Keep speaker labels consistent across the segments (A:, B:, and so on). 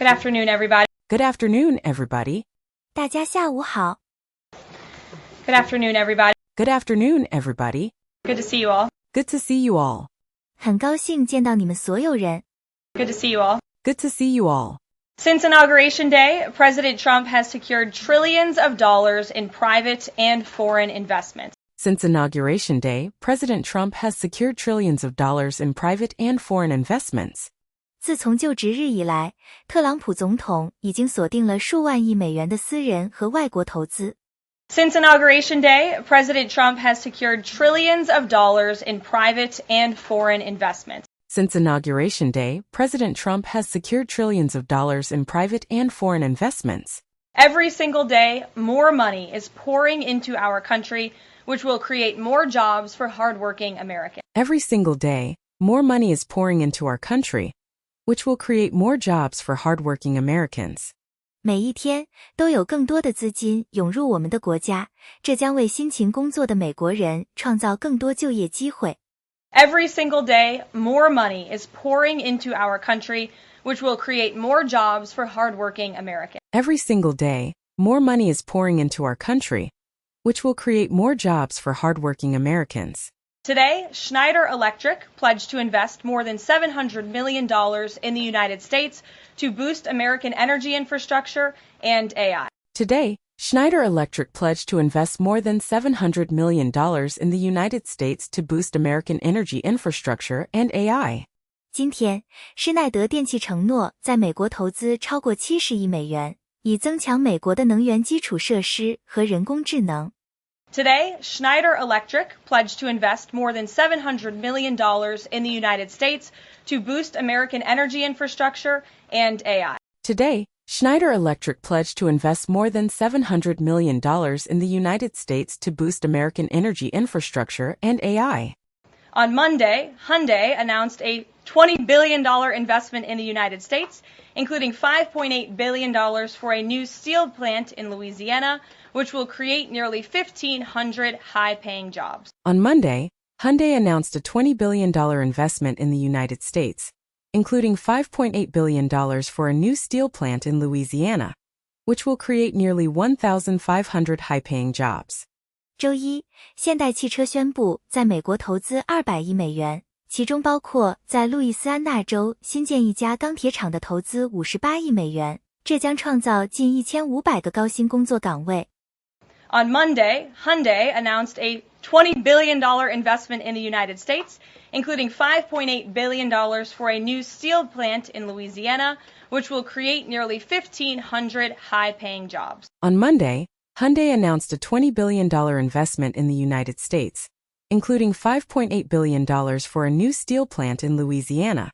A: Good afternoon, everybody.
B: Good afternoon, everybody.
C: 大家下午好。
A: Good afternoon, everybody.
B: Good afternoon, everybody.
A: Good to see you all.
B: Good to see you all.
C: 很高兴见到你们所有人。
A: Good to see you all.
B: Good to see you all.
A: Since Inauguration Day, President Trump has secured trillions of dollars in private and foreign investments.
B: Since Inauguration Day, President Trump has secured trillions of dollars in private and foreign investments.
C: 自从就职日以来，特朗普总统已经锁定了数万亿美元的私人和外国投资。
A: Since Inauguration Day, President Trump has secured trillions of dollars in private and foreign investments.
B: Since Inauguration Day, President Trump has secured trillions of dollars in private and foreign investments.
A: Every single day, more money is pouring into our country, which will create more jobs for hardworking Americans.
B: Every single day, more money is pouring into our country, which will create more jobs for hardworking Americans.
C: 每一天都有更多的资金涌入我们的国家，这将为辛勤工作的美国人创造更多就业机会。
A: Every single day, more money is pouring into our country, which will create more jobs for hardworking Americans.
B: Every single day, more money is pouring into our country, which will create more jobs for hardworking Americans.
A: Today, Schneider Electric pledged to invest more than $700 million in the United States to boost American energy infrastructure and AI.
B: Today, Schneider Electric pledged to invest more than $700 million in the United States to boost American energy infrastructure and AI.
C: 今天，施耐德电气承诺在美国投资超过70亿美元，以增强美国的能源基础设施和人工智能。
A: Today, Schneider Electric pledged to invest more than $700 million in the United States to boost American energy infrastructure and AI.
B: Today, Schneider Electric pledged to invest more than $700 million in the United States to boost American energy infrastructure and AI.
A: On Monday, Hyundai announced a $20 billion investment in the United States, including $5.8 billion for a new steel plant in Louisiana, which will create nearly 1,500 high-paying jobs.
B: On Monday, Hyundai announced a $20 billion investment in the United States, including $5.8 billion for a new steel plant in Louisiana, which will create nearly 1,500 high-paying jobs.
C: 周一，现代汽车宣布在美国投资200亿美元，其中包括在路易斯安那州新建一家钢铁厂的投资58亿美元，这将创造近1500个高薪工作岗位。
A: On Monday, Hyundai announced a $20 billion investment in the United States, including $5.8 billion for a new steel plant in Louisiana, which will create nearly 1,500 high-paying jobs.
B: On Monday, Hyundai announced a $20 billion investment in the United States, including $5.8 billion for a new steel plant in Louisiana,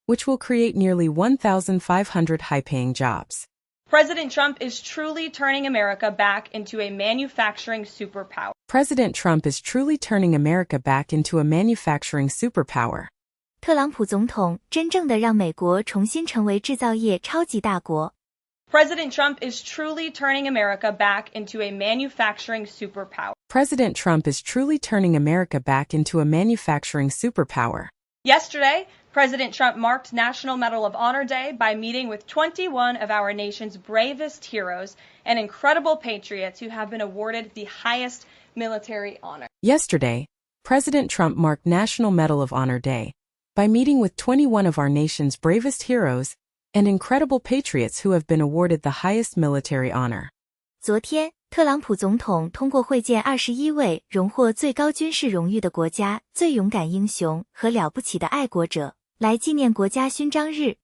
B: which will create nearly 1,500 high-paying jobs.
A: President Trump is truly turning America back into a manufacturing superpower.
B: President Trump is truly turning America back into a manufacturing superpower.
C: 特朗普总统真正的让美国重新成为制造业超级大国。
A: President Trump is truly turning America back into a manufacturing superpower.
B: President Trump is truly turning America back into a manufacturing superpower.
A: Yesterday, President Trump marked National Medal of Honor Day by meeting with 21 of our nation's bravest heroes and incredible patriots who have been awarded the highest military honor.
B: Yesterday, President Trump marked National Medal of Honor Day by meeting with 21 of our nation's bravest heroes and incredible patriots who have been awarded the highest military honor.
C: 昨天，特朗普总统通过会见21位荣获最高军事荣誉的国家最勇敢英雄和了不起的爱国者，来纪念国家勋章日。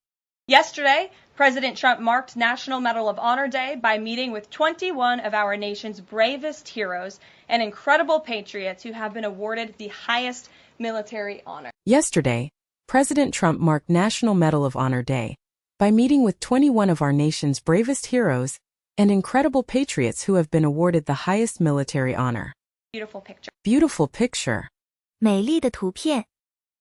A: Yesterday, President Trump marked National Medal of Honor Day by meeting with 21 of our nation's bravest heroes and incredible patriots who have been awarded the highest military honor.
B: Yesterday, President Trump marked National Medal of Honor Day by meeting with 21 of our nation's bravest heroes and incredible patriots who have been awarded the highest military honor.
A: Beautiful picture.
B: Beautiful picture.
C: 美丽的图片。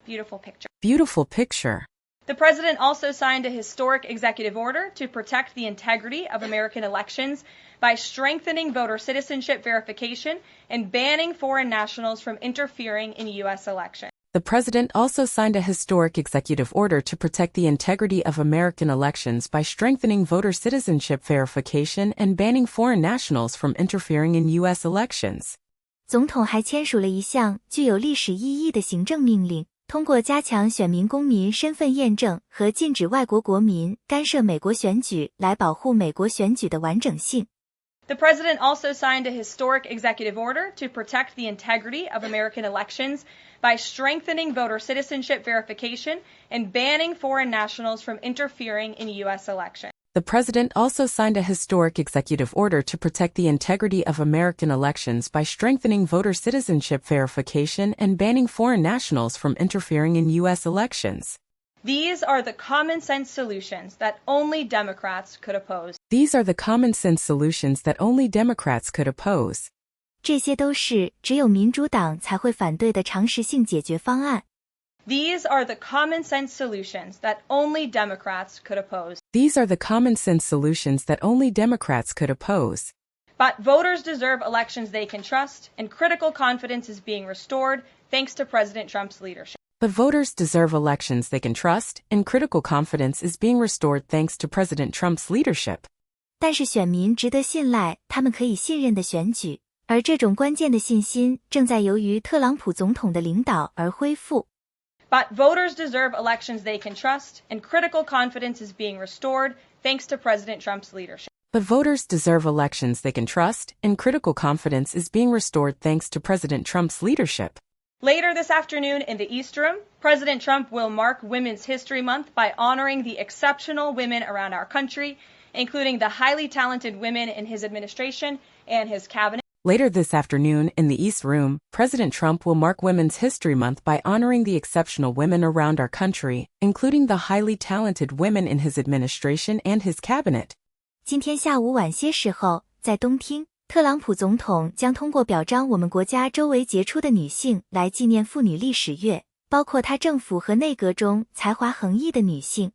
A: Beautiful picture.
B: Beautiful picture.
A: The president also signed a historic executive order to protect the integrity of American elections by strengthening voter citizenship verification and banning foreign nationals from interfering in U.S. elections.
B: The president also signed a historic executive order to protect the integrity of American elections by strengthening voter citizenship verification and banning foreign nationals from interfering in U.S. elections.
C: 总统还签署了一项具有历史意义的行政命令，通过加强选民公民身份验证和禁止外国国民干涉美国选举来保护美国选举的完整性。
A: The president also signed a historic executive order to protect the integrity of American elections by strengthening voter citizenship verification and banning foreign nationals from interfering in U.S. elections.
B: The president also signed a historic executive order to protect the integrity of American elections by strengthening voter citizenship verification and banning foreign nationals from interfering in U.S. elections.
A: These are the common sense solutions that only Democrats could oppose.
B: These are the common sense solutions that only Democrats could oppose.
C: 这些都是只有民主党才会反对的常识性解决方案。
A: These are the common sense solutions that only Democrats could oppose.
B: These are the common sense solutions that only Democrats could oppose.
A: But voters deserve elections they can trust, and critical confidence is being restored thanks to President Trump's leadership.
B: But voters deserve elections they can trust, and critical confidence is being restored thanks to President Trump's leadership.
C: 但是选民值得信赖他们可以信任的选举，而这种关键的信心正在由于特朗普总统的领导而恢复。
A: But voters deserve elections they can trust, and critical confidence is being restored thanks to President Trump's leadership.
B: But voters deserve elections they can trust, and critical confidence is being restored thanks to President Trump's leadership.
A: Later this afternoon in the East Room, President Trump will mark Women's History Month by honoring the exceptional women around our country, including the highly talented women in his administration and his cabinet.
B: Later this afternoon in the East Room, President Trump will mark Women's History Month by honoring the exceptional women around our country, including the highly talented women in his administration and his cabinet.
C: 今天下午晚些时候，在东厅，特朗普总统将通过表彰我们国家周围杰出的女性来纪念妇女历史月，包括他政府和内阁中才华横溢的女性。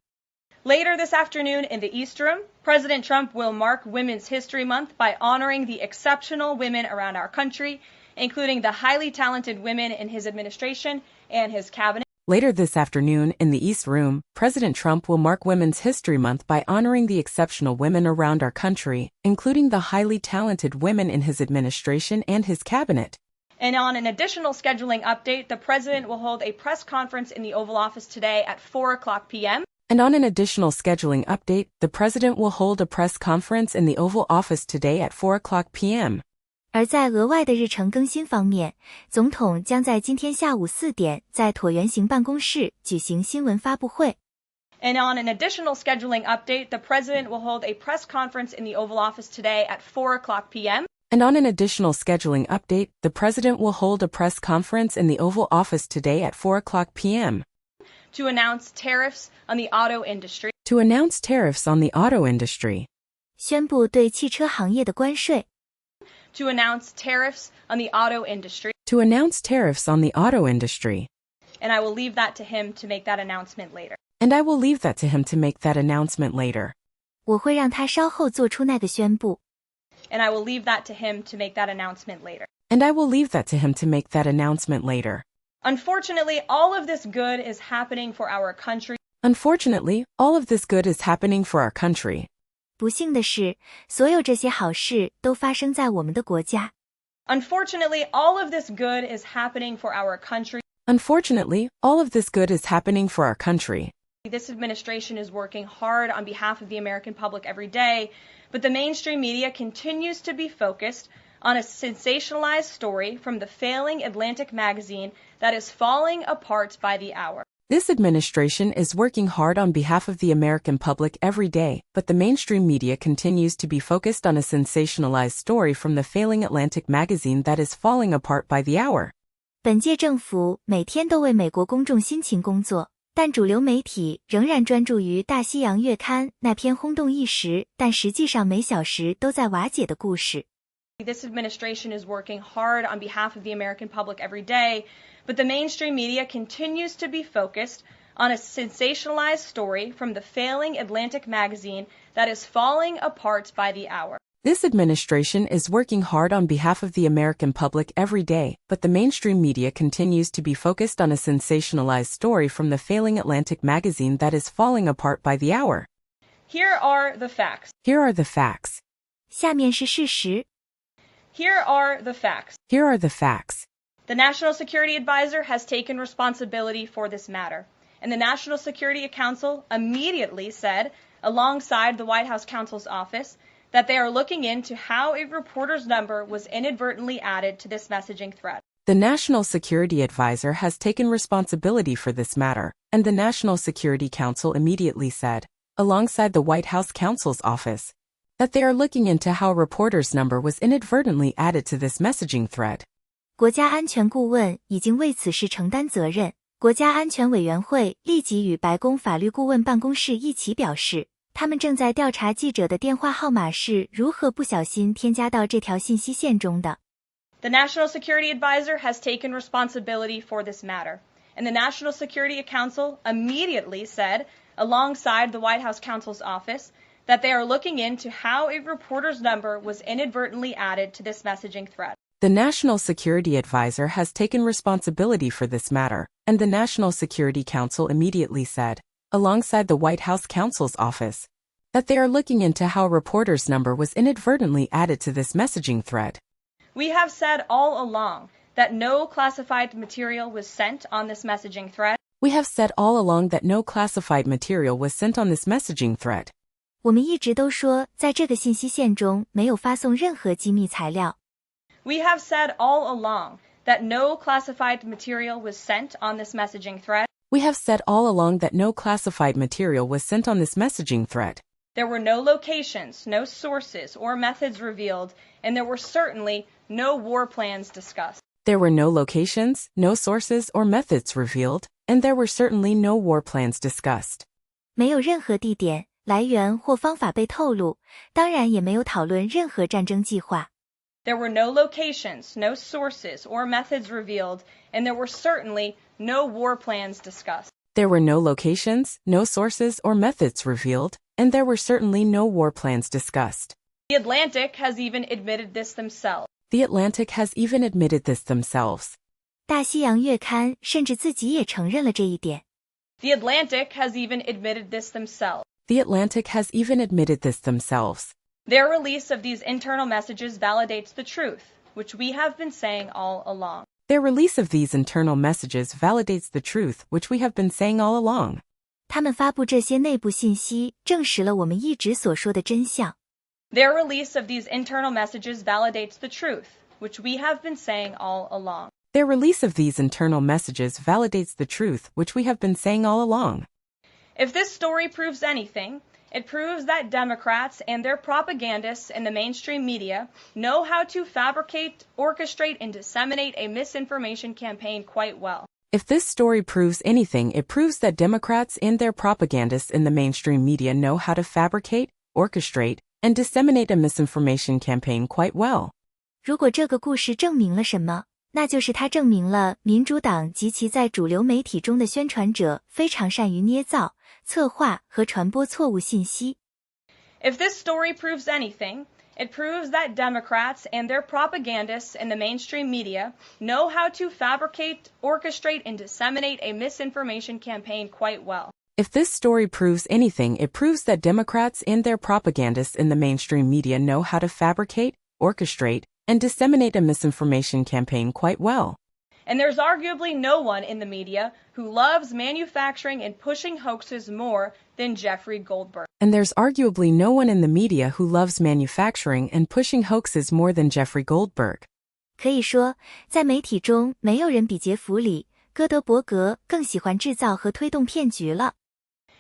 A: Later this afternoon in the East Room, President Trump will mark Women's History Month by honoring the exceptional women around our country, including the highly talented women in his administration and his cabinet.
B: Later this afternoon in the East Room, President Trump will mark Women's History Month by honoring the exceptional women around our country, including the highly talented women in his administration and his cabinet.
A: And on an additional scheduling update, the president will hold a press conference in the Oval Office today at 4:00 p.m.
B: And on an additional scheduling update, the president will hold a press conference in the Oval Office today at 4:00 p.m.
C: 而在额外的日程更新方面，总统将在今天下午4点在椭圆形办公室举行新闻发布会。
A: And on an additional scheduling update, the president will hold a press conference in the Oval Office today at 4:00 p.m.
B: And on an additional scheduling update, the president will hold a press conference in the Oval Office today at 4:00 p.m.
A: to announce tariffs on the auto industry.
B: To announce tariffs on the auto industry.
C: 宣布对汽车行业的关税。
A: To announce tariffs on the auto industry.
B: To announce tariffs on the auto industry.
A: And I will leave that to him to make that announcement later.
B: And I will leave that to him to make that announcement later.
C: 我会让他稍后做出那个宣布。
A: And I will leave that to him to make that announcement later.
B: And I will leave that to him to make that announcement later.
A: Unfortunately, all of this good is happening for our country.
B: Unfortunately, all of this good is happening for our country.
C: 不幸的是，所有这些好事都发生在我们的国家。
A: Unfortunately, all of this good is happening for our country.
B: Unfortunately, all of this good is happening for our country.
A: This administration is working hard on behalf of the American public every day, but the mainstream media continues to be focused on a sensationalized story from the failing Atlantic magazine that is falling apart by the hour.
B: This administration is working hard on behalf of the American public every day, but the mainstream media continues to be focused on a sensationalized story from the failing Atlantic magazine that is falling apart by the hour.
C: 本届政府每天都为美国公众辛勤工作，但主流媒体仍然专注于《大西洋月刊》那篇轰动一时，但实际上每小时都在瓦解的故事。
A: This administration is working hard on behalf of the American public every day, but the mainstream media continues to be focused on a sensationalized story from the failing Atlantic magazine that is falling apart by the hour.
B: This administration is working hard on behalf of the American public every day, but the mainstream media continues to be focused on a sensationalized story from the failing Atlantic magazine that is falling apart by the hour.
A: Here are the facts.
B: Here are the facts.
C: 下面是事实。
A: Here are the facts.
B: Here are the facts.
A: The National Security Advisor has taken responsibility for this matter, and the National Security Council immediately said, alongside the White House counsel's office, that they are looking into how a reporter's number was inadvertently added to this messaging thread.
B: The National Security Advisor has taken responsibility for this matter, and the National Security Council immediately said, alongside the White House counsel's office, that they are looking into how a reporter's number was inadvertently added to this messaging thread.
C: 国家安全顾问已经为此事承担责任。国家安全委员会立即与白宫法律顾问办公室一起表示，他们正在调查记者的电话号码是如何不小心添加到这条信息线中的。
A: The National Security Advisor has taken responsibility for this matter, and the National Security Council immediately said, alongside the White House counsel's office, that they are looking into how a reporter's number was inadvertently added to this messaging thread.
B: The National Security Advisor has taken responsibility for this matter, and the National Security Council immediately said, alongside the White House counsel's office, that they are looking into how a reporter's number was inadvertently added to this messaging thread.
A: We have said all along that no classified material was sent on this messaging thread.
B: We have said all along that no classified material was sent on this messaging thread.
C: 我们一直都说，在这个信息线中没有发送任何机密材料。
A: We have said all along that no classified material was sent on this messaging thread.
B: We have said all along that no classified material was sent on this messaging thread.
A: There were no locations, no sources, or methods revealed, and there were certainly no war plans discussed.
B: There were no locations, no sources, or methods revealed, and there were certainly no war plans discussed.
C: 没有任何地点、来源或方法被透露，当然也没有讨论任何战争计划。
A: There were no locations, no sources, or methods revealed, and there were certainly no war plans discussed.
B: There were no locations, no sources, or methods revealed, and there were certainly no war plans discussed.
A: The Atlantic has even admitted this themselves.
B: The Atlantic has even admitted this themselves.
C: 大西洋月刊甚至自己也承认了这一点。
A: The Atlantic has even admitted this themselves.
B: The Atlantic has even admitted this themselves.
A: Their release of these internal messages validates the truth, which we have been saying all along.
B: Their release of these internal messages validates the truth, which we have been saying all along.
C: 他们发布这些内部信息，证实了我们一直所说的真相。
A: Their release of these internal messages validates the truth, which we have been saying all along.
B: Their release of these internal messages validates the truth, which we have been saying all along.
A: If this story proves anything, it proves that Democrats and their propagandists in the mainstream media know how to fabricate, orchestrate, and disseminate a misinformation campaign quite well.
B: If this story proves anything, it proves that Democrats and their propagandists in the mainstream media know how to fabricate, orchestrate, and disseminate a misinformation campaign quite well.
C: 如果这个故事证明了什么，那就是它证明了民主党及其在主流媒体中的宣传者非常善于捏造、策划和传播错误信息。
A: If this story proves anything, it proves that Democrats and their propagandists in the mainstream media know how to fabricate, orchestrate, and disseminate a misinformation campaign quite well.
B: If this story proves anything, it proves that Democrats and their propagandists in the mainstream media know how to fabricate, orchestrate, and disseminate a misinformation campaign quite well.
A: And there's arguably no one in the media who loves manufacturing and pushing hoaxes more than Jeffrey Goldberg.
B: And there's arguably no one in the media who loves manufacturing and pushing hoaxes more than Jeffrey Goldberg.
C: 可以说，在媒体中，没有人比杰弗里·戈德伯格更喜欢制造和推动骗局了。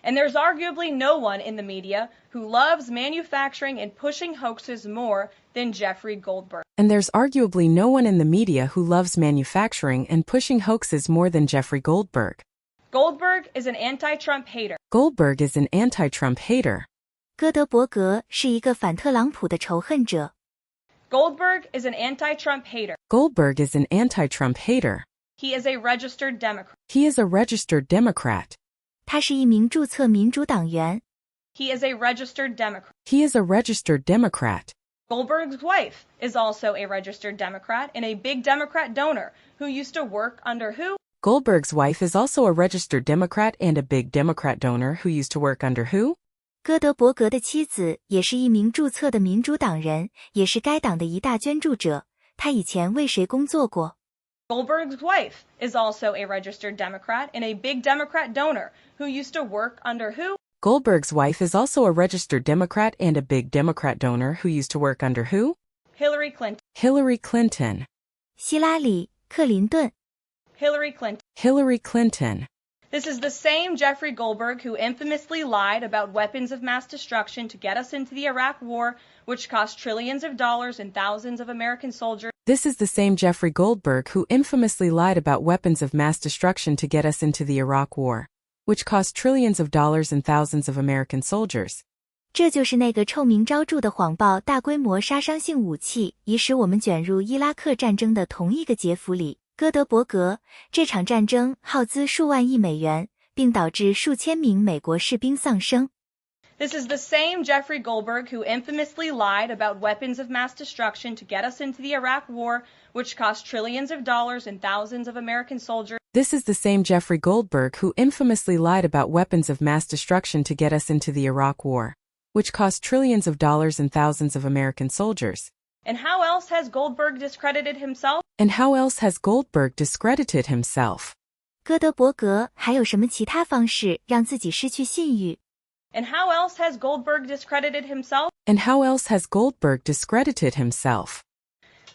A: And there's arguably no one in the media who loves manufacturing and pushing hoaxes more than Jeffrey Goldberg.
B: And there's arguably no one in the media who loves manufacturing and pushing hoaxes more than Jeffrey Goldberg.
A: Goldberg is an anti-Trump hater.
B: Goldberg is an anti-Trump hater.
C: 戈德伯格是一个反特朗普的仇恨者。
A: Goldberg is an anti-Trump hater.
B: Goldberg is an anti-Trump hater.
A: He is a registered Democrat.
B: He is a registered Democrat.
C: 他是一名注册民主党员。
A: He is a registered Democrat.
B: He is a registered Democrat.
A: Goldberg's wife is also a registered Democrat and a big Democrat donor who used to work under who?
B: Goldberg's wife is also a registered Democrat and a big Democrat donor who used to work under who?
C: 戈德伯格的妻子也是一名注册的民主党人，也是该党的一大捐助者。他以前为谁工作过？
A: Goldberg's wife is also a registered Democrat and a big Democrat donor who used to work under who?
B: Goldberg's wife is also a registered Democrat and a big Democrat donor who used to work under who?
A: Hillary Clinton.
B: Hillary Clinton.
C: 希拉里·克林顿。
A: Hillary Clinton.
B: Hillary Clinton.
A: This is the same Jeffrey Goldberg who infamously lied about weapons of mass destruction to get us into the Iraq War, which cost trillions of dollars and thousands of American soldiers.
B: This is the same Jeffrey Goldberg who infamously lied about weapons of mass destruction to get us into the Iraq War, which cost trillions of dollars and thousands of American soldiers.
C: 这就是那个臭名昭著的谎报大规模杀伤性武器，以使我们卷入伊拉克战争的同一个劫俘里。戈德伯格，这场战争耗资数万亿美元，并导致数千名美国士兵丧生。
A: This is the same Jeffrey Goldberg who infamously lied about weapons of mass destruction to get us into the Iraq War, which cost trillions of dollars and thousands of American soldiers.
B: This is the same Jeffrey Goldberg who infamously lied about weapons of mass destruction to get us into the Iraq War, which cost trillions of dollars and thousands of American soldiers.
A: And how else has Goldberg discredited himself?
B: And how else has Goldberg discredited himself?
C: 戈德伯格还有什么其他方式让自己失去信誉？
A: And how else has Goldberg discredited himself?
B: And how else has Goldberg discredited himself?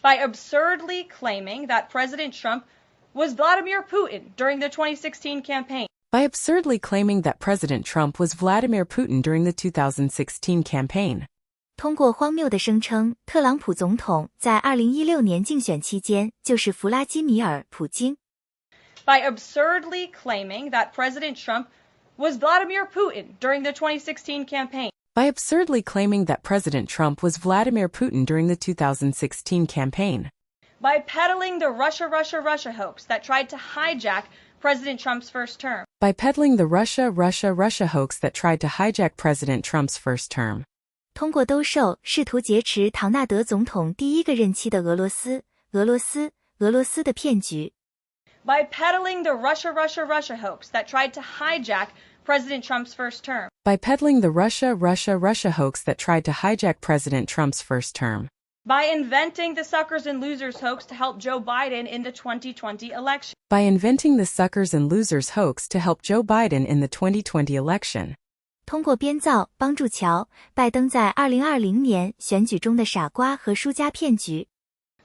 A: By absurdly claiming that President Trump was Vladimir Putin during the 2016 campaign.
B: By absurdly claiming that President Trump was Vladimir Putin during the 2016 campaign.
C: 通过荒谬的声称，特朗普总统在2016年竞选期间就是弗拉基米尔·普京。
A: By absurdly claiming that President Trump was Vladimir Putin during the 2016 campaign.
B: By absurdly claiming that President Trump was Vladimir Putin during the 2016 campaign.
A: By peddling the Russia, Russia, Russia hoax that tried to hijack President Trump's first term.
B: By peddling the Russia, Russia, Russia hoax that tried to hijack President Trump's first term.
C: 通过兜售试图劫持唐纳德总统第一个任期的俄罗斯的骗局。
A: By peddling the Russia, Russia, Russia hoax that tried to hijack President Trump's first term.
B: By peddling the Russia, Russia, Russia hoax that tried to hijack President Trump's first term.
A: By inventing the suckers and losers hoax to help Joe Biden in the 2020 election.
B: By inventing the suckers and losers hoax to help Joe Biden in the 2020 election.
C: 通过编造帮助乔·拜登在2020年选举中的傻瓜和输家骗局。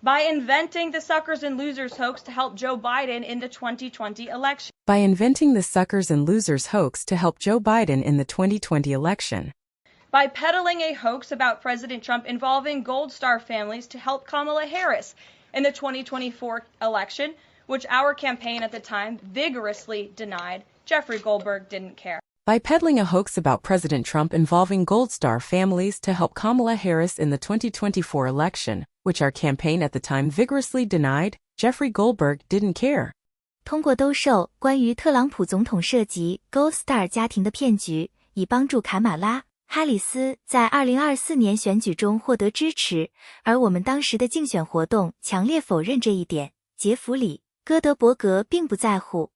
A: By inventing the suckers and losers hoax to help Joe Biden in the 2020 election.
B: By inventing the suckers and losers hoax to help Joe Biden in the 2020 election.
A: By peddling a hoax about President Trump involving Gold Star families to help Kamala Harris in the 2024 election, which our campaign at the time vigorously denied. Jeffrey Goldberg didn't care.
B: By peddling a hoax about President Trump involving Gold Star families to help Kamala Harris in the 2024 election, which our campaign at the time vigorously denied, Jeffrey Goldberg didn't care.
C: 通过兜售关于特朗普总统涉及 Gold Star 家庭的骗局，以帮助卡马拉·哈里斯在2024年选举中获得支持，而我们当时的竞选活动强烈否认这一点。杰弗里·戈德伯格并不在乎。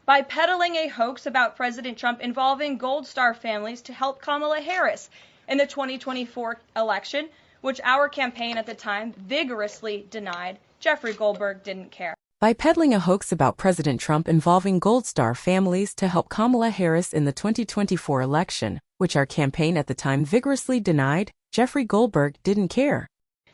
A: By peddling a hoax about President Trump involving Gold Star families to help Kamala Harris in the 2024 election, which our campaign at the time vigorously denied. Jeffrey Goldberg didn't care.
B: By peddling a hoax about President Trump involving Gold Star families to help Kamala Harris in the 2024 election, which our campaign at the time vigorously denied, Jeffrey Goldberg didn't care.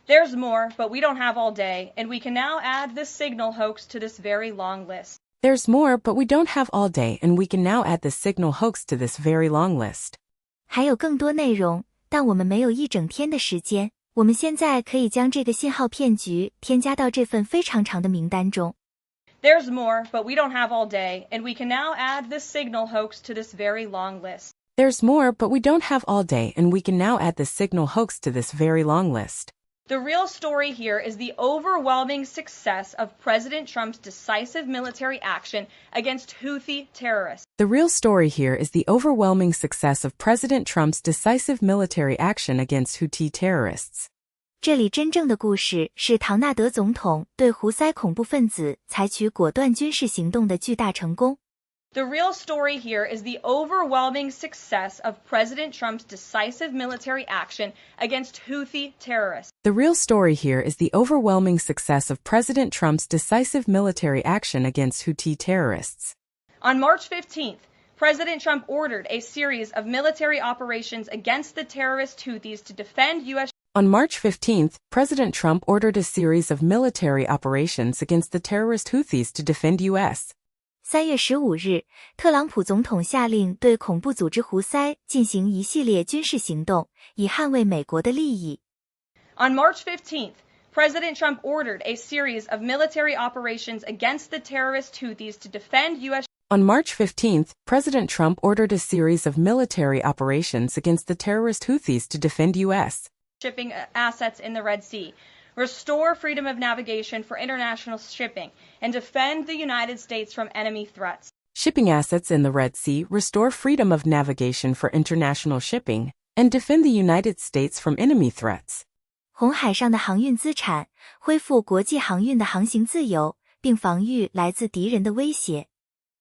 A: There's more, but we don't have all day, and we can now add this signal hoax to this very long list.
B: There's more, but we don't have all day, and we can now add the signal hoax to this very long list.
C: 还有更多内容，但我们没有一整天的时间。我们现在可以将这个信号骗局添加到这份非常长的名单中。
A: There's more, but we don't have all day, and we can now add this signal hoax to this very long list.
B: There's more, but we don't have all day, and we can now add the signal hoax to this very long list.
A: The real story here is the overwhelming success of President Trump's decisive military action against Houthi terrorists.
B: The real story here is the overwhelming success of President Trump's decisive military action against Houthi terrorists.
C: 这里真正的故事是唐纳德总统对胡塞恐怖分子采取果断军事行动的巨大成功。
A: The real story here is the overwhelming success of President Trump's decisive military action against Houthi terrorists.
B: The real story here is the overwhelming success of President Trump's decisive military action against Houthi terrorists.
A: On March 15th, President Trump ordered a series of military operations against the terrorist Houthis to defend U.S.
B: On March 15th, President Trump ordered a series of military operations against the terrorist Houthis to defend U.S.
C: 3月15日，特朗普总统下令对恐怖组织胡塞进行一系列军事行动，以捍卫美国的利益。
A: On March 15th, President Trump ordered a series of military operations against the terrorist Houthis to defend U.S.
B: On March 15th, President Trump ordered a series of military operations against the terrorist Houthis to defend U.S.
A: shipping assets in the Red Sea, restore freedom of navigation for international shipping, and defend the United States from enemy threats.
B: Shipping assets in the Red Sea, restore freedom of navigation for international shipping, and defend the United States from enemy threats.
C: 红海上的航运资产，恢复国际航运的航行自由，并防御来自敌人的威胁。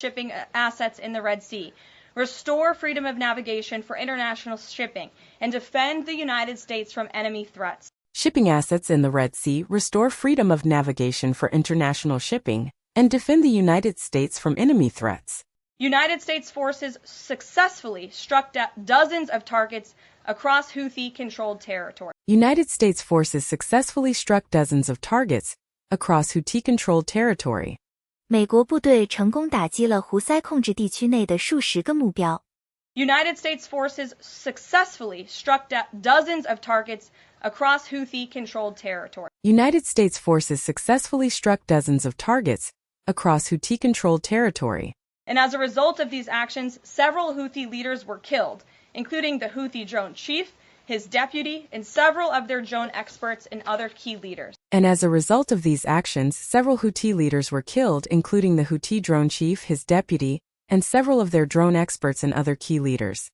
A: Shipping assets in the Red Sea, restore freedom of navigation for international shipping, and defend the United States from enemy threats.
B: Shipping assets in the Red Sea, restore freedom of navigation for international shipping, and defend the United States from enemy threats.
A: United States forces successfully struck dozens of targets across Houthi-controlled territory.
B: United States forces successfully struck dozens of targets across Houthi-controlled territory.
C: 美国部队成功打击了胡塞控制地区内的数十个目标。
A: United States forces successfully struck dozens of targets across Houthi-controlled territory.
B: United States forces successfully struck dozens of targets across Houthi-controlled territory.
A: And as a result of these actions, several Houthi leaders were killed, including the Houthi drone chief, his deputy, and several of their drone experts and other key leaders.
B: And as a result of these actions, several Houthi leaders were killed, including the Houthi drone chief, his deputy, and several of their drone experts and other key leaders.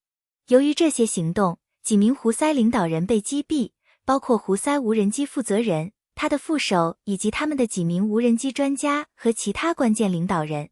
C: 由于这些行动，几名胡塞领导人被击毙，包括胡塞无人机负责人、他的副手以及他们的几名无人机专家和其他关键领导人。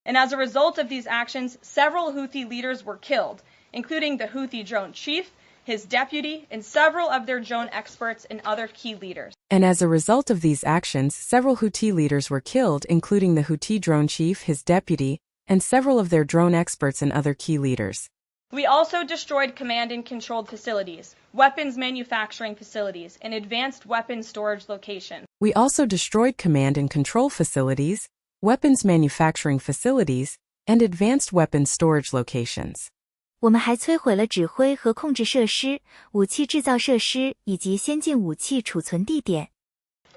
A: And as a result of these actions, several Houthi leaders were killed, including the Houthi drone chief, his deputy, and several of their drone experts and other key leaders.
B: And as a result of these actions, several Houthi leaders were killed, including the Houthi drone chief, his deputy, and several of their drone experts and other key leaders.
A: We also destroyed command and controlled facilities, weapons manufacturing facilities, and advanced weapons storage locations.
B: We also destroyed command and control facilities, weapons manufacturing facilities, and advanced weapons storage locations.
C: 我们还摧毁了指挥和控制设施、武器制造设施以及先进武器储存地点。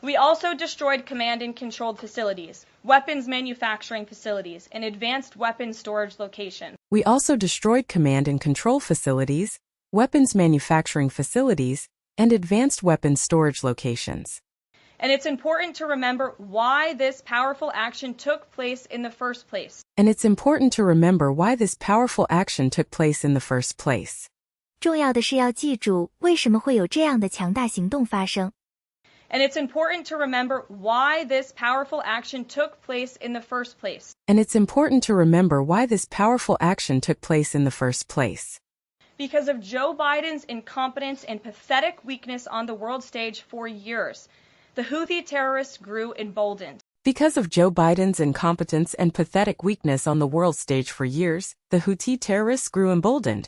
A: We also destroyed command and controlled facilities, weapons manufacturing facilities, and advanced weapons storage locations.
B: We also destroyed command and control facilities, weapons manufacturing facilities, and advanced weapons storage locations.
A: And it's important to remember why this powerful action took place in the first place.
B: And it's important to remember why this powerful action took place in the first place.
C: 重要的是要记住为什么会有这样的强大行动发生。
A: And it's important to remember why this powerful action took place in the first place.
B: And it's important to remember why this powerful action took place in the first place.
A: Because of Joe Biden's incompetence and pathetic weakness on the world stage for years, the Houthi terrorists grew emboldened.
B: Because of Joe Biden's incompetence and pathetic weakness on the world stage for years, the Houthi terrorists grew emboldened.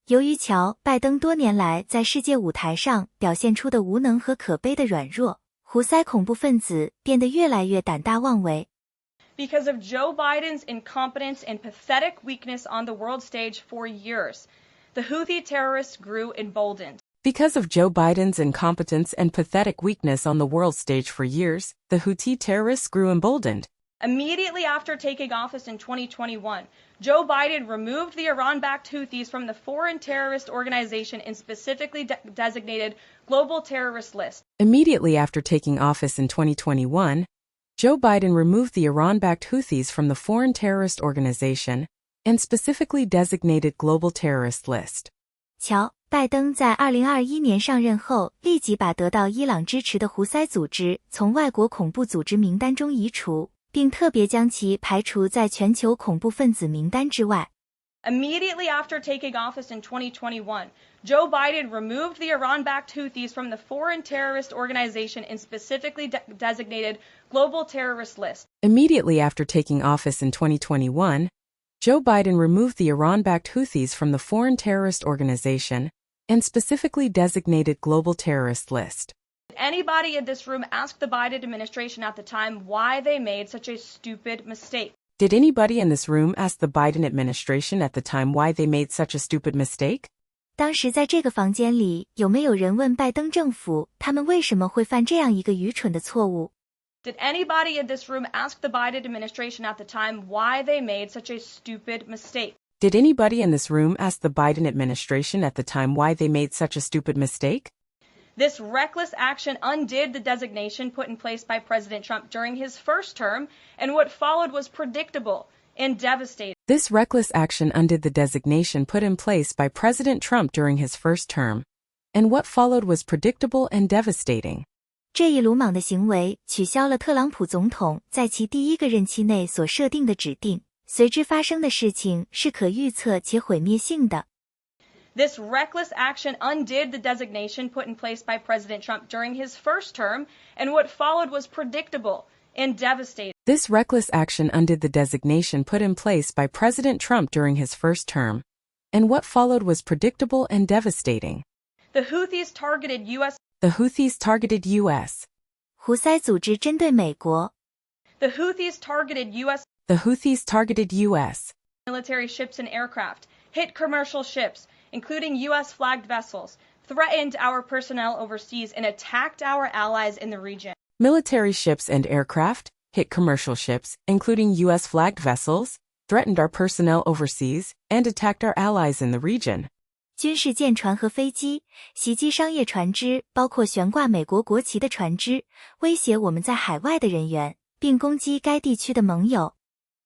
C: 由于乔·拜登多年来在世界舞台上表现出的无能和可悲的软弱，胡塞恐怖分子变得越来越胆大妄为。
A: Because of Joe Biden's incompetence and pathetic weakness on the world stage for years, the Houthi terrorists grew emboldened.
B: Because of Joe Biden's incompetence and pathetic weakness on the world stage for years, the Houthi terrorists grew emboldened.
A: Immediately after taking office in 2021, Joe Biden removed the Iran-backed Houthis from the Foreign Terrorist Organization and specifically designated Global Terrorist List.
B: Immediately after taking office in 2021, Joe Biden removed the Iran-backed Houthis from the Foreign Terrorist Organization and specifically designated Global Terrorist List.
C: 瞧，拜登在2021年上任后，立即把得到伊朗支持的胡塞组织从外国恐怖组织名单中移除，并特别将其排除在全球恐怖分子名单之外。
A: Immediately after taking office in 2021, Joe Biden removed the Iran-backed Houthis from the foreign terrorist organization and specifically designated global terrorist list.
B: Immediately after taking office in 2021, Joe Biden removed the Iran-backed Houthis from the foreign terrorist organization and specifically designated global terrorist list.
A: Did anybody in this room ask the Biden administration at the time why they made such a stupid mistake?
B: Did anybody in this room ask the Biden administration at the time why they made such a stupid mistake?
C: 当时在这个房间里，有没有人问拜登政府，他们为什么会犯这样一个愚蠢的错误？
A: Did anybody in this room ask the Biden administration at the time why they made such a stupid mistake?
B: Did anybody in this room ask the Biden administration at the time why they made such a stupid mistake?
A: This reckless action undid the designation put in place by President Trump during his first term, and what followed was predictable and devastating.
B: This reckless action undid the designation put in place by President Trump during his first term, and what followed was predictable and devastating.
C: 这一鲁莽的行为取消了特朗普总统在其第一个任期内所设定的指定，随之发生的事情是可预测且毁灭性的。
A: This reckless action undid the designation put in place by President Trump during his first term, and what followed was predictable and devastating.
B: This reckless action undid the designation put in place by President Trump during his first term, and what followed was predictable and devastating.
A: The Houthis targeted U.S.
B: The Houthis targeted U.S.
C: 胡塞组织针对美国。
A: The Houthis targeted U.S.
B: The Houthis targeted U.S.
A: military ships and aircraft, hit commercial ships, including U.S.-flagged vessels, threatened our personnel overseas, and attacked our allies in the region.
B: Military ships and aircraft, hit commercial ships, including U.S.-flagged vessels, threatened our personnel overseas, and attacked our allies in the region.
C: 军事舰船和飞机袭击商业船只，包括悬挂美国国旗的船只，威胁我们在海外的人员，并攻击该地区的盟友。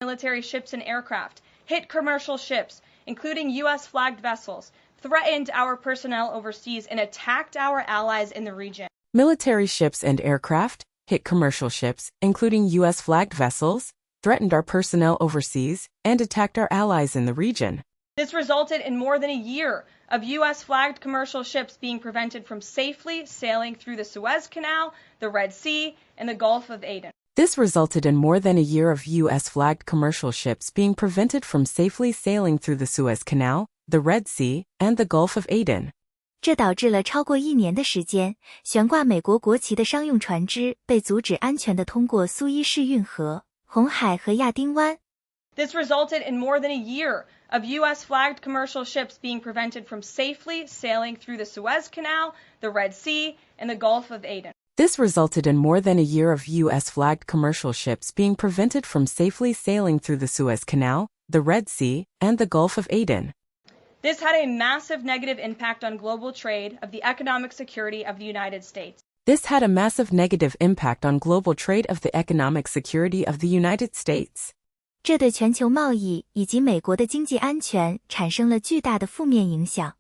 A: Military ships and aircraft, hit commercial ships, including U.S.-flagged vessels, threatened our personnel overseas, and attacked our allies in the region.
B: Military ships and aircraft, hit commercial ships, including U.S.-flagged vessels, threatened our personnel overseas, and attacked our allies in the region.
A: This resulted in more than a year of U.S.-flagged commercial ships being prevented from safely sailing through the Suez Canal, the Red Sea, and the Gulf of Aden.
B: This resulted in more than a year of U.S.-flagged commercial ships being prevented from safely sailing through the Suez Canal, the Red Sea, and the Gulf of Aden.
C: 这导致了超过1年的时间，悬挂美国国旗的商用船只被阻止安全地通过苏伊士运河、红海和亚丁湾。
A: This resulted in more than a year of U.S.-flagged commercial ships being prevented from safely sailing through the Suez Canal, the Red Sea, and the Gulf of Aden.
B: This resulted in more than a year of U.S.-flagged commercial ships being prevented from safely sailing through the Suez Canal, the Red Sea, and the Gulf of Aden.
A: This had a massive negative impact on global trade of the economic security of the United States.
B: This had a massive negative impact on global trade of the economic security of the United States.
C: 这对全球贸易以及美国的经济安全产生了巨大的负面影响。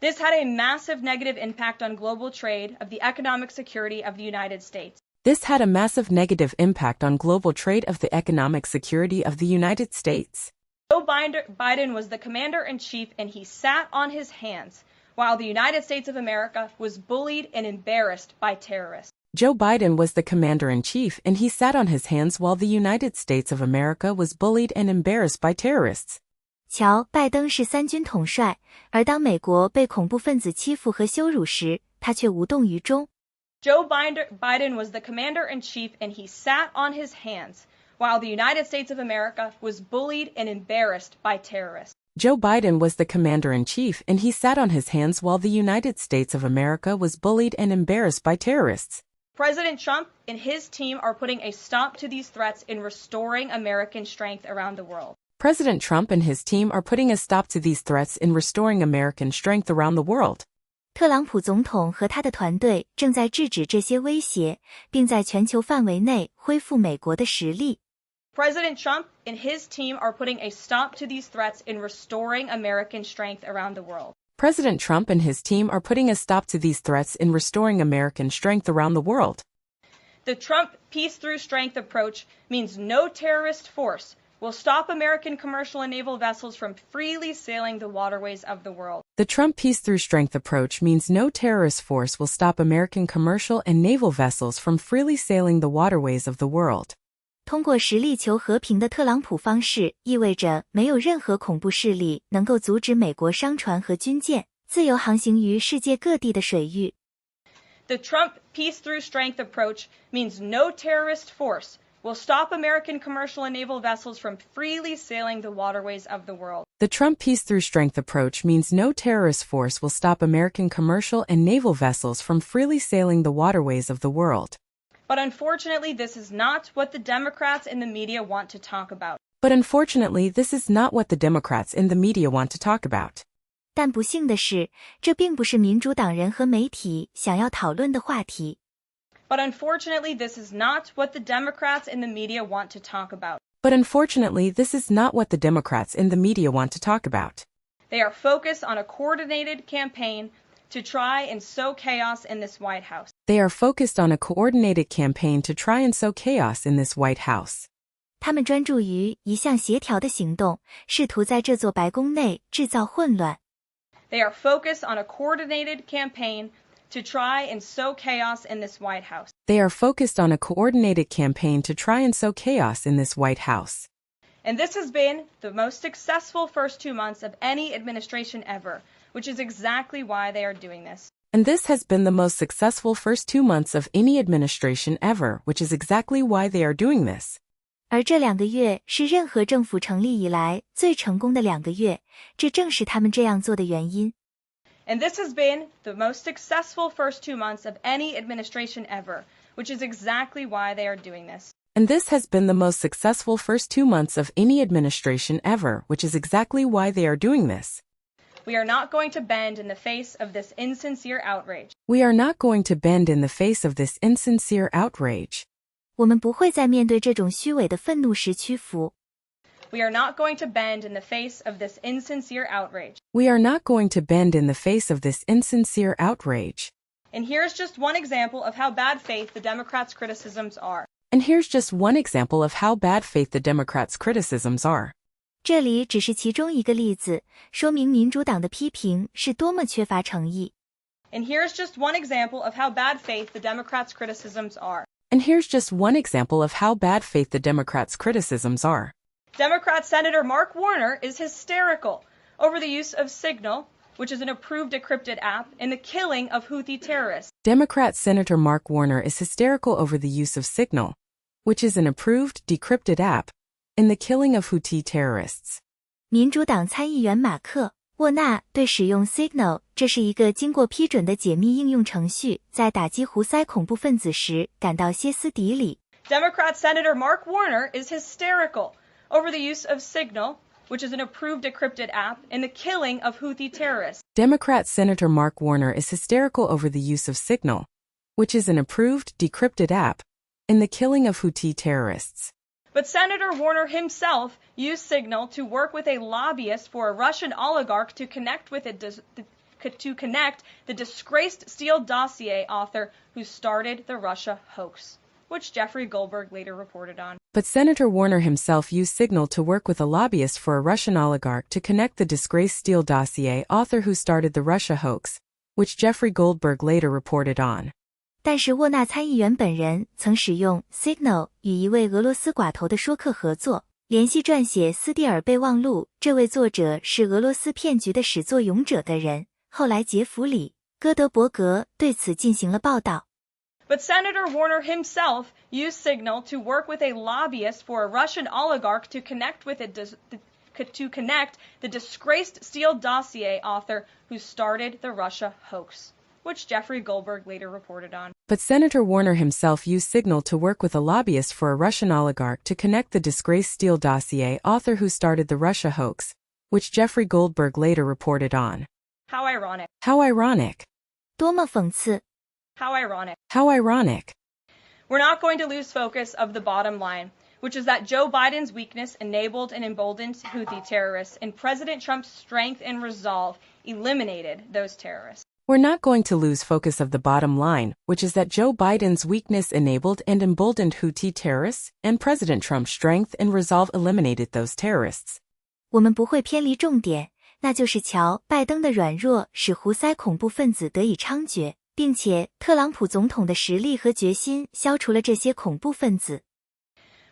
A: This had a massive negative impact on global trade of the economic security of the United States.
B: This had a massive negative impact on global trade of the economic security of the United States.
A: Joe Biden was the commander-in-chief, and he sat on his hands while the United States of America was bullied and embarrassed by terrorists.
B: Joe Biden was the commander-in-chief, and he sat on his hands while the United States of America was bullied and embarrassed by terrorists.
C: 瞧，拜登是三军统帅，而当美国被恐怖分子欺负和羞辱时，他却无动于衷。
A: Joe Biden was the commander-in-chief, and he sat on his hands while the United States of America was bullied and embarrassed by terrorists.
B: Joe Biden was the commander-in-chief, and he sat on his hands while the United States of America was bullied and embarrassed by terrorists.
A: President Trump and his team are putting a stop to these threats in restoring American strength around the world.
B: President Trump and his team are putting a stop to these threats in restoring American strength around the world.
C: 特朗普总统和他的团队正在制止这些威胁，并在全球范围内恢复美国的实力。
A: President Trump and his team are putting a stop to these threats in restoring American strength around the world.
B: President Trump and his team are putting a stop to these threats in restoring American strength around the world.
A: The Trump peace through strength approach means no terrorist force will stop American commercial and naval vessels from freely sailing the waterways of the world.
B: The Trump peace through strength approach means no terrorist force will stop American commercial and naval vessels from freely sailing the waterways of the world.
C: 通过实力求和平的特朗普方式，意味着没有任何恐怖势力能够阻止美国商船和军舰自由航行于世界各地的水域。
A: The Trump peace through strength approach means no terrorist force will stop American commercial and naval vessels from freely sailing the waterways of the world.
B: The Trump peace through strength approach means no terrorist force will stop American commercial and naval vessels from freely sailing the waterways of the world.
A: But unfortunately, this is not what the Democrats in the media want to talk about.
B: But unfortunately, this is not what the Democrats in the media want to talk about.
C: 但不幸的是，这并不是民主党人和媒体想要讨论的话题。
A: But unfortunately, this is not what the Democrats in the media want to talk about.
B: But unfortunately, this is not what the Democrats in the media want to talk about.
A: They are focused on a coordinated campaign to try and sow chaos in this White House.
B: They are focused on a coordinated campaign to try and sow chaos in this White House.
C: 他们专注于一项协调的行动，试图在这座白宫内制造混乱。
A: They are focused on a coordinated campaign to try and sow chaos in this White House.
B: They are focused on a coordinated campaign to try and sow chaos in this White House.
A: And this has been the most successful first 2 months of any administration ever, which is exactly why they are doing this.
B: And this has been the most successful first 2 months of any administration ever, which is exactly why they are doing this.
C: 而这2个月是任何政府成立以来最成功的2个月，这正是他们这样做的原因。
A: And this has been the most successful first 2 months of any administration ever, which is exactly why they are doing this.
B: And this has been the most successful first 2 months of any administration ever, which is exactly why they are doing this.
A: We are not going to bend in the face of this insincere outrage.
B: We are not going to bend in the face of this insincere outrage.
C: 我们不会在面对这种虚伪的愤怒时屈服。
A: We are not going to bend in the face of this insincere outrage.
B: We are not going to bend in the face of this insincere outrage.
A: And here's just one example of how bad faith the Democrats' criticisms are.
B: And here's just one example of how bad faith the Democrats' criticisms are.
C: 这里只是其中一个例子，说明民主党的批评是多么缺乏诚意。
A: And here's just one example of how bad faith the Democrats' criticisms are.
B: And here's just one example of how bad faith the Democrats' criticisms are.
A: Democrat Senator Mark Warner is hysterical over the use of Signal, which is an approved decrypted app, in the killing of Houthi terrorists.
B: Democrat Senator Mark Warner is hysterical over the use of Signal, which is an approved decrypted app, in the killing of Houthi terrorists.
C: 民主党参议员马克·沃纳对使用 Signal， 这是一个经过批准的解密应用程序，在打击胡塞恐怖分子时感到歇斯底里。
A: Democrat Senator Mark Warner is hysterical over the use of Signal, which is an approved decrypted app, in the killing of Houthi terrorists.
B: Democrat Senator Mark Warner is hysterical over the use of Signal, which is an approved decrypted app, in the killing of Houthi terrorists.
A: But Senator Warner himself used Signal to work with a lobbyist for a Russian oligarch to connect the disgraced Steele dossier author who started the Russia hoax, which Jeffrey Goldberg later reported on.
B: But Senator Warner himself used Signal to work with a lobbyist for a Russian oligarch to connect the disgraced Steele dossier author who started the Russia hoax, which Jeffrey Goldberg later reported on.
C: 但是沃纳参议员本人曾使用 Signal 与一位俄罗斯寡头的说客合作，联系撰写斯蒂尔备忘录，这位作者是俄罗斯骗局的始作俑者的人。后来杰弗里·戈德伯格对此进行了报道。
A: But Senator Warner himself used Signal to work with a lobbyist for a Russian oligarch to connect the disgraced Steele dossier author who started the Russia hoax, which Jeffrey Goldberg later reported on.
B: But Senator Warner himself used Signal to work with a lobbyist for a Russian oligarch to connect the disgraced Steele dossier author who started the Russia hoax, which Jeffrey Goldberg later reported on.
A: How ironic.
B: How ironic.
C: 多么讽刺。
A: How ironic.
B: How ironic.
A: We're not going to lose focus of the bottom line, which is that Joe Biden's weakness enabled and emboldened Houthi terrorists, and President Trump's strength and resolve eliminated those terrorists.
B: We're not going to lose focus of the bottom line, which is that Joe Biden's weakness enabled and emboldened Houthi terrorists, and President Trump's strength and resolve eliminated those terrorists.
C: 我们不会偏离重点，那就是乔拜登的软弱使胡塞恐怖分子得以猖獗，并且特朗普总统的实力和决心消除了这些恐怖分子。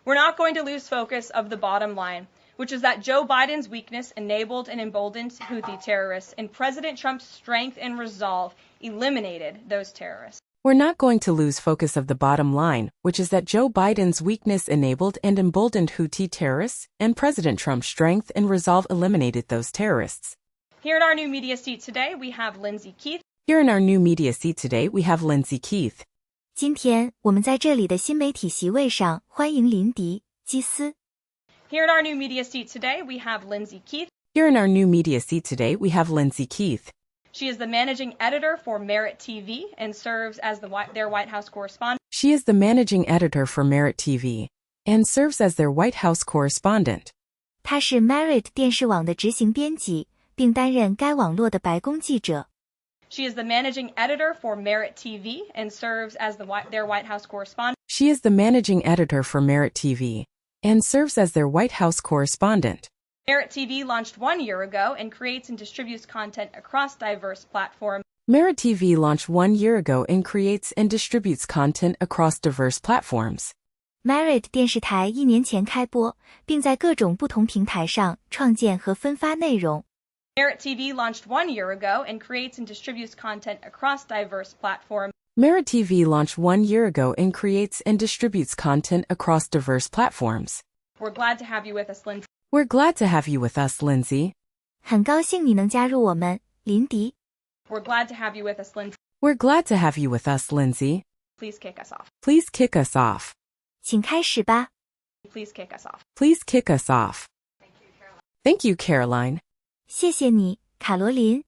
A: We're not going to lose focus of the bottom line, which is that Joe Biden's weakness enabled and emboldened Houthi terrorists, and President Trump's strength and resolve eliminated those terrorists.
B: We're not going to lose focus of the bottom line, which is that Joe Biden's weakness enabled and emboldened Houthi terrorists, and President Trump's strength and resolve eliminated those terrorists.
A: Here in our new media seat today, we have Lindsay Keith.
B: Here in our new media seat today, we have Lindsay Keith.
C: 今天我们在这里的新媒体席位上欢迎林迪·基斯。
A: Here in our new media seat today, we have Lindsay Keith.
B: Here in our new media seat today, we have Lindsay Keith.
A: She is the managing editor for Merit TV and serves as their White House correspondent.
B: She is the managing editor for Merit TV and serves as their White House correspondent.
C: 她是 Merit 电视网的执行编辑，并担任该网络的白宫记者。
A: She is the managing editor for Merit TV and serves as their White House correspondent.
B: She is the managing editor for Merit TV and serves as their White House correspondent.
A: Merit TV launched 1 year ago and creates and distributes content across diverse platforms.
B: Merit TV launched 1 year ago and creates and distributes content across diverse platforms.
C: Merit 电视台1年前开播，并在各种不同平台上创建和分发内容。
A: Merit TV launched 1 year ago and creates and distributes content across diverse platforms.
B: Merit TV launched 1 year ago and creates and distributes content across diverse platforms.
A: We're glad to have you with us, Lindsay.
B: We're glad to have you with us, Lindsay.
C: 很高兴你能加入我们，林迪。
A: We're glad to have you with us, Lindsay.
B: We're glad to have you with us, Lindsay.
A: Please kick us off.
B: Please kick us off.
C: 请开始吧。
A: Please kick us off.
B: Please kick us off. Thank you, Caroline.
C: 谢谢你，卡罗琳。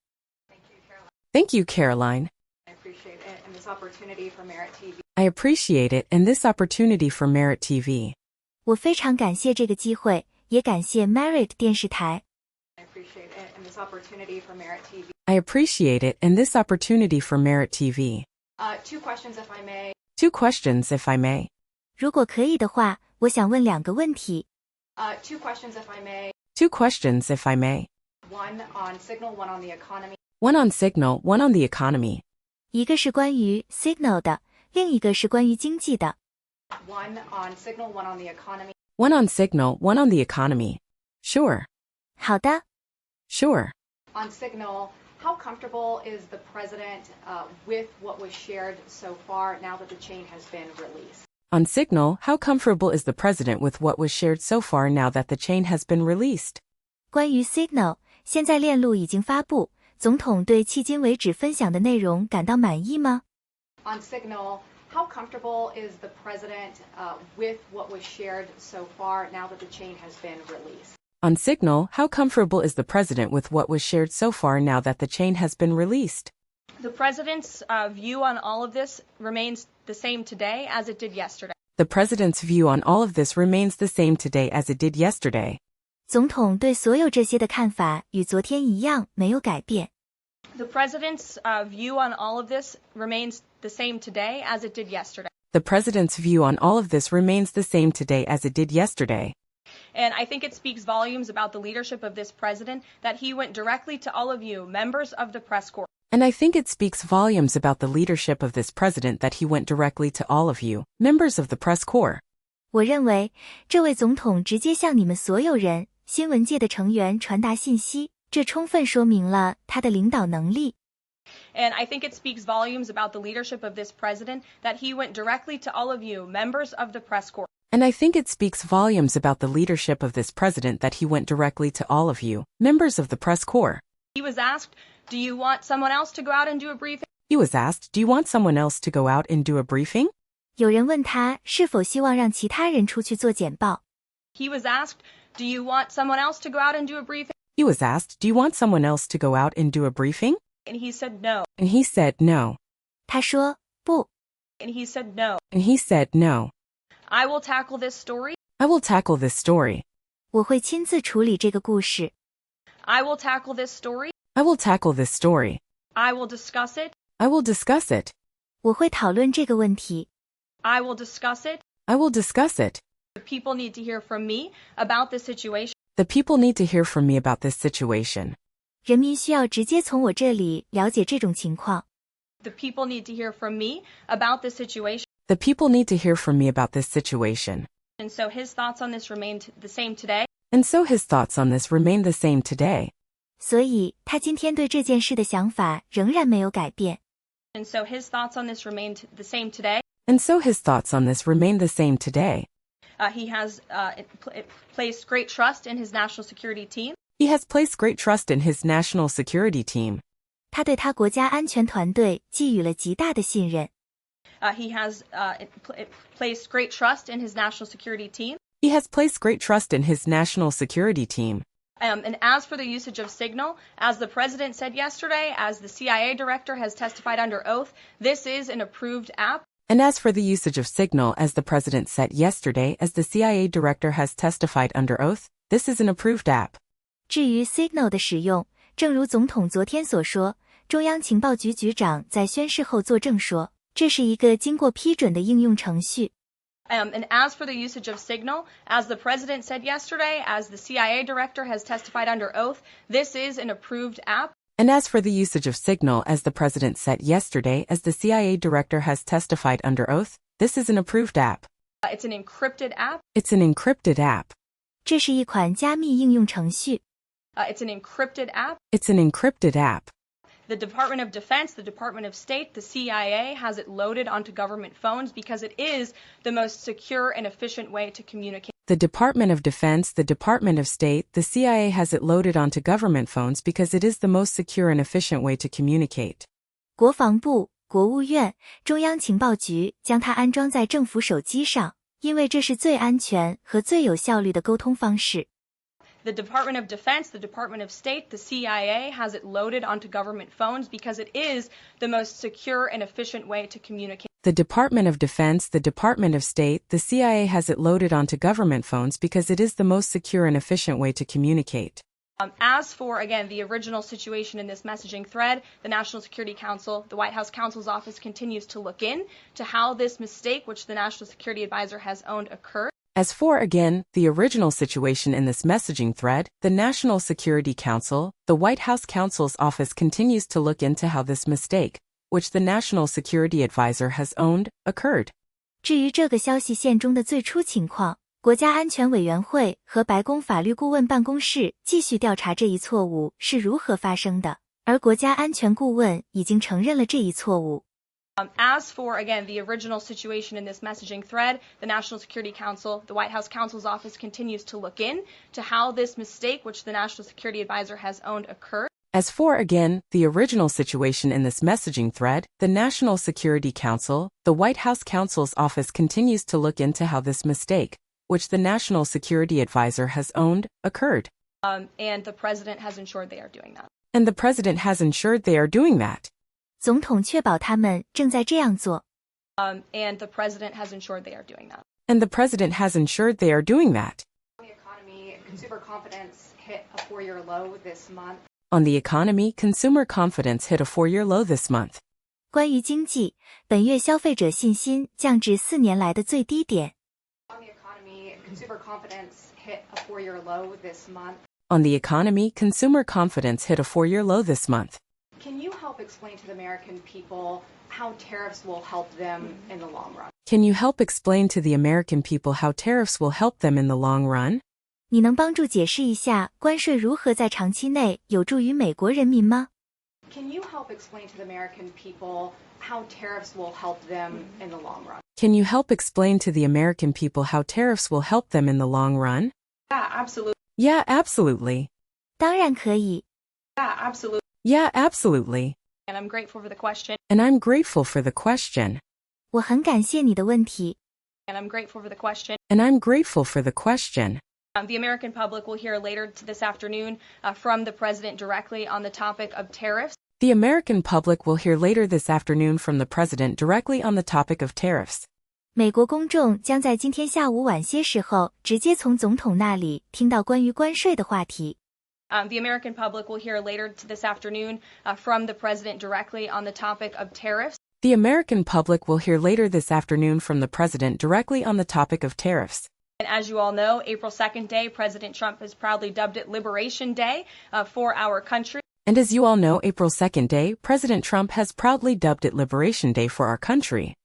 B: Thank you, Caroline.
A: I appreciate it and this opportunity for Merit TV.
B: I appreciate it and this opportunity for Merit TV.
C: 我非常感谢这个机会，也感谢 Merit 电视台。
A: I appreciate it and this opportunity for Merit TV.
B: I appreciate it and this opportunity for Merit TV.
A: 2 questions, if I may.
B: 2 questions, if I may.
C: 如果可以的话，我想问2个问题。
A: 2 questions, if I may.
B: 2 questions, if I may.
A: 1 on Signal, 1 on the economy.
B: 1 on Signal, 1 on the economy.
C: 一个是关于 Signal 的，另一个是关于经济的。
A: 1 on Signal, 1 on the economy.
B: 1 on Signal, 1 on the economy. Sure.
C: 好的。
B: Sure.
A: On Signal, how comfortable is the president with what was shared so far now that the chain has been released?
B: On Signal, how comfortable is the president with what was shared so far now that the chain has been released?
C: 关于 Signal， 现在链路已经发布，总统对迄今为止分享的内容感到满意吗？
A: On Signal, how comfortable is the president with what was shared so far now that the chain has been released?
B: On Signal, how comfortable is the president with what was shared so far now that the chain has been released?
A: The president's view on all of this remains the same today as it did yesterday.
B: The president's view on all of this remains the same today as it did yesterday.
C: 总统对所有这些的看法与昨天一样，没有改变。
A: The president's view on all of this remains the same today as it did yesterday.
B: The president's view on all of this remains the same today as it did yesterday.
A: And I think it speaks volumes about the leadership of this president that he went directly to all of you, members of the press corps.
B: And I think it speaks volumes about the leadership of this president that he went directly to all of you, members of the press corps.
C: 我认为，这位总统直接向你们所有人，新闻界的成员传达信息，这充分说明了他的领导能力。
A: And I think it speaks volumes about the leadership of this president that he went directly to all of you, members of the press corps.
B: And I think it speaks volumes about the leadership of this president that he went directly to all of you, members of the press corps.
A: He was asked, do you want someone else to go out and do a briefing?
B: He was asked, do you want someone else to go out and do a briefing?
C: 有人问他是否希望让其他人出去做简报。
A: He was asked, do you want someone else to go out and do a briefing?
B: He was asked, do you want someone else to go out and do a briefing?
A: And he said no.
B: And he said no.
C: 他说不。
A: And he said no.
B: And he said no.
A: I will tackle this story.
B: I will tackle this story.
C: 我会亲自处理这个故事。
A: I will tackle this story.
B: I I will tackle this story.
A: I will discuss it.
B: I will discuss it.
C: 我会讨论这个问题。
A: I will discuss it.
B: I will discuss it.
A: The people need to hear from me about this situation.
B: The people need to hear from me about this situation.
C: 人民需要直接从我这里了解这种情况。
A: The people need to hear from me about this situation.
B: The people need to hear from me about this situation.
A: And so his thoughts on this remained the same today.
B: And so his thoughts on this remain the same today.
C: 所以他今天对这件事的想法仍然没有改变。
A: And so his thoughts on this remained the same today.
B: And so his thoughts on this remain the same today.
A: He has placed great trust in his national security team.
B: He has placed great trust in his national security team.
C: 他对他国家安全团队寄予了极大的信任。
A: He has placed great trust in his national security team.
B: He has placed great trust in his national security team.
A: And as for the usage of Signal, as the president said yesterday, as the CIA director has testified under oath, this is an approved app.
B: And as for the usage of Signal, as the president said yesterday, as the CIA director has testified under oath, this is an approved app.
C: 至于 Signal 的使用，正如总统昨天所说，中央情报局局长在宣誓后作证说，这是一个经过批准的应用程序。
A: And as for the usage of Signal, as the president said yesterday, as the CIA director has testified under oath, this is an approved app.
B: And as for the usage of Signal, as the president said yesterday, as the CIA director has testified under oath, this is an approved app.
A: It's an encrypted app.
B: It's an encrypted app.
C: 这是一款加密应用程序。
A: It's an encrypted app.
B: It's an encrypted app.
A: The Department of Defense, the Department of State, the CIA has it loaded onto government phones because it is the most secure and efficient way to communicate.
B: The Department of Defense, the Department of State, the CIA has it loaded onto government phones because it is the most secure and efficient way to communicate.
C: 国防部、国务院、中央情报局将它安装在政府手机上，因为这是最安全和最有效率的沟通方式。
A: The Department of Defense, the Department of State, the CIA has it loaded onto government phones because it is the most secure and efficient way to communicate.
B: The Department of Defense, the Department of State, the CIA has it loaded onto government phones because it is the most secure and efficient way to communicate.
A: As for, again, the original situation in this messaging thread, the National Security Council, the White House counsel's office continues to look into how this mistake, which the National Security Advisor has owned, occurred.
B: As for, again, the original situation in this messaging thread, the National Security Council, the White House counsel's office continues to look into how this mistake, which the National Security Advisor has owned, occurred.
C: 至于这个消息线中的最初情况，国家安全委员会和白宫法律顾问办公室继续调查这一错误是如何发生的，而国家安全顾问已经承认了这一错误。
A: As for, again, the original situation in this messaging thread, the National Security Council, the White House counsel's office continues to look into how this mistake, which the National Security Advisor has owned, occurred.
B: As for, again, the original situation in this messaging thread, the National Security Council, the White House counsel's office continues to look into how this mistake, which the National Security Advisor has owned, occurred.
A: And the president has ensured they are doing that.
B: And the president has ensured they are doing that.
C: 总统确保他们正在这样做。
A: And the president has ensured they are doing that.
B: And the president has ensured they are doing that.
D: The economy, consumer confidence hit a four-year low this month.
B: On the economy, consumer confidence hit a four-year low this month.
C: 关于经济，本月消费者信心降至4年来的最低点。
D: On the economy, consumer confidence hit a four-year low this month.
B: On the economy, consumer confidence hit a four-year low this month.
D: Can you help explain to the American people how tariffs will help them in the long run?
B: Can you help explain to the American people how tariffs will help them in the long run?
C: 你能帮助解释一下关税如何在长期内有助于美国人民吗？
D: Can you help explain to the American people how tariffs will help them in the long run?
B: Can you help explain to the American people how tariffs will help them in the long run?
A: Yeah, absolutely.
B: Yeah, absolutely.
C: 当然可以。
A: Yeah, absolutely.
B: Yeah, absolutely.
A: And I'm grateful for the question.
B: And I'm grateful for the question.
C: 我很感谢你的问题。
A: And I'm grateful for the question.
B: And I'm grateful for the question.
A: The American public will hear later this afternoon from the president directly on the topic of tariffs.
B: The American public will hear later this afternoon from the president directly on the topic of tariffs.
C: 美国公众将在今天下午晚些时候直接从总统那里听到关于关税的话题。
A: The American public will hear later this afternoon from the president directly on the topic of tariffs.
B: The American public will hear later this afternoon from the president directly on the topic of tariffs.
A: And as you all know, April 2nd Day, President Trump has proudly dubbed it Liberation Day for our country.
B: And as you all know, April 2nd Day, President Trump has proudly dubbed it Liberation Day for our country.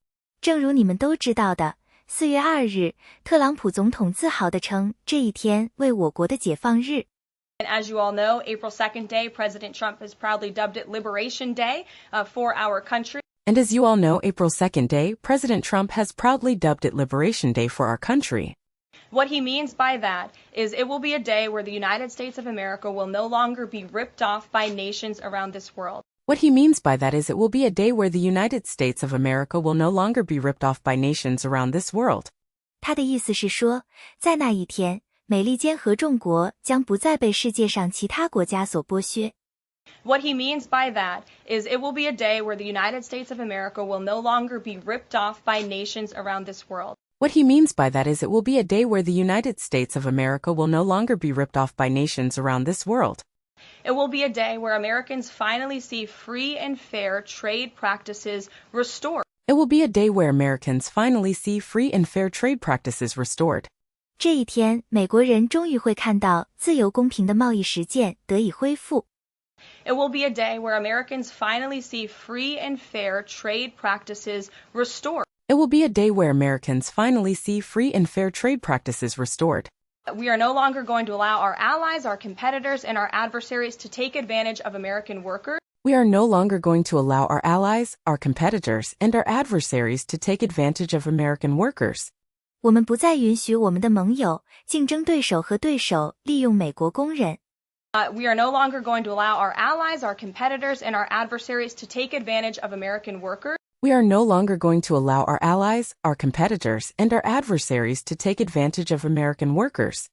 C: 正如你们都知道的，4月2日，特朗普总统自豪地称这一天为我国的解放日。
A: And as you all know, April 2nd Day, President Trump has proudly dubbed it Liberation Day for our country.
B: And as you all know, April 2nd Day, President Trump has proudly dubbed it Liberation Day for our country.
A: What he means by that is it will be a day where the United States of America will no longer be ripped off by nations around this world.
B: What he means by that is it will be a day where the United States of America will no longer be ripped off by nations around this world.
C: 他的意思是说，在那一天，美利坚合众国将不再被世界上其他国家所剥削。
A: What he means by that is it will be a day where the United States of America will no longer be ripped off by nations around this world.
B: What he means by that is it will be a day where the United States of America will no longer be ripped off by nations around this world.
A: It will be a day where Americans finally see free and fair trade practices restored.
B: It will be a day where Americans finally see free and fair trade practices restored.
C: 这一天，美国人终于会看到自由公平的贸易实践得以恢复。
A: It will be a day where Americans finally see free and fair trade practices restored.
B: It will be a day where Americans finally see free and fair trade practices restored.
A: We are no longer going to allow our allies, our competitors, and our adversaries to take advantage of American workers.
B: We are no longer going to allow our allies, our competitors, and our adversaries to take advantage of American workers.
C: 我们不再允许我们的盟友、竞争对手和对手利用美国工人。
A: We are no longer going to allow our allies, our competitors, and our adversaries to take advantage of American workers.
B: We are no longer going to allow our allies, our competitors, and our adversaries to take advantage of American workers.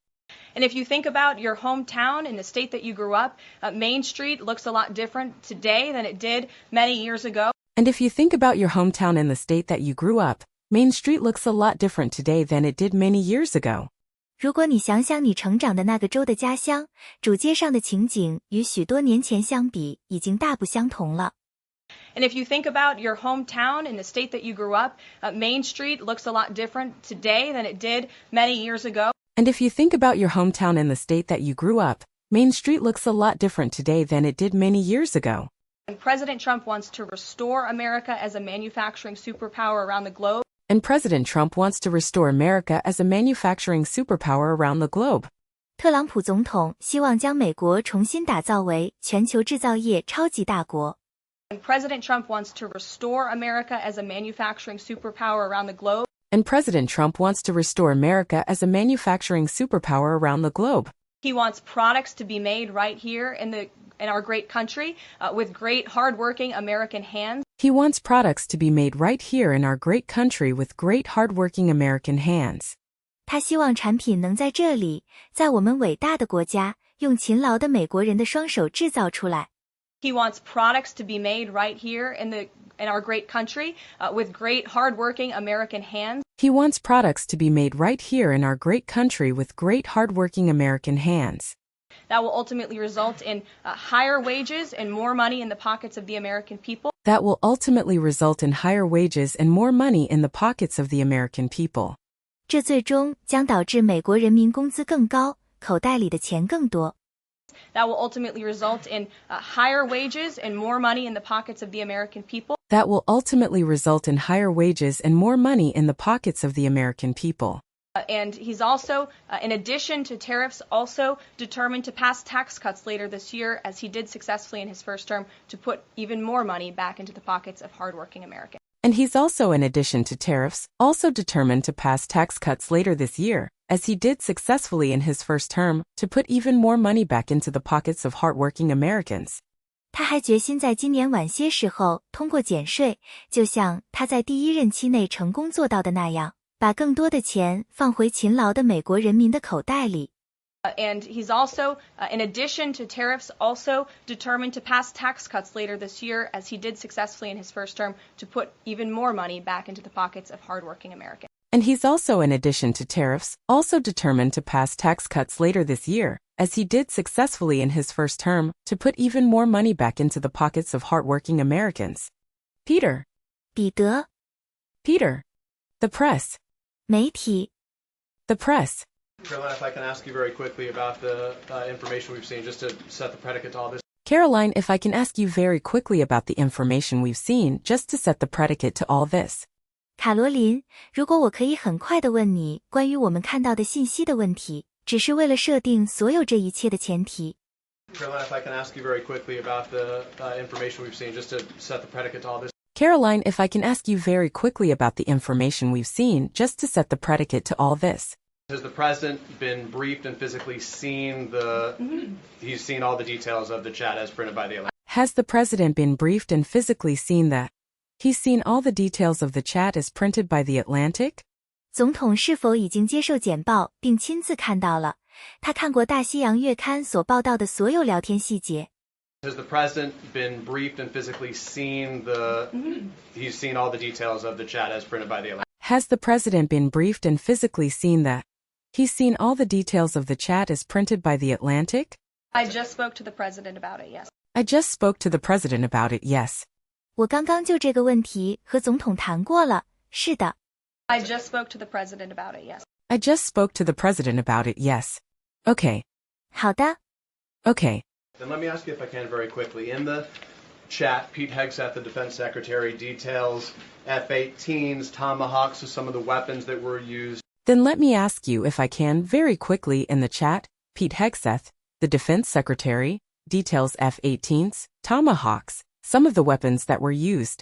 A: And if you think about your hometown and the state that you grew up, Main Street looks a lot different today than it did many years ago.
B: And if you think about your hometown and the state that you grew up, Main Street looks a lot different today than it did many years ago.
C: 如果你想想你成长的那个州的家乡，主街上的情景与许多年前相比，已经大不相同了。
A: And if you think about your hometown and the state that you grew up, Main Street looks a lot different today than it did many years ago.
B: And if you think about your hometown and the state that you grew up, Main Street looks a lot different today than it did many years ago.
A: And President Trump wants to restore America as a manufacturing superpower around the globe.
B: And President Trump wants to restore America as a manufacturing superpower around the globe.
C: 特朗普总统希望将美国重新打造为全球制造业超级大国。
A: And President Trump wants to restore America as a manufacturing superpower around the globe.
B: And President Trump wants to restore America as a manufacturing superpower around the globe.
A: He wants products to be made right here in our great country with great hardworking American hands.
B: He wants products to be made right here in our great country with great hardworking American hands.
C: 他希望产品能在这里，在我们伟大的国家，用勤劳的美国人的双手制造出来。
A: He wants products to be made right here in our great country with great hardworking American hands.
B: He wants products to be made right here in our great country with great hardworking American hands.
A: That will ultimately result in higher wages and more money in the pockets of the American people.
B: That will ultimately result in higher wages and more money in the pockets of the American people.
C: 这最终将导致美国人民工资更高，口袋里的钱更多。
A: That will ultimately result in higher wages and more money in the pockets of the American people.
B: That will ultimately result in higher wages and more money in the pockets of the American people.
A: And he's also, in addition to tariffs, also determined to pass tax cuts later this year, as he did successfully in his first term, to put even more money back into the pockets of hardworking Americans.
B: And he's also, in addition to tariffs, also determined to pass tax cuts later this year, as he did successfully in his first term, to put even more money back into the pockets of hardworking Americans.
C: 他还决心在今年晚些时候通过减税，就像他在第一任期内成功做到的那样，把更多的钱放回勤劳的美国人民的口袋里。
A: And he's also, in addition to tariffs, also determined to pass tax cuts later this year, as he did successfully in his first term, to put even more money back into the pockets of hardworking Americans.
B: And he's also, in addition to tariffs, also determined to pass tax cuts later this year, as he did successfully in his first term, to put even more money back into the pockets of hardworking Americans. Peter.
C: 彼得
B: Peter. The press.
C: 媒体
B: The press.
E: Caroline, if I can ask you very quickly about the information we've seen, just to set the predicate to all this.
B: Caroline, if I can ask you very quickly about the information we've seen, just to set the predicate to all this.
C: 卡罗琳，如果我可以很快地问你关于我们看到的信息的问题，只是为了设定所有这一切的前提。
E: Caroline, if I can ask you very quickly about the information we've seen, just to set the predicate to all this.
B: Caroline, if I can ask you very quickly about the information we've seen, just to set the predicate to all this.
E: Has the president been briefed and physically seen he's seen all the details of the chat as printed by the Atlantic?
B: Has the president been briefed and physically seen that? He's seen all the details of the chat as printed by the Atlantic?
C: 总统是否已经接受简报并亲自看到了？他看过大西洋月刊所报道的所有聊天细节。
E: Has the president been briefed and physically seen he's seen all the details of the chat as printed by the Atlantic?
B: Has the president been briefed and physically seen that? He's seen all the details of the chat as printed by the Atlantic?
A: I just spoke to the president about it, yes.
B: I just spoke to the president about it, yes.
C: 我刚刚就这个问题和总统谈过了，是的。
A: I just spoke to the president about it, yes.
B: I just spoke to the president about it, yes. Okay.
C: 好的，
B: Okay.
E: Then let me ask you if I can very quickly. In the chat, Pete Hegseth, the defense secretary, details F-18s, Tomahawks, so some of the weapons that were used.
B: Then let me ask you if I can very quickly in the chat, Pete Hegseth, the defense secretary, details F-18s, Tomahawks, some of the weapons that were used.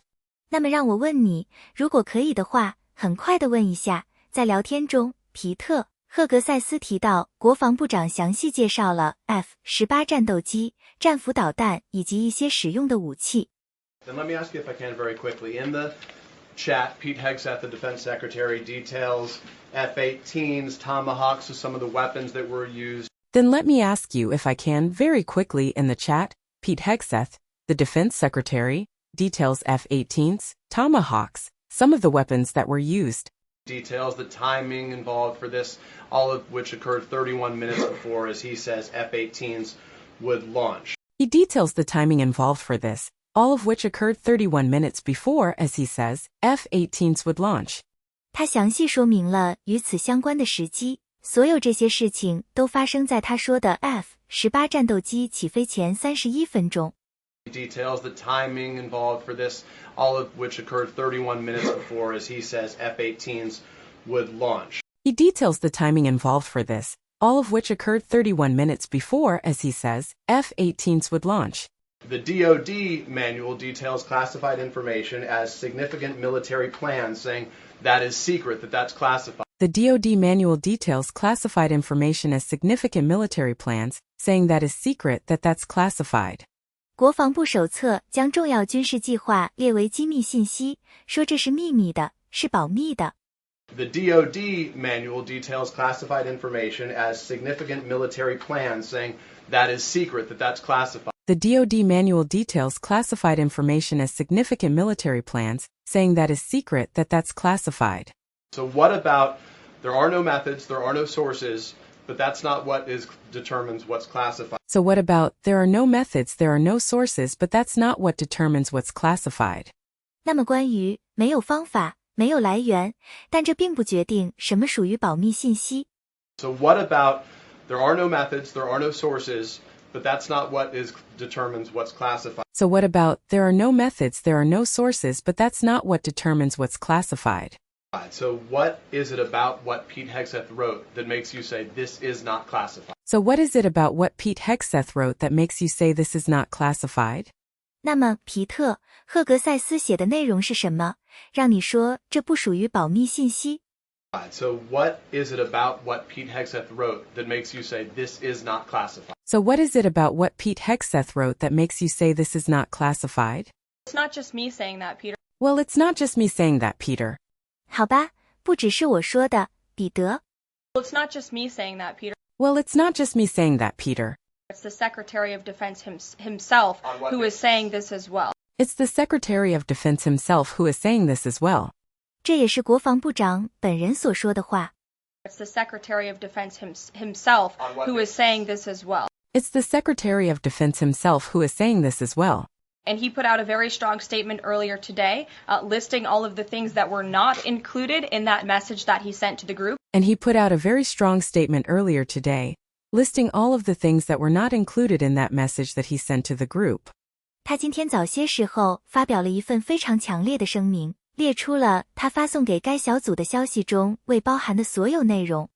C: 那么让我问你，如果可以的话，很快地问一下，在聊天中，皮特·赫格塞斯提到，国防部长详细介绍了 F-18战斗机、战斧导弹以及一些使用的武器。
E: Then let me ask you if I can very quickly. In the chat, Pete Hegseth, the defense secretary, details F-18s, Tomahawks, so some of the weapons that were used.
B: Then let me ask you if I can very quickly in the chat, Pete Hegseth, the defense secretary, details F-18s, Tomahawks, some of the weapons that were used.
E: Details the timing involved for this, all of which occurred 31 minutes before, as he says, F-18s would launch.
B: He details the timing involved for this, all of which occurred 31 minutes before, as he says, F-18s would launch.
C: 他详细说明了与此相关的时机，所有这些事情都发生在他说的 F-18战斗机起飞前31分钟。
E: Details the timing involved for this, all of which occurred 31 minutes before, as he says, F-18s would launch.
B: He details the timing involved for this, all of which occurred 31 minutes before, as he says, F-18s would launch.
E: The DoD manual details classified information as significant military plans, saying that is secret, that's classified.
B: The DoD manual details classified information as significant military plans, saying that is secret, that's classified.
C: 国防部手册将重要军事计划列为机密信息，说这是秘密的，是保密的。
E: The DoD manual details classified information as significant military plans, saying that is secret, that's classified.
B: The DoD manual details classified information as significant military plans, saying that is secret, that's classified.
E: So what about, there are no methods, there are no sources, but that's not what determines what's classified.
B: So what about, there are no methods, there are no sources, but that's not what determines what's classified.
C: 那么关于没有方法、没有来源，但这并不决定什么属于保密信息。
E: So what about, there are no methods, there are no sources, but that's not what determines what's classified.
B: So what about, there are no methods, there are no sources, but that's not what determines what's classified.
E: So what is it about what Pete Hegseth wrote that makes you say this is not classified?
B: So what is it about what Pete Hegseth wrote that makes you say this is not classified?
C: 那么皮特·赫格塞斯写的内容是什么，让你说这不属于保密信息？
E: So what is it about what Pete Hegseth wrote that makes you say this is not classified?
B: So what is it about what Pete Hegseth wrote that makes you say this is not classified?
A: It's not just me saying that, Peter.
B: Well, it's not just me saying that, Peter.
C: 好吧，不只是我说的，彼得。
A: Well, it's not just me saying that, Peter.
B: Well, it's not just me saying that, Peter.
A: It's the Secretary of Defense himself who is saying this as well.
B: It's the Secretary of Defense himself who is saying this as well.
C: 这也是国防部长本人所说的话。
A: It's the Secretary of Defense himself
E: On what
A: who is
E: basis?
A: saying this as well.
B: It's the Secretary of Defense himself who is saying this as well.
A: And he put out a very strong statement earlier today, listing all of the things that were not included in that message that he sent to the group.
B: And he put out a very strong statement earlier today, listing all of the things that were not included in that message that he sent to the group.
C: 他今天早些时候发表了一份非常强烈的声明，列出了他发送给该小组的消息中未包含的所有内容。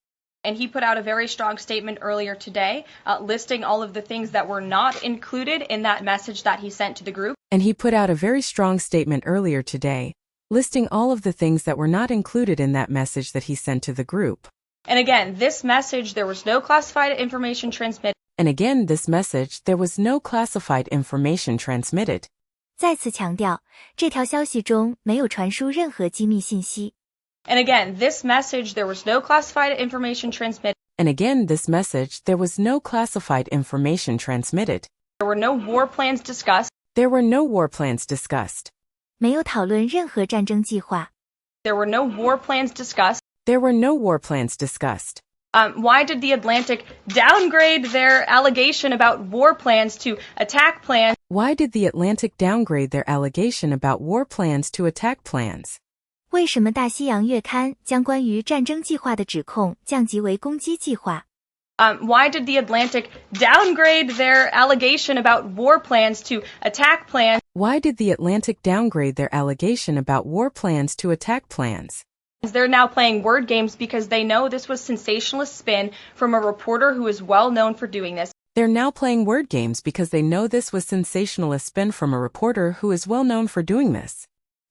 A: And he put out a very strong statement earlier today, listing all of the things that were not included in that message that he sent to the group.
B: And he put out a very strong statement earlier today, listing all of the things that were not included in that message that he sent to the group.
A: And again, this message, there was no classified information transmitted.
B: And again, this message, there was no classified information transmitted.
C: 再次强调，这条消息中没有传输任何机密信息。
A: And again, this message, there was no classified information transmitted.
B: And again, this message, there was no classified information transmitted.
A: There were no war plans discussed.
B: There were no war plans discussed.
C: 没有讨论任何战争计划。
A: There were no war plans discussed.
B: There were no war plans discussed.
A: Why did the Atlantic downgrade their allegation about war plans to attack plans?
B: Why did the Atlantic downgrade their allegation about war plans to attack plans?
C: 为什么大西洋月刊将关于战争计划的指控降级为攻击计划？
A: Why did the Atlantic downgrade their allegation about war plans to attack plans?
B: Why did the Atlantic downgrade their allegation about war plans to attack plans?
A: They're now playing word games because they know this was sensationalist spin from a reporter who is well known for doing this.
B: They're now playing word games because they know this was sensationalist spin from a reporter who is well known for doing this.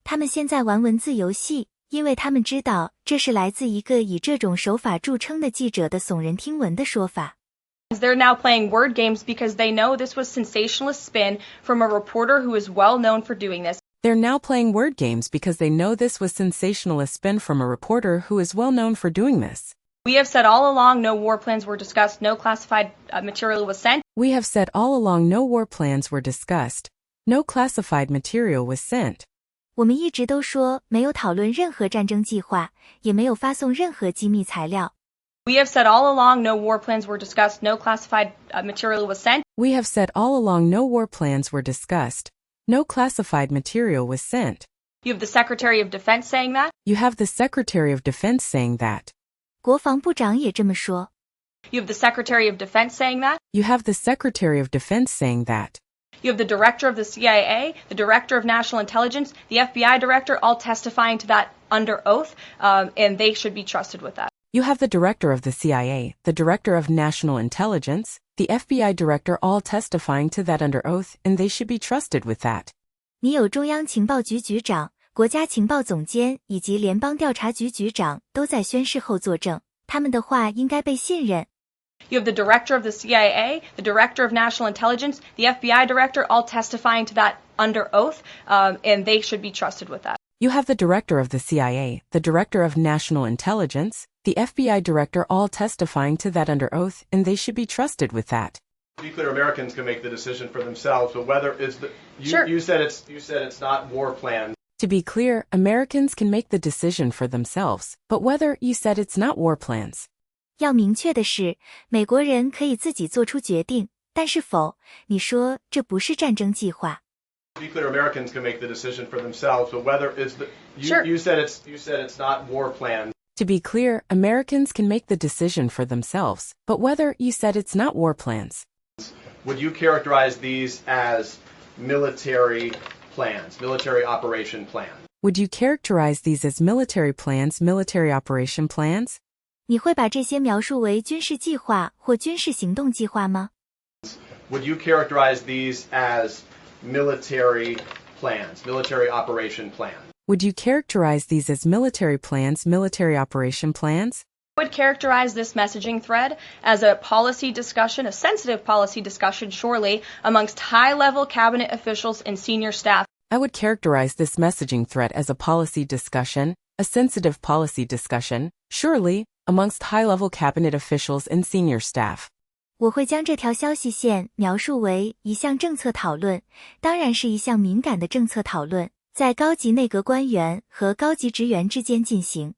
C: 他们现在玩文字游戏，因为他们知道这是来自一个以这种手法著称的记者的耸人听闻的说法。
A: They're now playing word games because they know this was sensationalist spin from a reporter who is well known for doing this.
B: They're now playing word games because they know this was sensationalist spin from a reporter who is well known for doing this.
A: We have said all along no war plans were discussed, no classified material was sent.
B: We have said all along no war plans were discussed. No classified material was sent.
C: 我们一直都说没有讨论任何战争计划，也没有发送任何机密材料。
A: We have said all along no war plans were discussed, no classified material was sent.
B: We have said all along no war plans were discussed. No classified material was sent.
A: You have the Secretary of Defense saying that.
B: You have the Secretary of Defense saying that.
C: 国防部长也这么说。
A: You have the Secretary of Defense saying that.
B: You have the Secretary of Defense saying that.
A: You have the Director of the CIA, the Director of National Intelligence, the FBI Director, all testifying to that under oath, and they should be trusted with that.
B: You have the Director of the CIA, the Director of National Intelligence, the FBI Director all testifying to that under oath, and they should be trusted with that.
C: 你有中央情报局局长、国家情报总监以及联邦调查局局长都在宣誓后作证，他们的话应该被信任。
A: You have the Director of the CIA, the Director of National Intelligence, the FBI Director, all testifying to that under oath, and they should be trusted with that.
B: You have the Director of the CIA, the Director of National Intelligence, the FBI Director all testifying to that under oath, and they should be trusted with that.
E: To be clear, Americans can make the decision for themselves, but whether is the
A: Sure.
E: you said it's not war plans.
B: To be clear, Americans can make the decision for themselves, but whether you said it's not war plans.
C: 要明确的是，美国人可以自己做出决定，但是否，你说这不是战争计划。
E: To be clear, Americans can make the decision for themselves, but whether is the
A: Sure.
E: you said it's not war plans.
B: To be clear, Americans can make the decision for themselves, but whether you said it's not war plans.
E: Would you characterize these as military plans, military operation plans?
B: Would you characterize these as military plans, military operation plans?
C: 你会把这些描述为军事计划或军事行动计划吗？
E: Would you characterize these as military plans, military operation plans?
B: Would you characterize these as military plans, military operation plans?
A: I would characterize this messaging thread as a policy discussion, a sensitive policy discussion, surely, amongst high-level cabinet officials and senior staff.
B: I would characterize this messaging thread as a policy discussion, a sensitive policy discussion, surely, amongst high-level cabinet officials and senior staff.
C: 我会将这条消息线描述为一项政策讨论，当然是一项敏感的政策讨论，在高级内阁官员和高级职员之间进行。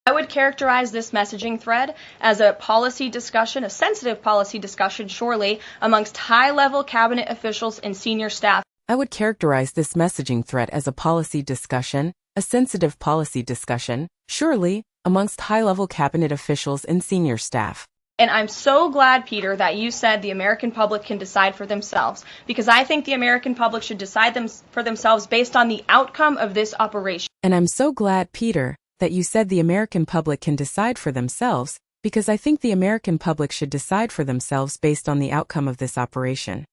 A: I would characterize this messaging thread as a policy discussion, a sensitive policy discussion, surely, amongst high-level cabinet officials and senior staff.
B: I would characterize this messaging thread as a policy discussion, a sensitive policy discussion, surely, amongst high-level cabinet officials and senior staff.
A: And I'm so glad, Peter, that you said the American public can decide for themselves, because I think the American public should decide for themselves based on the outcome of this operation.
B: And I'm so glad, Peter, that you said the American public can decide for themselves, because I think the American public should decide for themselves based on the outcome of this operation.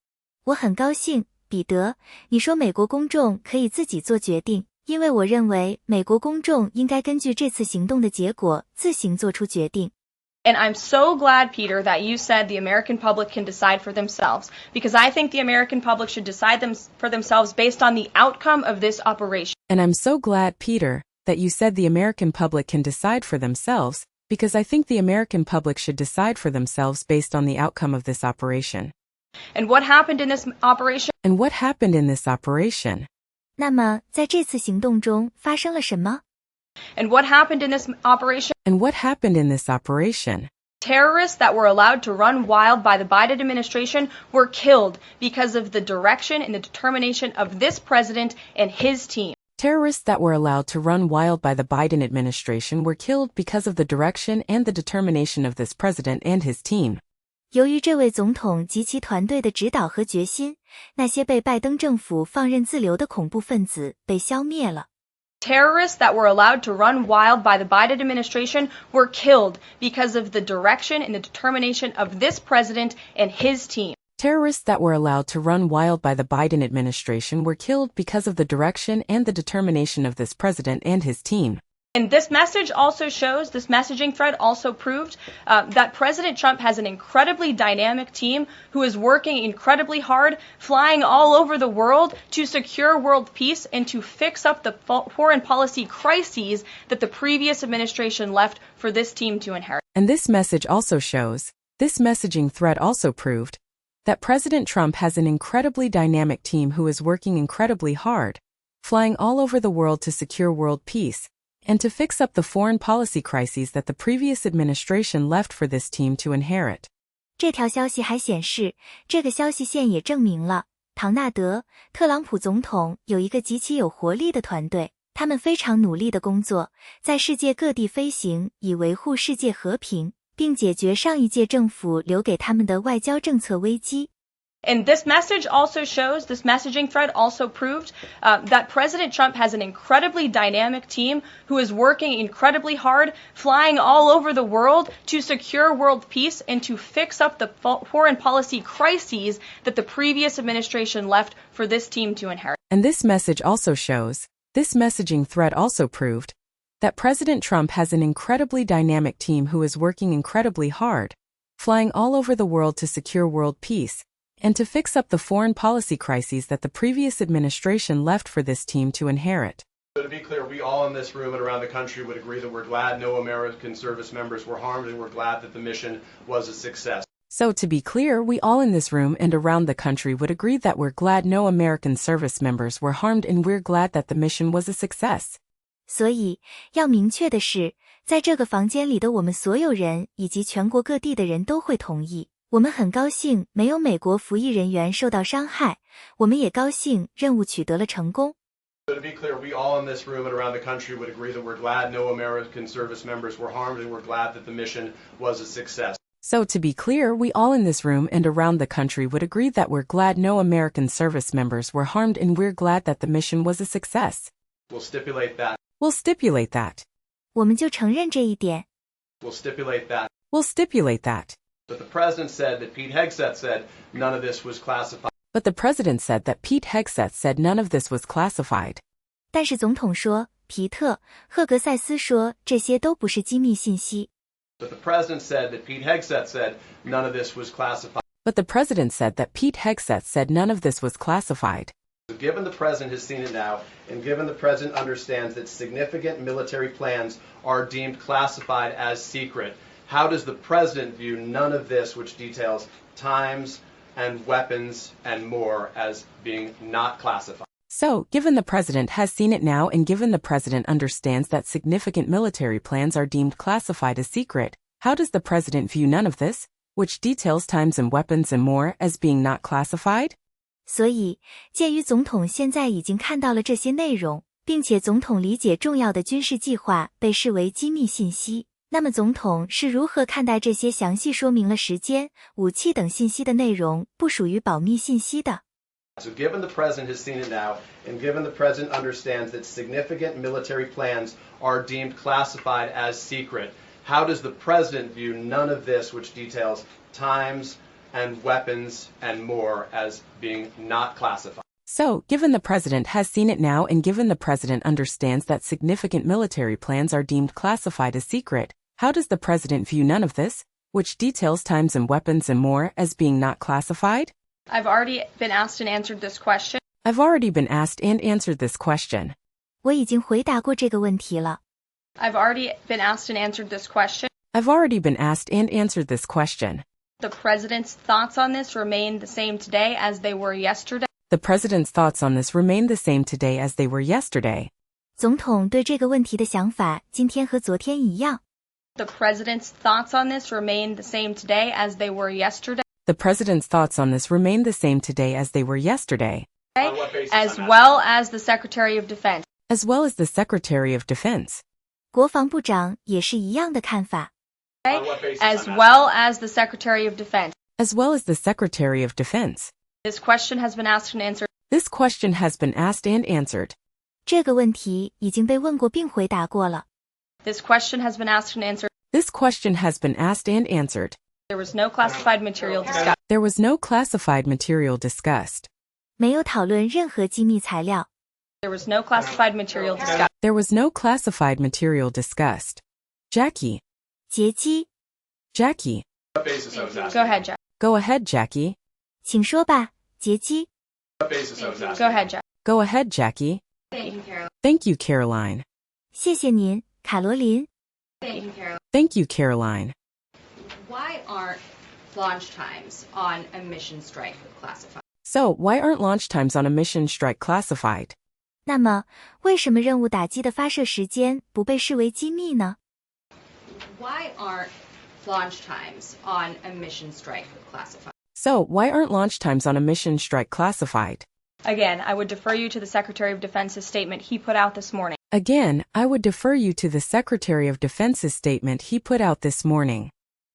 C: 我很高兴，彼得，你说美国公众可以自己做决定，因为我认为美国公众应该根据这次行动的结果自行做出决定。
A: And I'm so glad, Peter, that you said the American public can decide for themselves, because I think the American public should decide for themselves based on the outcome of this operation.
B: And I'm so glad, Peter, that you said the American public can decide for themselves, because I think the American public should decide for themselves based on the outcome of this operation.
A: And what happened in this operation?
B: And what happened in this operation?
C: 那么，在这次行动中发生了什么？
A: And what happened in this operation?
B: And what happened in this operation?
A: Terrorists that were allowed to run wild by the Biden administration were killed because of the direction and the determination of this president and his team.
B: Terrorists that were allowed to run wild by the Biden administration were killed because of the direction and the determination of this president and his team.
C: 由于这位总统及其团队的指导和决心，那些被拜登政府放任自流的恐怖分子被消灭了。
A: Terrorists that were allowed to run wild by the Biden administration were killed because of the direction and the determination of this president and his team.
B: Terrorists that were allowed to run wild by the Biden administration were killed because of the direction and the determination of this president and his team.
A: And this message also shows, this messaging thread also proved that President Trump has an incredibly dynamic team who is working incredibly hard, flying all over the world to secure world peace and to fix up the foreign policy crises that the previous administration left for this team to inherit.
B: And this message also shows, this messaging thread also proved, that President Trump has an incredibly dynamic team who is working incredibly hard, flying all over the world to secure world peace, and to fix up the foreign policy crises that the previous administration left for this team to inherit.
C: 这条消息还显示，这个消息线也证明了，唐纳德·特朗普总统有一个极其有活力的团队，他们非常努力的工作，在世界各地飞行，以维护世界和平，并解决上一届政府留给他们的外交政策危机。
A: And this message also shows, this messaging thread also proved that President Trump has an incredibly dynamic team who is working incredibly hard, flying all over the world to secure world peace and to fix up the foreign policy crises that the previous administration left for this team to inherit.
B: And this message also shows, this messaging thread also proved, that President Trump has an incredibly dynamic team who is working incredibly hard, flying all over the world to secure world peace, and to fix up the foreign policy crises that the previous administration left for this team to inherit.
E: So to be clear, we all in this room and around the country would agree that we're glad no American service members were harmed, and we're glad that the mission was a success.
B: So to be clear, we all in this room and around the country would agree that we're glad no American service members were harmed, and we're glad that the mission was a success.
C: 所以，要明确的是，在这个房间里的我们所有人以及全国各地的人都会同意。我们很高兴没有美国服役人员受到伤害，我们也高兴任务取得了成功。
E: So to be clear, we all in this room and around the country would agree that we're glad no American service members were harmed, and we're glad that the mission was a success.
B: So to be clear, we all in this room and around the country would agree that we're glad no American service members were harmed, and we're glad that the mission was a success.
E: We'll stipulate that.
B: We'll stipulate that.
C: 我们就承认这一点。
E: We'll stipulate that.
B: We'll stipulate that.
E: But the president said that Pete Hegseth said none of this was classified.
B: But the president said that Pete Hegseth said none of this was classified.
C: 但是总统说，皮特·赫格塞斯说，这些都不是机密信息。
E: But the president said that Pete Hegseth said none of this was classified.
B: But the president said that Pete Hegseth said none of this was classified.
E: Given the president has seen it now, and given the president understands that significant military plans are deemed classified as secret, how does the president view none of this, which details times and weapons and more, as being not classified?
B: So, given the president has seen it now and given the president understands that significant military plans are deemed classified as secret, how does the president view none of this, which details times and weapons and more, as being not classified?
C: 所以，鉴于总统现在已经看到了这些内容，并且总统理解重要的军事计划被视为机密信息，那么总统是如何看待这些详细说明了时间、武器等信息的内容不属于保密信息的？
E: So given the president has seen it now, and given the president understands that significant military plans are deemed classified as secret, how does the president view none of this, which details times and weapons and more, as being not classified?
B: So, given the president has seen it now and given the president understands that significant military plans are deemed classified as secret, how does the president view none of this, which details times and weapons and more, as being not classified?
A: I've already been asked and answered this question.
B: I've already been asked and answered this question.
C: 我已经回答过这个问题了。
A: I've already been asked and answered this question.
B: I've already been asked and answered this question.
A: The president's thoughts on this remain the same today as they were yesterday.
B: The president's thoughts on this remain the same today as they were yesterday.
C: 总统对这个问题的想法今天和昨天一样。
A: The president's thoughts on this remain the same today as they were yesterday.
B: The president's thoughts on this remain the same today as they were yesterday.
E: On what basis?
A: As well as the Secretary of Defense.
B: As well as the Secretary of Defense.
C: 国防部长也是一样的看法。
E: On what basis?
A: As well as the Secretary of Defense.
B: As well as the Secretary of Defense.
A: This question has been asked and answered.
B: This question has been asked and answered.
C: 这个问题已经被问过并回答过了。
A: This question has been asked and answered.
B: This question has been asked and answered.
A: There was no classified material discussed.
B: There was no classified material discussed.
C: 没有讨论任何机密材料。
A: There was no classified material discussed.
B: There was no classified material discussed. Jackie.
C: 劫机，
B: Jackie.
E: What basis I was asking?
A: Go ahead, Jack.
B: Go ahead, Jackie.
C: 请说吧，劫机。
E: What basis I was asking?
A: Go ahead, Jack.
B: Go ahead, Jackie. Thank you, Caroline.
C: 谢谢您，卡罗琳。
B: Thank you, Caroline.
D: Why aren't launch times on a mission strike classified?
B: So, why aren't launch times on a mission strike classified?
C: 那么，为什么任务打击的发射时间不被视为机密呢？
D: Why aren't launch times on a mission strike classified?
B: So, why aren't launch times on a mission strike classified?
A: Again, I would defer you to the Secretary of Defense's statement he put out this morning.
B: Again, I would defer you to the Secretary of Defense's statement he put out this morning.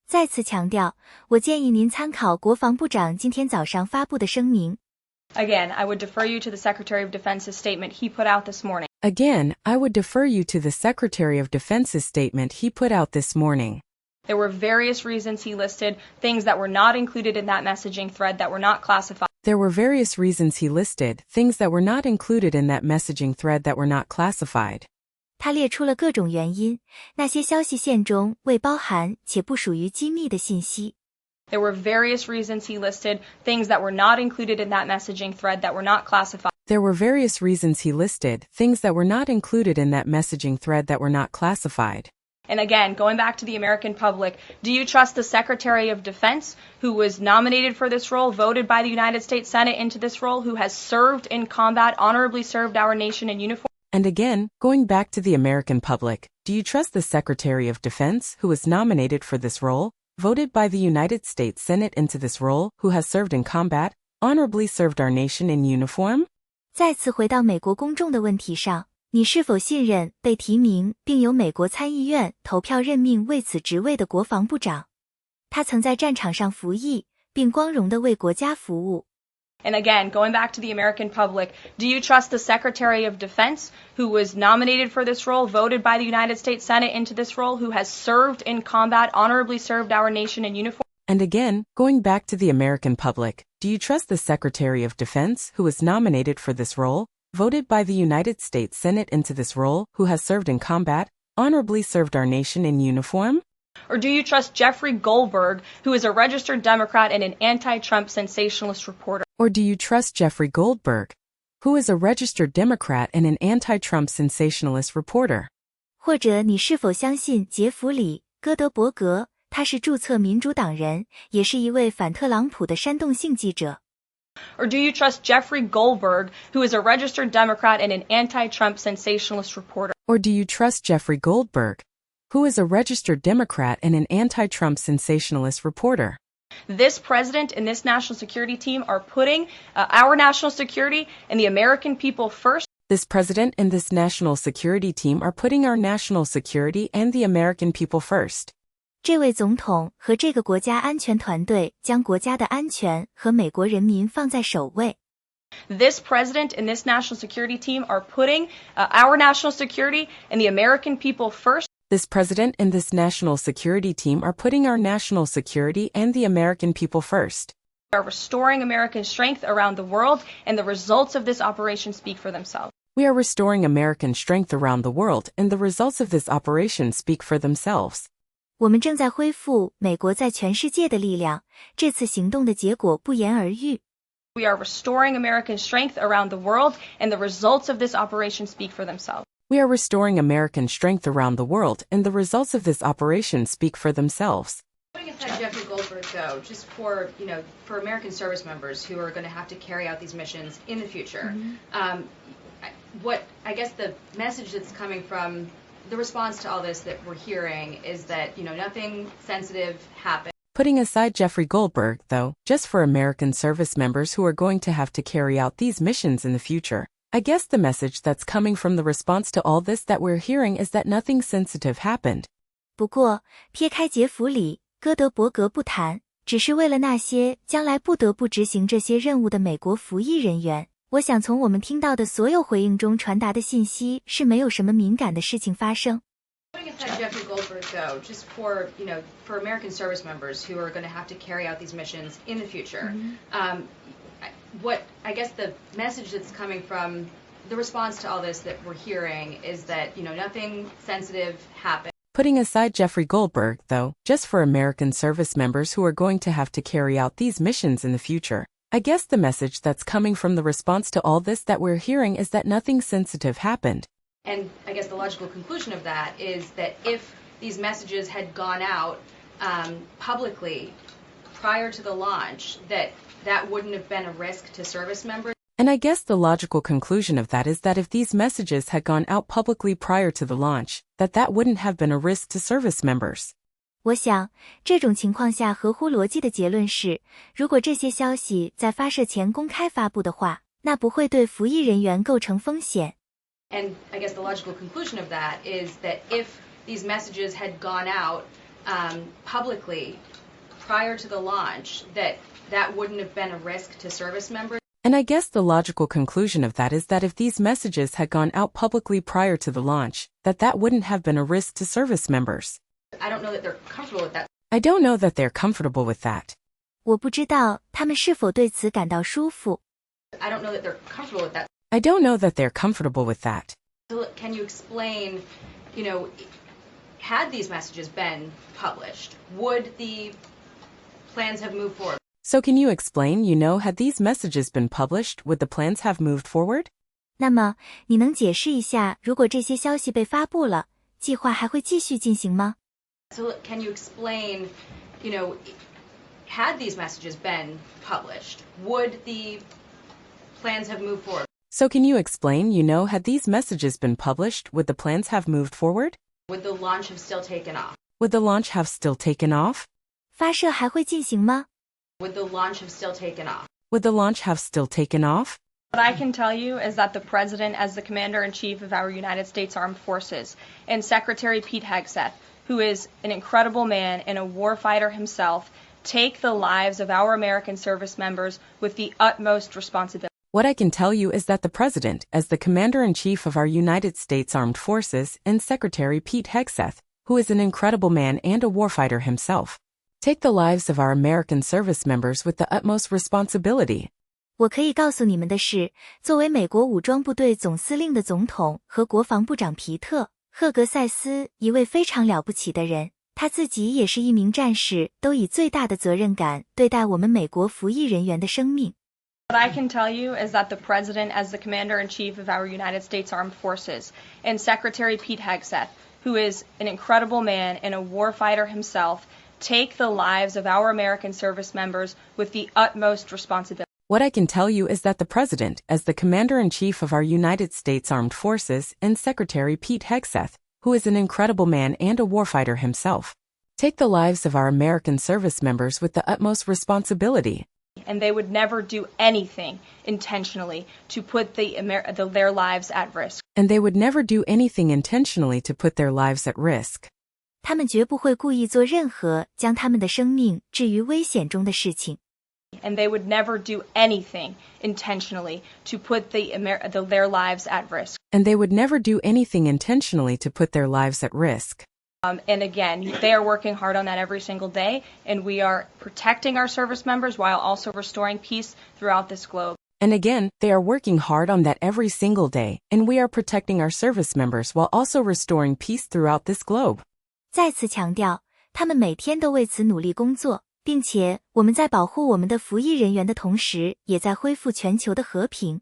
C: 再次强调，我建议您参考国防部长今天早上发布的声明。
A: Again, I would defer you to the Secretary of Defense's statement he put out this morning.
B: Again, I would defer you to the Secretary of Defense's statement he put out this morning.
A: There were various reasons he listed, things that were not included in that messaging thread that were not classified.
B: There were various reasons he listed, things that were not included in that messaging thread that were not classified.
C: 他列出了各种原因，那些消息线中未包含且不属于机密的信息。
A: There were various reasons he listed, things that were not included in that messaging thread that were not classified.
B: There were various reasons he listed, things that were not included in that messaging thread that were not classified.
A: And again, going back to the American public, do you trust the Secretary of Defense, who was nominated for this role, voted by the United States Senate into this role, who has served in combat, honorably served our nation in uniform?
B: And again, going back to the American public, do you trust the Secretary of Defense, who was nominated for this role, voted by the United States Senate into this role, who has served in combat, honorably served our nation in uniform?
C: 再次回到美国公众的问题上，你是否信任被提名并由美国参议院投票任命为此职位的国防部长？他曾在战场上服役，并光荣地为国家服务。
A: And again, going back to the American public, do you trust the Secretary of Defense, who was nominated for this role, voted by the United States Senate into this role, who has served in combat, honorably served our nation in uniform?
B: And again, going back to the American public, do you trust the Secretary of Defense, who was nominated for this role, voted by the United States Senate into this role, who has served in combat, honorably served our nation in uniform?
A: Or do you trust Jeffrey Goldberg, who is a registered Democrat and an anti-Trump sensationalist reporter?
B: Or do you trust Jeffrey Goldberg, who is a registered Democrat and an anti-Trump sensationalist reporter?
C: 或者你是否相信杰弗里·戈德伯格？他是注册民主党人，也是一位反特朗普的煽动性记者。
A: Or do you trust Jeffrey Goldberg, who is a registered Democrat and an anti-Trump sensationalist reporter?
B: Or do you trust Jeffrey Goldberg, who is a registered Democrat and an anti-Trump sensationalist reporter?
A: This president and this national security team are putting our national security and the American people first.
B: This president and this national security team are putting our national security and the American people first.
C: 这位总统和这个国家安全团队将国家的安全和美国人民放在首位。
A: This president and this national security team are putting our national security and the American people first.
B: This president and this national security team are putting our national security and the American people first.
A: We are restoring American strength around the world, and the results of this operation speak for themselves.
B: We are restoring American strength around the world, and the results of this operation speak for themselves.
C: 我们正在恢复美国在全世界的力量，这次行动的结果不言而喻。
A: We are restoring American strength around the world, and the results of this operation speak for themselves.
B: We are restoring American strength around the world, and the results of this operation speak for themselves.
D: Putting aside Jeffrey Goldberg, though, just for American service members who are going to have to carry out these missions in the future, what I guess the message that's coming from the response to all this that we're hearing is that nothing sensitive happened.
B: Putting aside Jeffrey Goldberg, though, just for American service members who are going to have to carry out these missions in the future, I guess the message that's coming from the response to all this that we're hearing is that nothing sensitive happened.
C: 不过，撇开杰弗里·戈德伯格不谈，只是为了那些将来不得不执行这些任务的美国服役人员，我想从我们听到的所有回应中传达的信息是没有什么敏感的事情发生。
D: Putting aside Jeffrey Goldberg, though, just for American service members who are going to have to carry out these missions in the future, what I guess the message that's coming from the response to all this that we're hearing is that nothing sensitive happened.
B: Putting aside Jeffrey Goldberg, though, just for American service members who are going to have to carry out these missions in the future, I guess the message that's coming from the response to all this that we're hearing is that nothing sensitive happened.
D: And I guess the logical conclusion of that is that if these messages had gone out publicly prior to the launch, that wouldn't have been a risk to service members.
B: And I guess the logical conclusion of that is that if these messages had gone out publicly prior to the launch, that wouldn't have been a risk to service members.
C: 我想，这种情况下合乎逻辑的结论是，如果这些消息在发射前公开发布的话，那不会对服役人员构成风险。
D: And I guess the logical conclusion of that is that if these messages had gone out publicly prior to the launch, that wouldn't have been a risk to service members.
B: And I guess the logical conclusion of that is that if these messages had gone out publicly prior to the launch, that wouldn't have been a risk to service members.
D: I don't know that they're comfortable with that.
B: I don't know that they're comfortable with that.
C: 我不知道他们是否对此感到舒服。
D: I don't know that they're comfortable with that.
B: I don't know that they're comfortable with that.
D: So can you explain, had these messages been published, would the plans have moved forward?
B: So can you explain, had these messages been published, would the plans have moved forward?
C: 那么，你能解释一下，如果这些消息被发布了，计划还会继续进行吗？
D: So can you explain, had these messages been published, would the plans have moved forward?
B: So can you explain, had these messages been published, would the plans have moved forward?
D: Would the launch have still taken off?
B: Would the launch have still taken off?
C: 发射还会进行吗？
D: Would the launch have still taken off?
B: Would the launch have still taken off?
A: What I can tell you is that the President, as the Commander-in-Chief of our United States Armed Forces, and Secretary Pete Hegseth, who is an incredible man and a warfighter himself, take the lives of our American service members with the utmost responsibility.
B: What I can tell you is that the President, as the Commander-in-Chief of our United States Armed Forces, and Secretary Pete Hegseth, who is an incredible man and a warfighter himself, take the lives of our American service members with the utmost responsibility.
C: 我可以告诉你们的是，作为美国武装部队总司令的总统和国防部长皮特·赫格塞斯，一位非常了不起的人，他自己也是一名战士，都以最大的责任感对待我们美国服役人员的生命。
A: What I can tell you is that the President, as the Commander-in-Chief of our United States Armed Forces, and Secretary Pete Hegseth, who is an incredible man and a warfighter himself, take the lives of our American service members with the utmost responsibility.
B: What I can tell you is that the President, as the Commander-in-Chief of our United States Armed Forces, and Secretary Pete Hegseth, who is an incredible man and a warfighter himself, take the lives of our American service members with the utmost responsibility.
A: And they would never do anything intentionally to put their lives at risk.
B: And they would never do anything intentionally to put their lives at risk.
C: 他们绝不会故意做任何将他们的生命置于危险中的事情。
A: And they would never do anything intentionally to put their lives at risk.
B: And they would never do anything intentionally to put their lives at risk.
A: And again, they are working hard on that every single day, and we are protecting our service members while also restoring peace throughout this globe.
B: And again, they are working hard on that every single day, and we are protecting our service members while also restoring peace throughout this globe.
C: 再次强调，他们每天都为此努力工作，并且我们在保护我们的服役人员的同时，也在恢复全球的和平。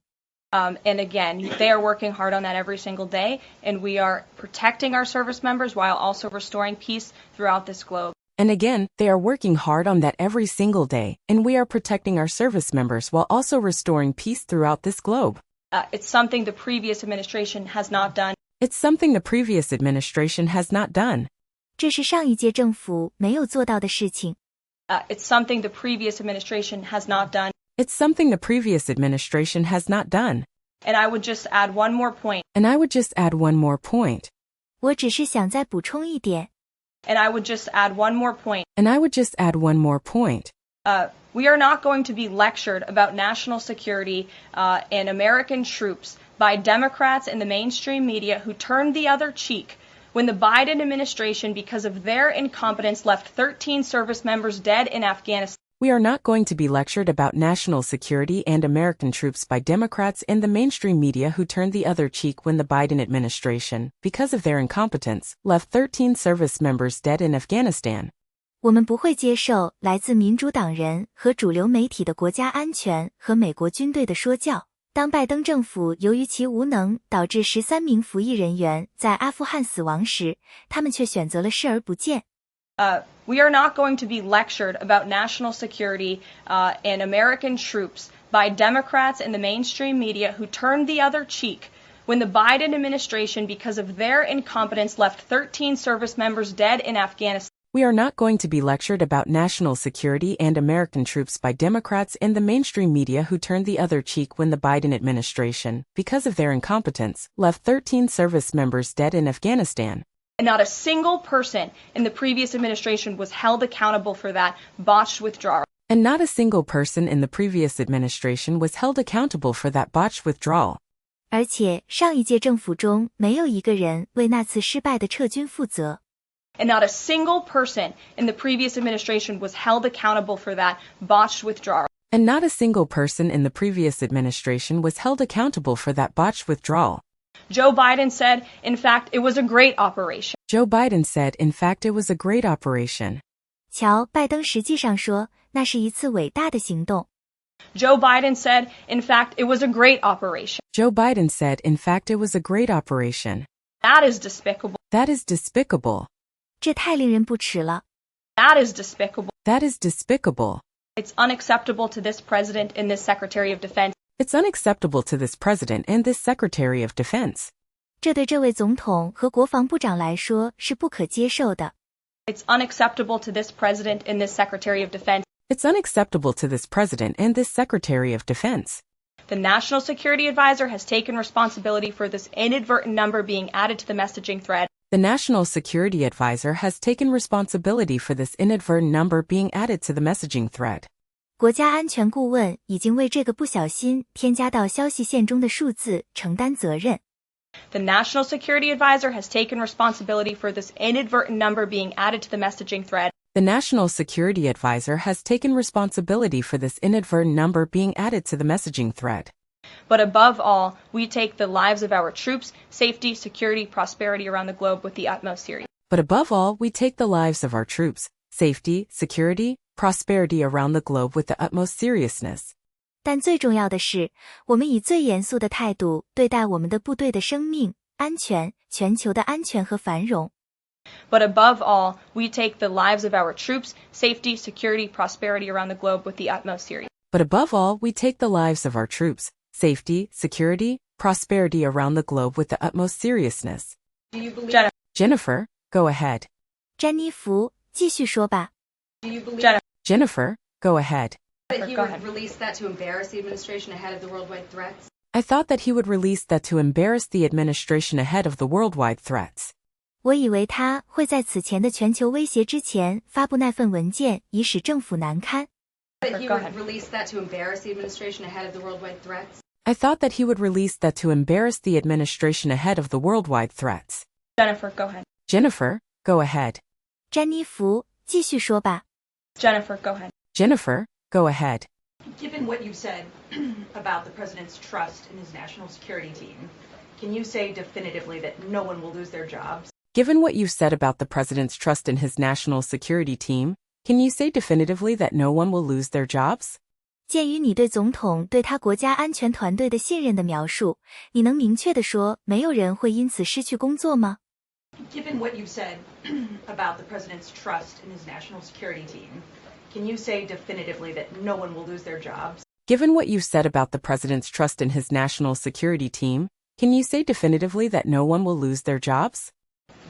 A: And again, they are working hard on that every single day, and we are protecting our service members while also restoring peace throughout this globe.
B: And again, they are working hard on that every single day, and we are protecting our service members while also restoring peace throughout this globe.
A: It's something the previous administration has not done.
B: It's something the previous administration has not done.
C: 这是上一届政府没有做到的事情。
A: It's something the previous administration has not done.
B: It's something the previous administration has not done.
A: And I would just add one more point.
B: And I would just add one more point.
C: 我只是想再补充一点。
A: And I would just add one more point.
B: And I would just add one more point.
A: We are not going to be lectured about national security and American troops by Democrats in the mainstream media who turned the other cheek when the Biden administration, because of their incompetence, left 13 service members dead in Afghanistan.
B: We are not going to be lectured about national security and American troops by Democrats in the mainstream media who turned the other cheek when the Biden administration, because of their incompetence, left 13 service members dead in Afghanistan.
C: 我们不会接受来自民主党人和主流媒体的国家安全和美国军队的说教。当拜登政府由于其无能导致13名服役人员在阿富汗死亡时，他们却选择了视而不见。
A: We are not going to be lectured about national security and American troops by Democrats in the mainstream media who turned the other cheek when the Biden administration, because of their incompetence, left 13 service members dead in Afghanistan.
B: We are not going to be lectured about national security and American troops by Democrats in the mainstream media who turned the other cheek when the Biden administration, because of their incompetence, left 13 service members dead in Afghanistan.
A: And not a single person in the previous administration was held accountable for that botched withdrawal.
B: And not a single person in the previous administration was held accountable for that botched withdrawal.
C: 而且上一届政府中没有一个人为那次失败的撤军负责。
A: And not a single person in the previous administration was held accountable for that botched withdrawal.
B: And not a single person in the previous administration was held accountable for that botched withdrawal.
A: Joe Biden said, in fact, it was a great operation.
B: Joe Biden said, in fact, it was a great operation.
C: 瞧，拜登实际上说，那是一次伟大的行动。
A: Joe Biden said, in fact, it was a great operation.
B: Joe Biden said, in fact, it was a great operation.
A: That is despicable.
B: That is despicable.
C: 这太令人不齿了。
A: That is despicable.
B: That is despicable.
A: It's unacceptable to this president and this Secretary of Defense.
B: It's unacceptable to this president and this Secretary of Defense.
C: 这对这位总统和国防部长来说是不可接受的。
A: It's unacceptable to this president and this Secretary of Defense.
B: It's unacceptable to this president and this Secretary of Defense.
A: The National Security Advisor has taken responsibility for this inadvertent number being added to the messaging thread.
B: The National Security Advisor has taken responsibility for this inadvertent number being added to the messaging thread.
C: 国家安全顾问已经为这个不小心添加到消息线中的数字承担责任。
A: The National Security Advisor has taken responsibility for this inadvertent number being added to the messaging thread.
B: The National Security Advisor has taken responsibility for this inadvertent number being added to the messaging thread.
A: But above all, we take the lives of our troops, safety, security, prosperity around the globe with the utmost seriousness.
B: But above all, we take the lives of our troops, safety, security, prosperity around the globe with the utmost seriousness.
C: 但最重要的是，我们以最严肃的态度对待我们的部队的生命、安全、全球的安全和繁荣。
A: But above all, we take the lives of our troops, safety, security, prosperity around the globe with the utmost seriousness.
B: But above all, we take the lives of our troops, safety, security, prosperity around the globe with the utmost seriousness.
D: Do you believe?
B: Jennifer, go ahead.
C: 詹妮弗，继续说吧。
D: Do you believe
A: Jennifer.
B: Jennifer, go ahead.
D: that he
A: Go
D: would
A: ahead.
D: release that to embarrass the administration ahead of the worldwide threats?
B: I thought that he would release that to embarrass the administration ahead of the worldwide threats.
C: 我以为他会在此前的全球威胁之前发布那份文件，以使政府难堪。
D: That he
A: Go
D: would
A: ahead.
D: release that to embarrass the administration ahead of the worldwide threats?
B: I thought that he would release that to embarrass the administration ahead of the worldwide threats.
A: Jennifer, go ahead.
B: Jennifer, go ahead.
C: 詹妮弗，继续说吧。
A: Jennifer, go ahead.
B: Jennifer, go ahead.
F: Given what you've said about the president's trust in his national security team, can you say definitively that no one will lose their jobs?
B: Given what you've said about the president's trust in his national security team, can you say definitively that no one will lose their jobs?
C: 鉴于你对总统对他国家安全团队的信任的描述，你能明确地说没有人会因此失去工作吗？
F: Given what you've said about the president's trust in his national security team, can you say definitively that no one will lose their jobs?
B: Given what you've said about the president's trust in his national security team, can you say definitively that no one will lose their jobs?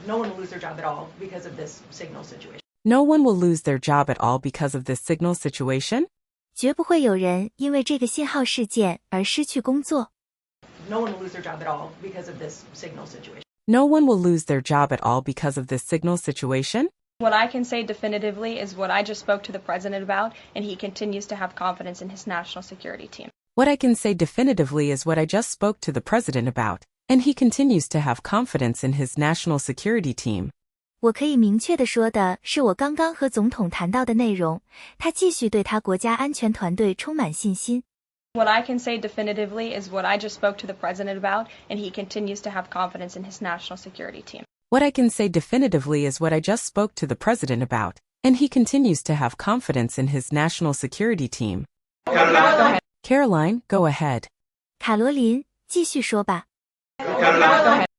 F: No one will lose their job at all because of this signal situation.
B: No one will lose their job at all because of this signal situation?
C: 绝不会有人因为这个信号事件而失去工作。
F: No one will lose their job at all because of this signal situation.
B: No one will lose their job at all because of this signal situation?
A: What I can say definitively is what I just spoke to the president about, and he continues to have confidence in his national security team.
B: What I can say definitively is what I just spoke to the president about, and he continues to have confidence in his national security team.
C: 我可以明确地说的是我刚刚和总统谈到的内容，他继续对他国家安全团队充满信心。
A: What I can say definitively is what I just spoke to the president about, and he continues to have confidence in his national security team.
B: What I can say definitively is what I just spoke to the president about, and he continues to have confidence in his national security team. Caroline, go ahead.
C: 卡罗琳，继续说吧。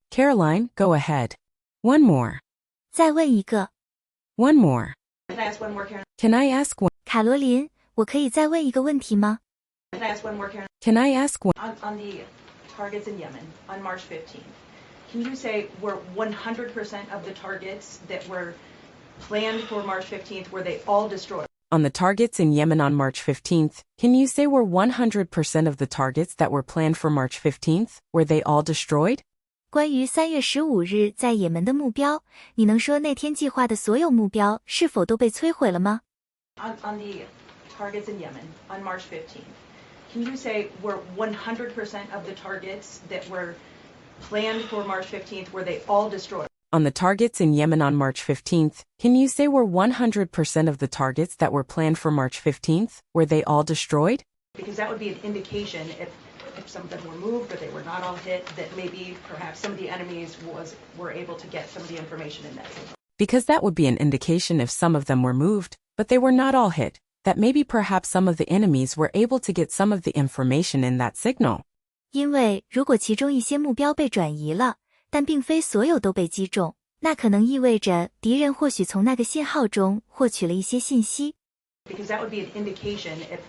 B: Caroline, go ahead. One more.
C: 再问一个，
B: One more.
F: Can I ask one more, Karen?
B: Can I ask one?
C: 卡罗琳，我可以再问一个问题吗？
F: Can I ask one more, Karen?
B: Can I ask one?
F: On the targets in Yemen on March 15th, can you say were 100% of the targets that were planned for March 15th, were they all destroyed?
B: On the targets in Yemen on March 15th, can you say were 100% of the targets that were planned for March 15th, were they all destroyed?
C: 关于3月15日在也门的目标，你能说那天计划的所有目标是否都被摧毁了吗？
F: On the targets in Yemen on March 15th, can you say were 100% of the targets that were planned for March 15th, were they all destroyed?
B: On the targets in Yemen on March 15th, can you say were 100% of the targets that were planned for March 15th, were they all destroyed?
F: Because that would be an indication if some of them were moved or they were not all hit, that maybe perhaps some of the enemies were able to get some of the information in that signal.
B: Because that would be an indication if some of them were moved, but they were not all hit, that maybe perhaps some of the enemies were able to get some of the information in that signal.
C: 因为如果其中一些目标被转移了，但并非所有都被击中，那可能意味着敌人或许从那个信号中获取了一些信息。
F: Because that would be an indication if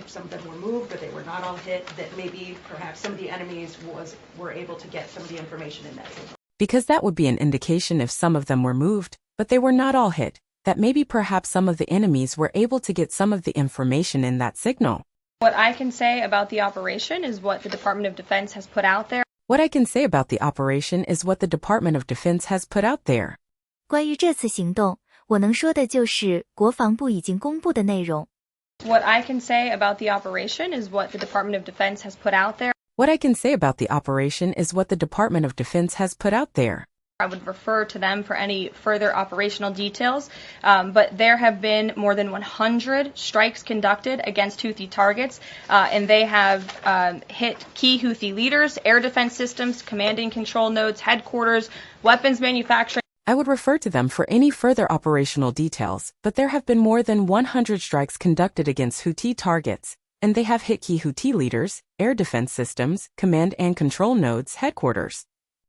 F: some of them were moved or they were not all hit, that maybe perhaps some of the enemies were able to get some of the information in that signal.
B: Because that would be an indication if some of them were moved, but they were not all hit, that maybe perhaps some of the enemies were able to get some of the information in that signal.
A: What I can say about the operation is what the Department of Defense has put out there.
B: What I can say about the operation is what the Department of Defense has put out there.
C: 关于这次行动，我能说的就是国防部已经公布的内容。
A: What I can say about the operation is what the Department of Defense has put out there.
B: What I can say about the operation is what the Department of Defense has put out there.
A: I would refer to them for any further operational details, but there have been more than 100 strikes conducted against Houthi targets, and they have hit key Houthi leaders, air defense systems, command and control nodes, headquarters, weapons manufacturing.
B: I would refer to them for any further operational details, but there have been more than 100 strikes conducted against Houthi targets, and they have hit key Houthi leaders, air defense systems, command and control nodes, headquarters.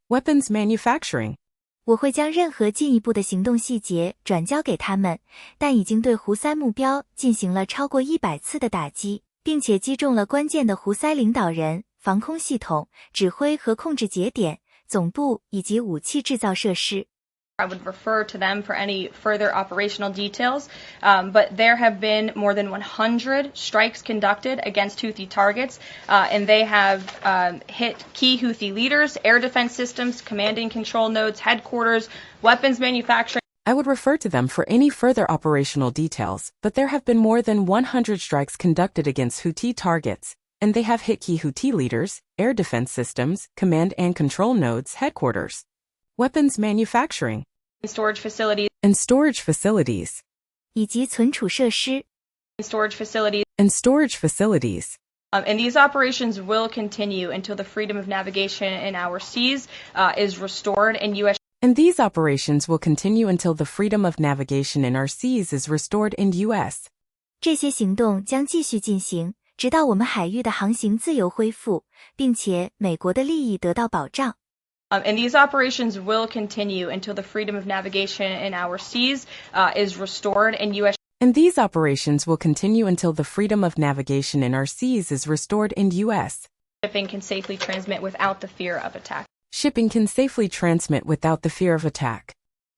B: Weapons manufacturing.
C: 我会将任何进一步的行动细节转交给他们，但已经对胡塞目标进行了超过100次的打击，并且击中了关键的活塞领导人、防空系统、指挥和控制节点、总部以及武器制造设施。
A: I would refer to them for any further operational details, but there have been more than 100 strikes conducted against Houthi targets, and they have hit key Houthi leaders, air defense systems, command and control nodes, headquarters, weapons manufacturing.
B: I would refer to them for any further operational details, but there have been more than 100 strikes conducted against Houthi targets, and they have hit key Houthi leaders, air defense systems, command and control nodes, headquarters, weapons manufacturing,
A: Storage facilities,
B: and storage facilities,
C: 以及存储设施。
A: storage facilities,
B: and storage facilities.
A: and these operations will continue until the freedom of navigation in our seas is restored and U.S.
B: And these operations will continue until the freedom of navigation in our seas is restored in U.S.
C: 这些行动将继续进行，直到我们海域的航行自由恢复，并且美国的利益得到保障。
A: And these operations will continue until the freedom of navigation in our seas is restored and U.S.
B: And these operations will continue until the freedom of navigation in our seas is restored in U.S.
A: shipping can safely transmit without the fear of attack.
B: Shipping can safely transmit without the fear of attack.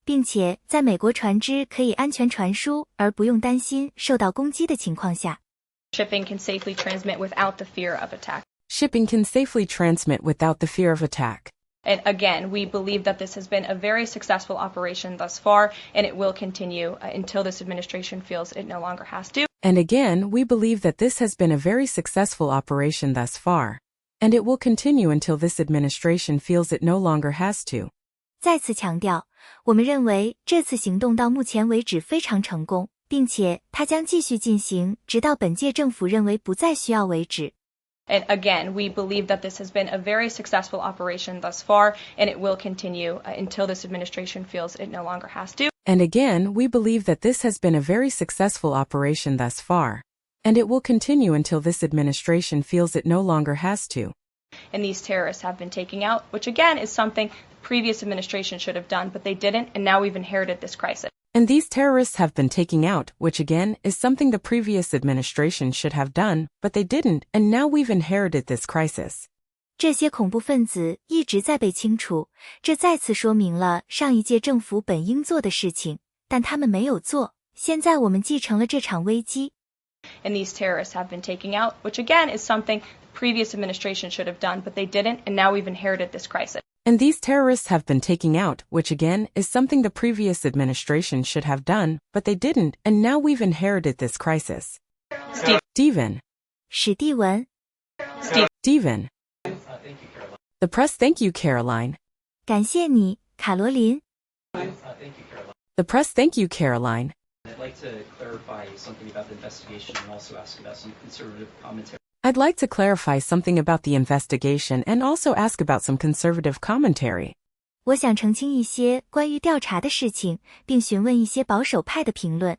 C: 并且在美国船只可以安全传输而不用担心受到攻击的情况下，
A: Shipping can safely transmit without the fear of attack.
B: Shipping can safely transmit without the fear of attack.
A: And again, we believe that this has been a very successful operation thus far, and it will continue until this administration feels it no longer has to.
B: And again, we believe that this has been a very successful operation thus far. And it will continue until this administration feels it no longer has to.
C: 再次强调，我们认为这次行动到目前为止非常成功，并且它将继续进行，直到本届政府认为不再需要为止。
A: And again, we believe that this has been a very successful operation thus far, and it will continue until this administration feels it no longer has to.
B: And again, we believe that this has been a very successful operation thus far. And it will continue until this administration feels it no longer has to.
A: And these terrorists have been taken out, which again is something the previous administration should have done, but they didn't, and now we've inherited this crisis.
B: And these terrorists have been taken out, which again is something the previous administration should have done, but they didn't, and now we've inherited this crisis.
C: 这些恐怖分子一直在被清除，这再次说明了上一届政府本应做的事情，但他们没有做。现在我们继承了这场危机。
A: And these terrorists have been taken out, which again is something the previous administration should have done, but they didn't, and now we've inherited this crisis.
B: And these terrorists have been taken out, which again is something the previous administration should have done, but they didn't, and now we've inherited this crisis. Steven.
C: 史蒂文，
B: Steven. The press thank you, Caroline.
C: 感谢你，卡罗琳。
B: The press thank you, Caroline.
G: I'd like to clarify something about the investigation and also ask about some conservative commentary.
B: I'd like to clarify something about the investigation and also ask about some conservative commentary.
C: 我想澄清一些关于调查的事情，并询问一些保守派的评论。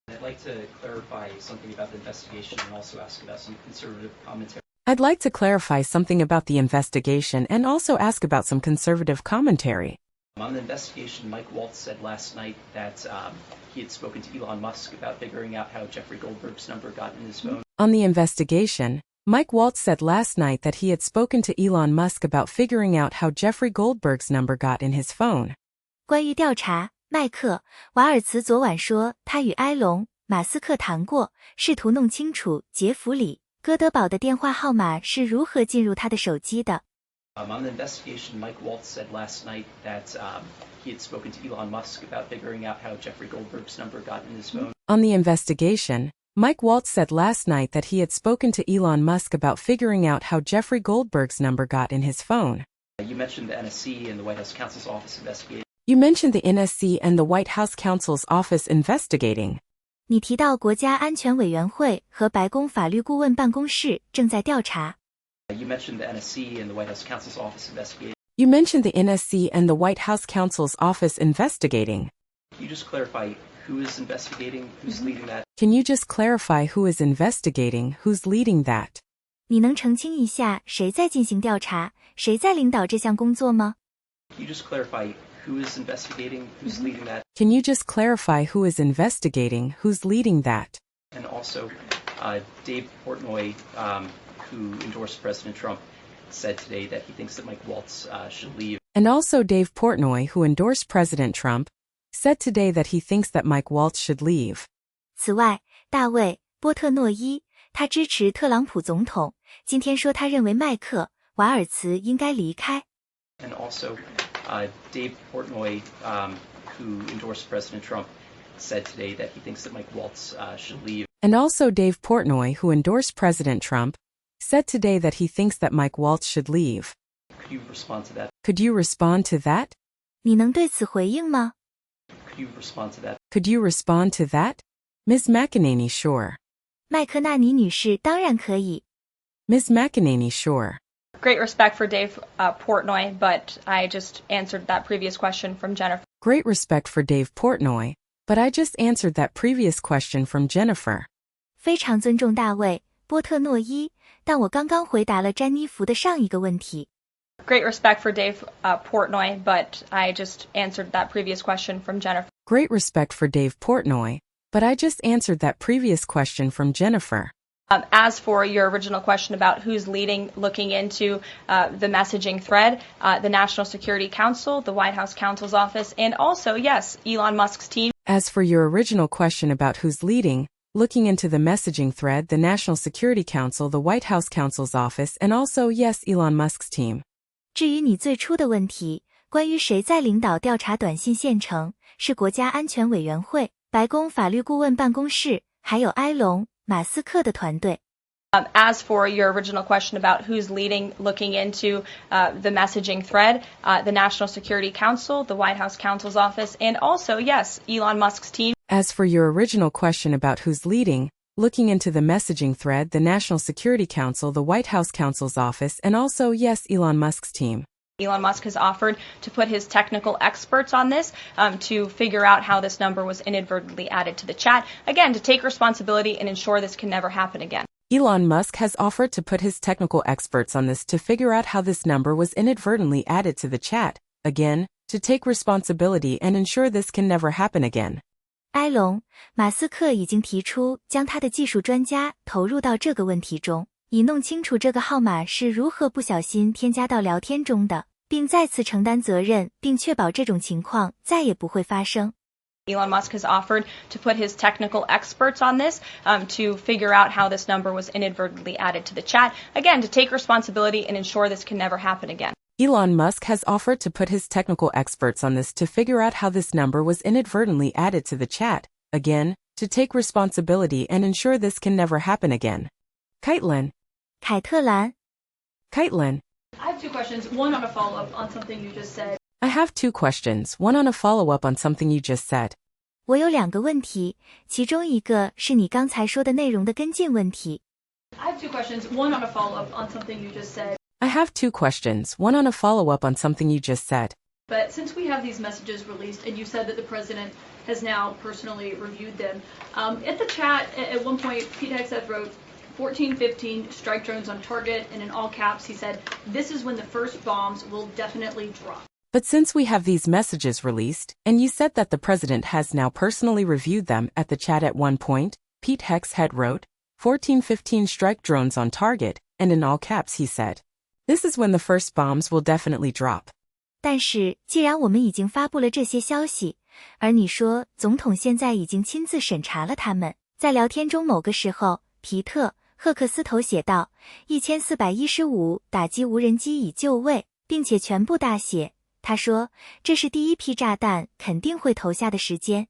G: I'd like to clarify something about the investigation and also ask about some conservative commentary.
B: I'd like to clarify something about the investigation and also ask about some conservative commentary.
G: On the investigation, Mike Waltz said last night that he had spoken to Elon Musk about figuring out how Jeffrey Goldberg's number got in his phone.
B: On the investigation, Mike Waltz said last night that he had spoken to Elon Musk about figuring out how Jeffrey Goldberg's number got in his phone.
C: 关于调查，麦克·瓦尔茨昨晚说，他与埃隆·马斯克谈过，试图弄清楚杰弗里·戈德堡的电话号码是如何进入他的手机的。
G: On the investigation, Mike Waltz said last night that he had spoken to Elon Musk about figuring out how Jeffrey Goldberg's number got in his phone.
B: On the investigation, Mike Waltz said last night that he had spoken to Elon Musk about figuring out how Jeffrey Goldberg's number got in his phone.
G: You mentioned the NSC and the White House counsel's office investigating.
B: You mentioned the NSC and the White House counsel's office investigating.
C: 你提到国家安全委员会和白宫法律顾问办公室正在调查。
G: You mentioned the NSC and the White House counsel's office investigating.
B: You mentioned the NSC and the White House counsel's office investigating.
G: Can you just clarify who is investigating, who's leading that?
B: Can you just clarify who is investigating, who's leading that?
C: 你能澄清一下谁在进行调查，谁在领导这项工作吗？
G: Can you just clarify who is investigating, who's leading that?
B: Can you just clarify who is investigating, who's leading that?
G: And also, Dave Portnoy, who endorsed President Trump, said today that he thinks that Mike Waltz should leave.
B: And also Dave Portnoy, who endorsed President Trump, said today that he thinks that Mike Waltz should leave.
C: 此外，大卫·波特诺伊，他支持特朗普总统，今天说他认为麦克·瓦尔茨应该离开。
G: And also, Dave Portnoy, who endorsed President Trump, said today that he thinks that Mike Waltz should leave.
B: And also Dave Portnoy, who endorsed President Trump, said today that he thinks that Mike Waltz should leave.
G: Could you respond to that?
B: Could you respond to that?
C: 你能对此回应吗？
G: Could you respond to that?
B: Could you respond to that? Ms. McEnany, sure.
C: 麦克纳尼女士当然可以。
B: Ms. McEnany, sure.
A: Great respect for Dave Portnoy, but I just answered that previous question from Jennifer.
B: Great respect for Dave Portnoy, but I just answered that previous question from Jennifer.
C: 非常尊重大卫·波特诺伊，但我刚刚回答了詹妮弗的上一个问题。
A: Great respect for Dave Portnoy, but I just answered that previous question from Jennifer.
B: Great respect for Dave Portnoy, but I just answered that previous question from Jennifer.
A: As for your original question about who's leading, looking into the messaging thread, the National Security Council, the White House counsel's office, and also, yes, Elon Musk's team.
B: As for your original question about who's leading, looking into the messaging thread, the National Security Council, the White House counsel's office, and also, yes, Elon Musk's team.
C: 至于你最初的问题，关于谁在领导调查短信线程，是国家安全委员会、白宫法律顾问办公室，还有埃隆·马斯克的团队。
A: As for your original question about who's leading, looking into the messaging thread, the National Security Council, the White House counsel's office, and also, yes, Elon Musk's team.
B: As for your original question about who's leading, looking into the messaging thread, the National Security Council, the White House counsel's office, and also, yes, Elon Musk's team.
A: Elon Musk has offered to put his technical experts on this to figure out how this number was inadvertently added to the chat. Again, to take responsibility and ensure this can never happen again.
B: Elon Musk has offered to put his technical experts on this to figure out how this number was inadvertently added to the chat. Again, to take responsibility and ensure this can never happen again.
C: 埃隆·马斯克已经提出将他的技术专家投入到这个问题中，以弄清楚这个号码是如何不小心添加到聊天中的，并再次承担责任，并确保这种情况再也不会发生。
A: Elon Musk has offered to put his technical experts on this to figure out how this number was inadvertently added to the chat. Again, to take responsibility and ensure this can never happen again.
B: Elon Musk has offered to put his technical experts on this to figure out how this number was inadvertently added to the chat. Again, to take responsibility and ensure this can never happen again. Kaitlyn.
C: 凯特兰。
B: Kaitlyn.
H: I have two questions, one on a follow-up on something you just said.
B: I have two questions, one on a follow-up on something you just said.
C: 我有两个问题，其中一个是你刚才说的内容的跟进问题。
H: I have two questions, one on a follow-up on something you just said.
B: I have two questions, one on a follow-up on something you just said.
H: But since we have these messages released, and you said that the president has now personally reviewed them, at the chat, at one point, Pete Hegseth wrote, 1415 strike drones on target, and in all caps, he said, this is when the first bombs will definitely drop.
B: But since we have these messages released, and you said that the president has now personally reviewed them at the chat at one point, Pete Hegseth wrote, 1415 strike drones on target, and in all caps he said, this is when the first bombs will definitely drop.
C: 但是，既然我们已经发布了这些消息，而你说总统现在已经亲自审查了他们，在聊天中某个时候，皮特·赫克斯头写道，1415打击无人机已就位，并且全部大写。他说，这是第一批炸弹肯定会投下的时间。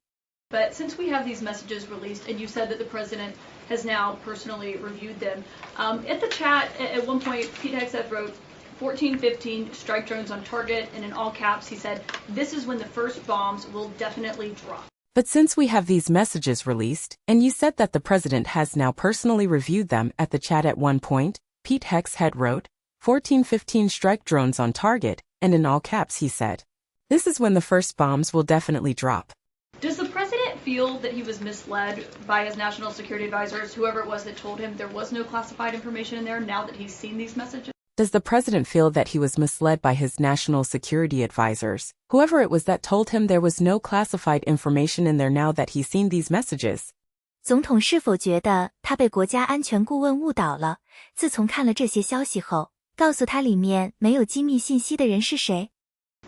H: But since we have these messages released, and you said that the president has now personally reviewed them, at the chat, at one point, Pete Hegseth wrote, 1415 strike drones on target, and in all caps, he said, this is when the first bombs will definitely drop.
B: But since we have these messages released, and you said that the president has now personally reviewed them at the chat at one point, Pete Hegseth wrote, 1415 strike drones on target, and in all caps he said, this is when the first bombs will definitely drop.
H: Does the president feel that he was misled by his national security advisors, whoever it was that told him there was no classified information in there, now that he's seen these messages?
B: Does the president feel that he was misled by his national security advisors, whoever it was that told him there was no classified information in there now that he's seen these messages?
C: 总统是否觉得他被国家安全顾问误导了？自从看了这些消息后，告诉他里面没有机密信息的人是谁？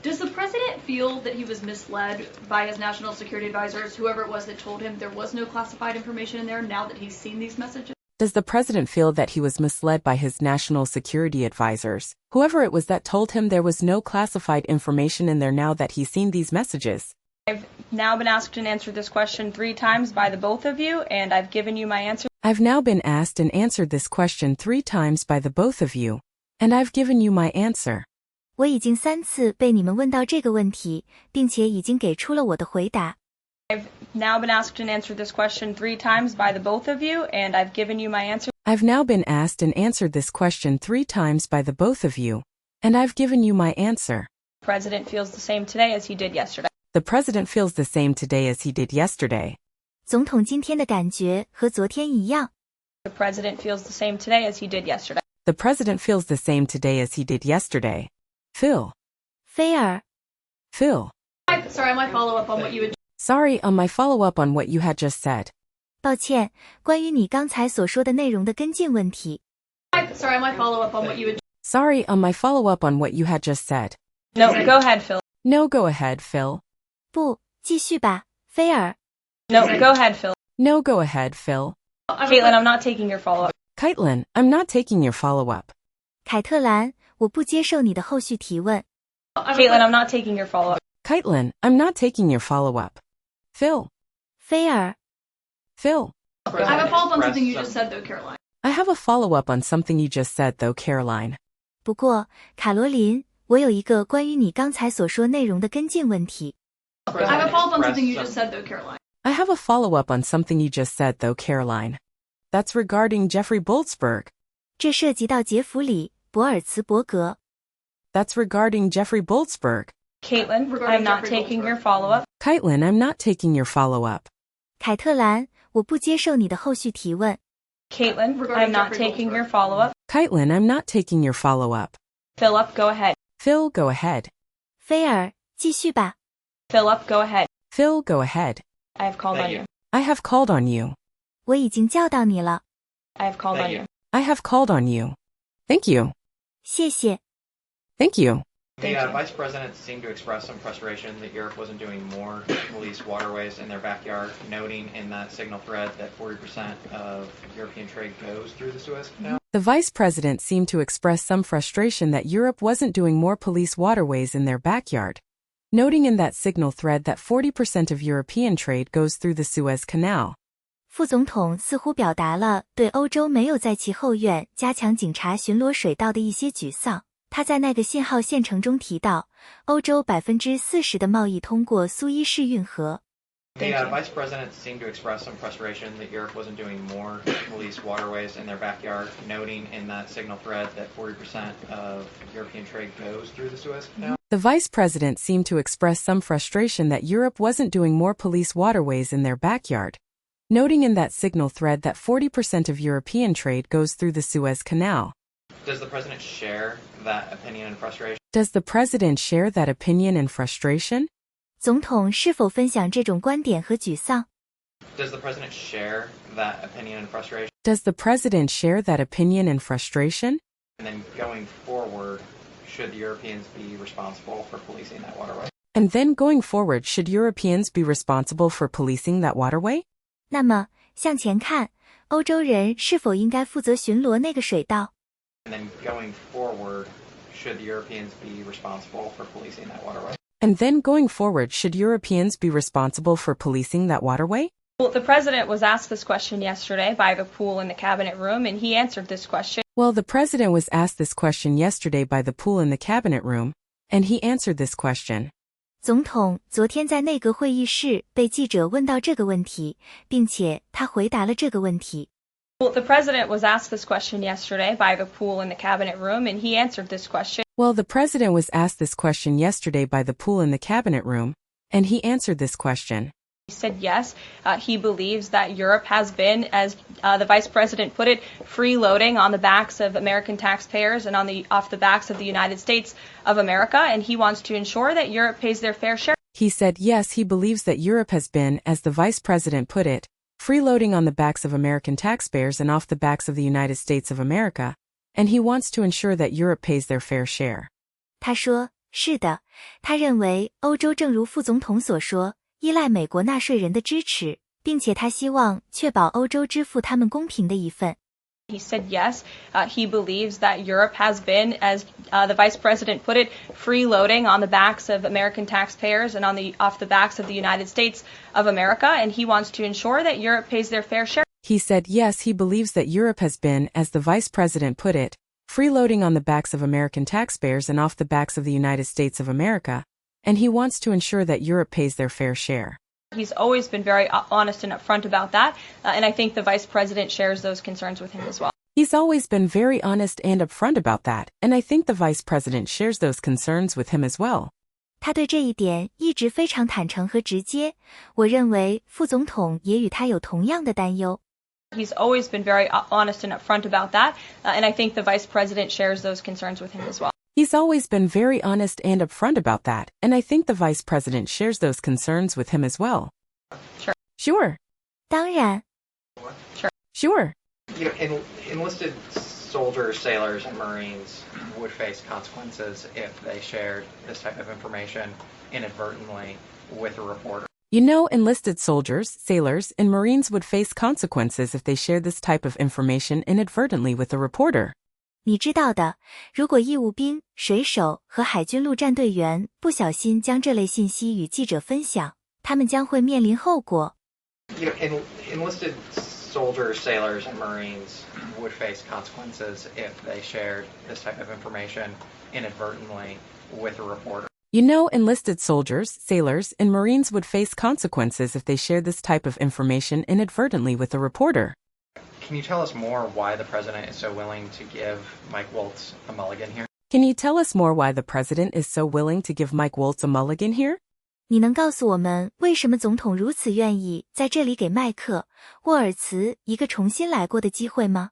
H: Does the president feel that he was misled by his national security advisors, whoever it was that told him there was no classified information in there, now that he's seen these messages?
B: Does the president feel that he was misled by his national security advisors, whoever it was that told him there was no classified information in there now that he's seen these messages?
A: I've now been asked and answered this question 3 times by the both of you, and I've given you my answer.
B: I've now been asked and answered this question 3 times by the both of you, and I've given you my answer.
C: 我已经3次被你们问到这个问题，并且已经给出了我的回答。
A: I've now been asked and answered this question 3 times by the both of you, and I've given you my answer.
B: I've now been asked and answered this question 3 times by the both of you, and I've given you my answer.
A: The president feels the same today as he did yesterday.
B: The president feels the same today as he did yesterday.
C: 总统今天的感觉和昨天一样。
A: The president feels the same today as he did yesterday.
B: The president feels the same today as he did yesterday. Phil.
C: 菲尔，
B: Phil.
H: Sorry, I might follow up on what you had.
B: Sorry, on my follow-up on what you had just said.
C: 抱歉，关于你刚才所说的内容的跟进问题。
H: Sorry, I might follow up on what you had.
B: Sorry, on my follow-up on what you had just said.
A: No, go ahead, Phil.
B: No, go ahead, Phil.
C: 不，继续吧，菲尔。
A: No, go ahead, Phil.
B: No, go ahead, Phil.
A: Caitlin, I'm not taking your follow-up.
B: Caitlin, I'm not taking your follow-up.
C: 凯特兰，我不接受你的后续提问。
A: Caitlin, I'm not taking your follow-up.
B: Caitlin, I'm not taking your follow-up. Phil.
C: 菲尔，
B: Phil.
H: I have a follow up on something you just said, though, Caroline.
B: I have a follow-up on something you just said, though, Caroline.
C: 不过，卡罗琳，我有一个关于你刚才所说内容的跟进问题。
H: I have a follow up on something you just said, though, Caroline.
B: I have a follow-up on something you just said, though, Caroline. That's regarding Jeffrey Boltzberg.
C: 这涉及到杰弗里·博尔茨伯格。
B: That's regarding Jeffrey Boltzberg.
A: Caitlin,
H: Regarding
A: I'm not
H: Jeffrey
A: taking
H: Boltzberg.
A: your follow-up.
B: Caitlin, I'm not taking your follow-up.
C: 凯特兰，我不接受你的后续提问。
A: Caitlin,
H: Regarding
A: I'm not
H: Jeffrey
A: taking
H: Boltzberg.
A: your follow-up.
B: Caitlin, I'm not taking your follow-up.
A: Philip, go ahead.
B: Phil, go ahead.
C: 菲尔，继续吧。
A: Philip, go ahead.
B: Phil, go ahead.
A: I have called on you.
B: I have called on you.
C: 我已经叫到你了，
A: I have called on you.
B: I have called on you. Thank you.
C: 谢谢。
B: Thank you.
I: The
A: Thank you.
I: Vice President seemed to express some frustration that Europe wasn't doing more to police waterways in their backyard, noting in that signal thread that 40% of European trade goes through the Suez Canal.
B: The vice president seemed to express some frustration that Europe wasn't doing more police waterways in their backyard, noting in that signal thread that 40% of European trade goes through the Suez Canal.
C: 副总统似乎表达了对欧洲没有在其后院加强警察巡逻水道的一些沮丧。他在那个信号线程中提到，欧洲40%的贸易通过苏伊士运河。
I: The Vice President seemed to express some frustration that Europe wasn't doing more to police waterways in their backyard, noting in that signal thread that 40% of European trade goes through the Suez Canal.
B: The vice president seemed to express some frustration that Europe wasn't doing more police waterways in their backyard, noting in that signal thread that 40% of European trade goes through the Suez Canal.
I: Does the President share that opinion and frustration?
B: Does the president share that opinion and frustration?
C: 总统是否分享这种观点和沮丧？
I: Does the President share that opinion and frustration?
B: Does the president share that opinion and frustration?
I: And then going forward, should the Europeans be responsible for policing that waterway?
B: And then going forward, should Europeans be responsible for policing that waterway?
C: 那么向前看，欧洲人是否应该负责巡逻那个水道？
I: And then going forward, should the Europeans be responsible for policing that waterway?
B: And then going forward, should Europeans be responsible for policing that waterway?
A: Well, the president was asked this question yesterday by the pool in the cabinet room, and he answered this question.
B: Well, the president was asked this question yesterday by the pool in the cabinet room, and he answered this question.
C: 总统昨天在内阁会议室被记者问到这个问题，并且他回答了这个问题。
A: Well, the president was asked this question yesterday by the pool in the cabinet room, and he answered this question.
B: Well, the president was asked this question yesterday by the pool in the cabinet room, and he answered this question.
A: He said yes, he believes that Europe has been, as the vice president put it, freeloading on the backs of American taxpayers and off the backs of the United States of America, and he wants to ensure that Europe pays their fair share.
B: He said yes, he believes that Europe has been, as the vice president put it, freeloading on the backs of American taxpayers and off the backs of the United States of America, and he wants to ensure that Europe pays their fair share.
C: 他说，是的，他认为欧洲正如副总统所说，依赖美国纳税人的支持，并且他希望确保欧洲支付他们公平的一份。
A: He said yes, he believes that Europe has been, as the Vice President put it, freeloading on the backs of American taxpayers and off the backs of the United States of America, and he wants to ensure that Europe pays their fair share.
B: He said yes, he believes that Europe has been, as the Vice President put it, freeloading on the backs of American taxpayers and off the backs of the United States of America, and he wants to ensure that Europe pays their fair share.
A: He's always been very honest and upfront about that, and I think the Vice President shares those concerns with him as well.
B: He's always been very honest and upfront about that, and I think the Vice President shares those concerns with him as well.
C: 他对这一点一直非常坦诚和直接，我认为副总统也与他有同样的担忧。
A: He's always been very honest and upfront about that, and I think the Vice President shares those concerns with him as well.
B: He's always been very honest and upfront about that, and I think the Vice President shares those concerns with him as well.
A: Sure.
B: Sure.
C: 当然。
A: Sure.
B: Sure.
I: You know, enlisted soldiers, sailors, and Marines would face consequences if they shared this type of information inadvertently with a reporter.
B: You know, enlisted soldiers, sailors, and Marines would face consequences if they shared this type of information inadvertently with a reporter.
C: 你知道的，如果义务兵、水手和海军陆战队员不小心将这类信息与记者分享，他们将会面临后果。
I: You know, enlisted soldiers, sailors, and Marines would face consequences if they shared this type of information inadvertently with a reporter.
B: You know, enlisted soldiers, sailors, and Marines would face consequences if they shared this type of information inadvertently with a reporter.
I: Can you tell us more why the president is so willing to give Mike Waltz a mulligan here?
B: Can you tell us more why the president is so willing to give Mike Waltz a mulligan here?
C: 你能告诉我们为什么总统如此愿意在这里给麦克·沃尔茨一个重新来过的机会吗？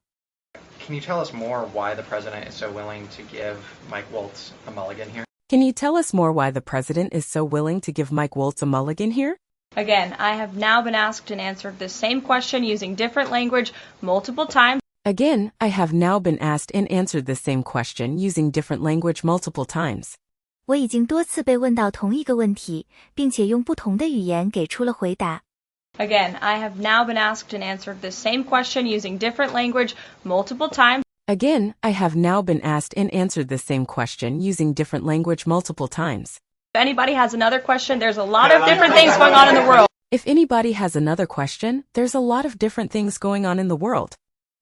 I: Can you tell us more why the president is so willing to give Mike Waltz a mulligan here?
B: Can you tell us more why the president is so willing to give Mike Waltz a mulligan here?
A: Again, I have now been asked and answered the same question using different language multiple times.
B: Again, I have now been asked and answered the same question using different language multiple times.
C: 我已经多次被问到同一个问题，并且用不同的语言给出了回答。
A: Again, I have now been asked and answered the same question using different language multiple times.
B: Again, I have now been asked and answered the same question using different language multiple times.
A: If anybody has another question, there's a lot of different things going on in the world.
B: If anybody has another question, there's a lot of different things going on in the world.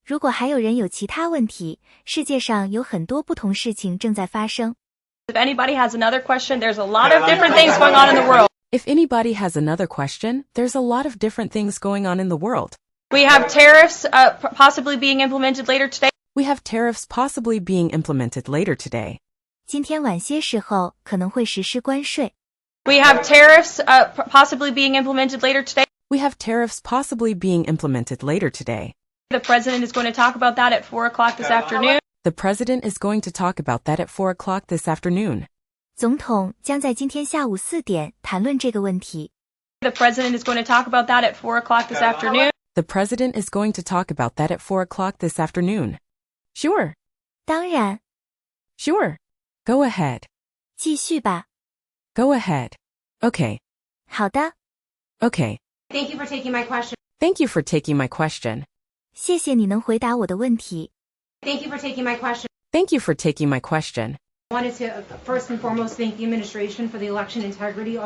C: 如果还有人有其他问题，世界上有很多不同事情正在发生。
A: If anybody has another question, there's a lot of different things going on in the world.
B: If anybody has another question, there's a lot of different things going on in the world.
A: We have tariffs possibly being implemented later today.
B: We have tariffs possibly being implemented later today.
C: 今天晚些时候可能会实施关税。
A: We have tariffs possibly being implemented later today.
B: We have tariffs possibly being implemented later today.
A: The president is going to talk about that at 4 o'clock this afternoon.
B: The president is going to talk about that at 4 o'clock this afternoon.
C: 总统将在今天下午4点谈论这个问题。
A: The president is going to talk about that at 4 o'clock this afternoon.
B: The president is going to talk about that at 4 o'clock this afternoon. Sure.
C: 当然。
B: Sure. Go ahead.
C: 继续吧。
B: Go ahead. Okay.
C: 好的。
B: Okay.
J: Thank you for taking my question.
B: Thank you for taking my question.
C: 谢谢你能回答我的问题。
J: Thank you for taking my question.
B: Thank you for taking my question.
J: I wanted to first and foremost thank the administration for the election integrity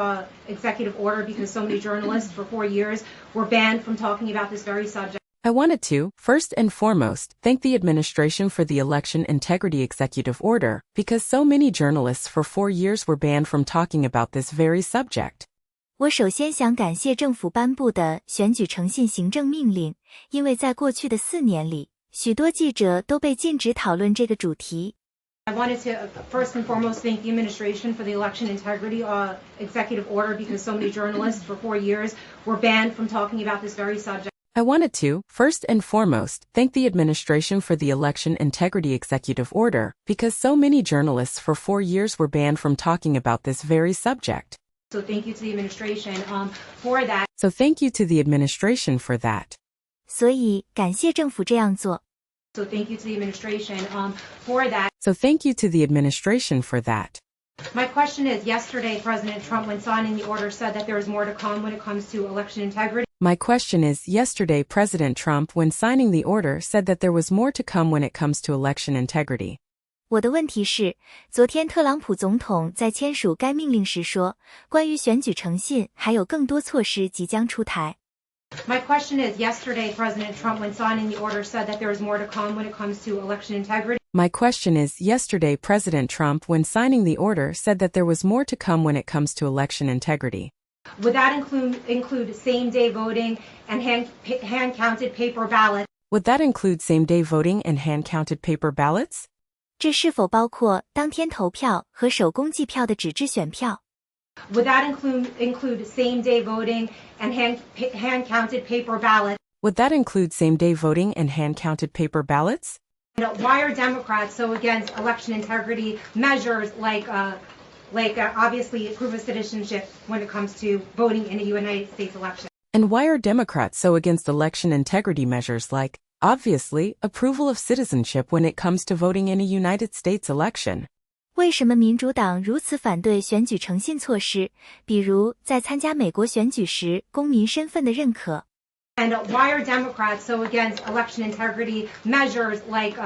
J: executive order because so many journalists for 4 years were banned from talking about this very subject.
B: I wanted to, first and foremost, thank the administration for the election integrity executive order because so many journalists for 4 years were banned from talking about this very subject.
C: 我首先想感谢政府颁布的选举诚信行政命令，因为在过去的4年里，许多记者都被禁止讨论这个主题。
J: I wanted to first and foremost thank the administration for the election integrity executive order because so many journalists for 4 years were banned from talking about this very subject.
B: I wanted to, first and foremost, thank the administration for the election integrity executive order because so many journalists for 4 years were banned from talking about this very subject.
J: So thank you to the administration for that.
B: So thank you to the administration for that.
C: 所以感谢政府这样做。
J: So thank you to the administration for that.
B: So thank you to the administration for that.
J: My question is, yesterday President Trump, when signing the order, said that there is more to come when it comes to election integrity.
B: My question is, yesterday President Trump, when signing the order, said that there was more to come when it comes to election integrity.
C: 我的问题是，昨天特朗普总统在签署该命令时说，关于选举诚信还有更多措施即将出台。
J: My question is, yesterday President Trump, when signing the order, said that there is more to come when it comes to election integrity.
B: My question is, yesterday President Trump, when signing the order, said that there was more to come when it comes to election integrity.
J: Would that include same-day voting and hand-counted paper ballots?
B: Would that include same-day voting and hand-counted paper ballots?
C: 这是否包括当天投票和手工计票的纸质选票？
J: Would that include same-day voting and hand-counted paper ballots?
B: Would that include same-day voting and hand-counted paper ballots?
J: And why are Democrats so against election integrity measures like obviously proof of citizenship when it comes to voting in a United States election?
B: And why are Democrats so against election integrity measures like, obviously, approval of citizenship when it comes to voting in a United States election?
C: 为什么民主党如此反对选举诚信措施，比如在参加美国选举时公民身份的认可？
J: And why are Democrats so against election integrity measures like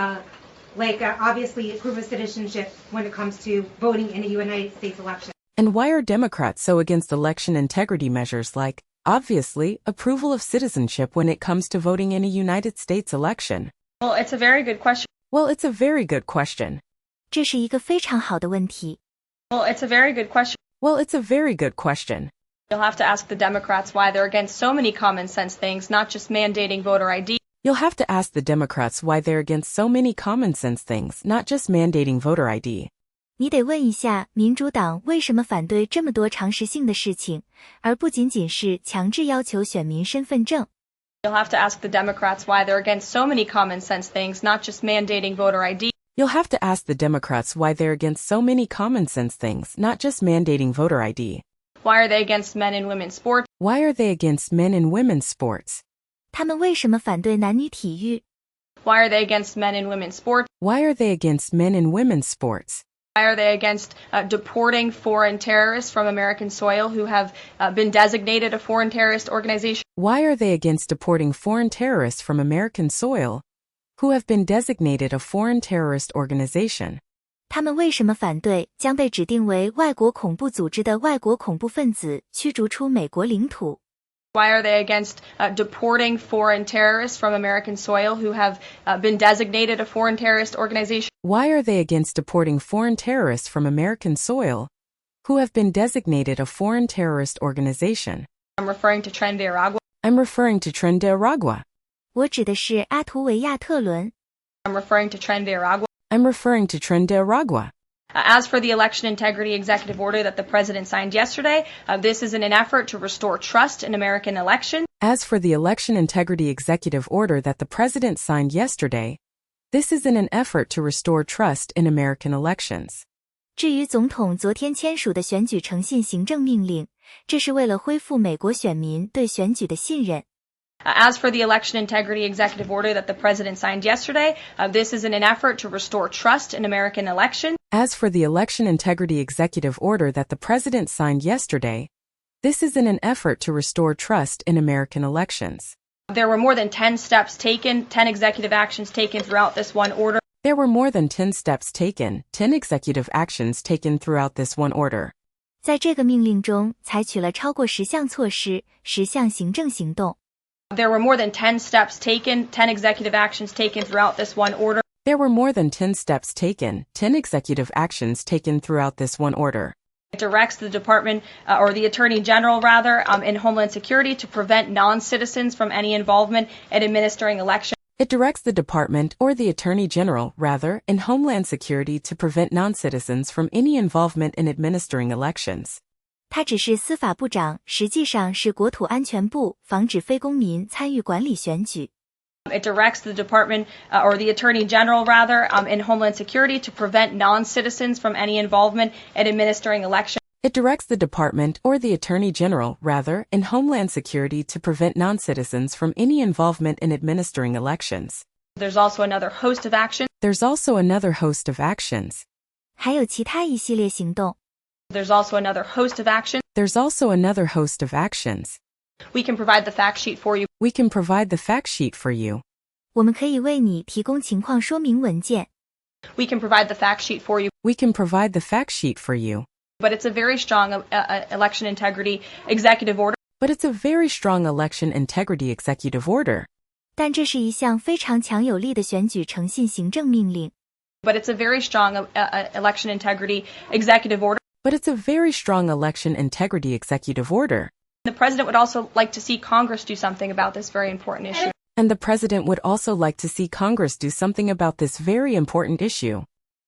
J: obviously proof of citizenship when it comes to voting in a United States election?
B: And why are Democrats so against election integrity measures like, obviously, approval of citizenship when it comes to voting in a United States election?
A: Well, it's a very good question.
B: Well, it's a very good question.
C: 这是一个非常好的问题。
A: Well, it's a very good question.
B: Well, it's a very good question.
A: You'll have to ask the Democrats why they're against so many common sense things, not just mandating voter ID.
B: You'll have to ask the Democrats why they're against so many common sense things, not just mandating voter ID.
C: 你得问一下民主党为什么反对这么多常识性的事情，而不仅仅是强制要求选民身份证。
A: You'll have to ask the Democrats why they're against so many common sense things, not just mandating voter ID.
B: You'll have to ask the Democrats why they're against so many common sense things, not just mandating voter ID.
A: Why are they against men and women's sports?
B: Why are they against men and women's sports?
C: 他们为什么反对男女体育？
A: Why are they against men and women's sports?
B: Why are they against men and women's sports?
A: Why are they against deporting foreign terrorists from American soil who have been designated a foreign terrorist organization?
B: Why are they against deporting foreign terrorists from American soil who have been designated a foreign terrorist organization?
C: 他们为什么反对将被指定为外国恐怖组织的外国恐怖分子驱逐出美国领土？
A: Why are they against deporting foreign terrorists from American soil who have been designated a foreign terrorist organization?
B: Why are they against deporting foreign terrorists from American soil who have been designated a foreign terrorist organization?
A: I'm referring to Tren de Aragua.
B: I'm referring to Tren de Aragua.
C: 我指的是阿图维亚特伦。
A: I'm referring to Tren de Aragua.
B: I'm referring to Tren de Aragua.
A: As for the election integrity executive order that the president signed yesterday, this is in an effort to restore trust in American elections.
B: As for the election integrity executive order that the president signed yesterday, this is in an effort to restore trust in American elections.
C: 至于总统昨天签署的选举诚信行政命令，这是为了恢复美国选民对选举的信任。
A: As for the election integrity executive order that the president signed yesterday, this is in an effort to restore trust in American elections.
B: As for the election integrity executive order that the president signed yesterday, this is in an effort to restore trust in American elections.
A: There were more than 10 steps taken, 10 executive actions taken throughout this one order.
B: There were more than 10 steps taken, 10 executive actions taken throughout this one order.
C: 在这个命令中，采取了超过10项措施，10项行政行动。
A: There were more than 10 steps taken, 10 executive actions taken throughout this one order.
B: There were more than 10 steps taken, 10 executive actions taken throughout this one order.
A: It directs the department, or the Attorney General rather, in Homeland Security to prevent non-citizens from any involvement in administering elections.
B: It directs the department, or the Attorney General rather, in Homeland Security to prevent non-citizens from any involvement in administering elections.
C: 他只是司法部长，实际上是国土安全部，防止非公民参与管理选举。
A: It directs the department, or the Attorney General rather, in Homeland Security to prevent non-citizens from any involvement in administering elections.
B: It directs the Department or the Attorney General, rather, in Homeland Security to prevent non-citizens from any involvement in administering elections.
A: There's also another host of actions.
B: There's also another host of actions.
C: 还有其他一系列行动。
A: There's also another host of actions.
B: There's also another host of actions.
A: We can provide the fact sheet for you.
B: We can provide the fact sheet for you.
C: 我们可以为你提供情况说明文件。
A: We can provide the fact sheet for you.
B: We can provide the fact sheet for you.
A: But it's a very strong election integrity executive order.
B: But it's a very strong election integrity executive order.
C: 但这是一项非常强有力的选举诚信行政命令。
A: But it's a very strong election integrity executive order.
B: But it's a very strong election integrity executive order.
A: The president would also like to see Congress do something about this very important issue.
B: And the president would also like to see Congress do something about this very important issue.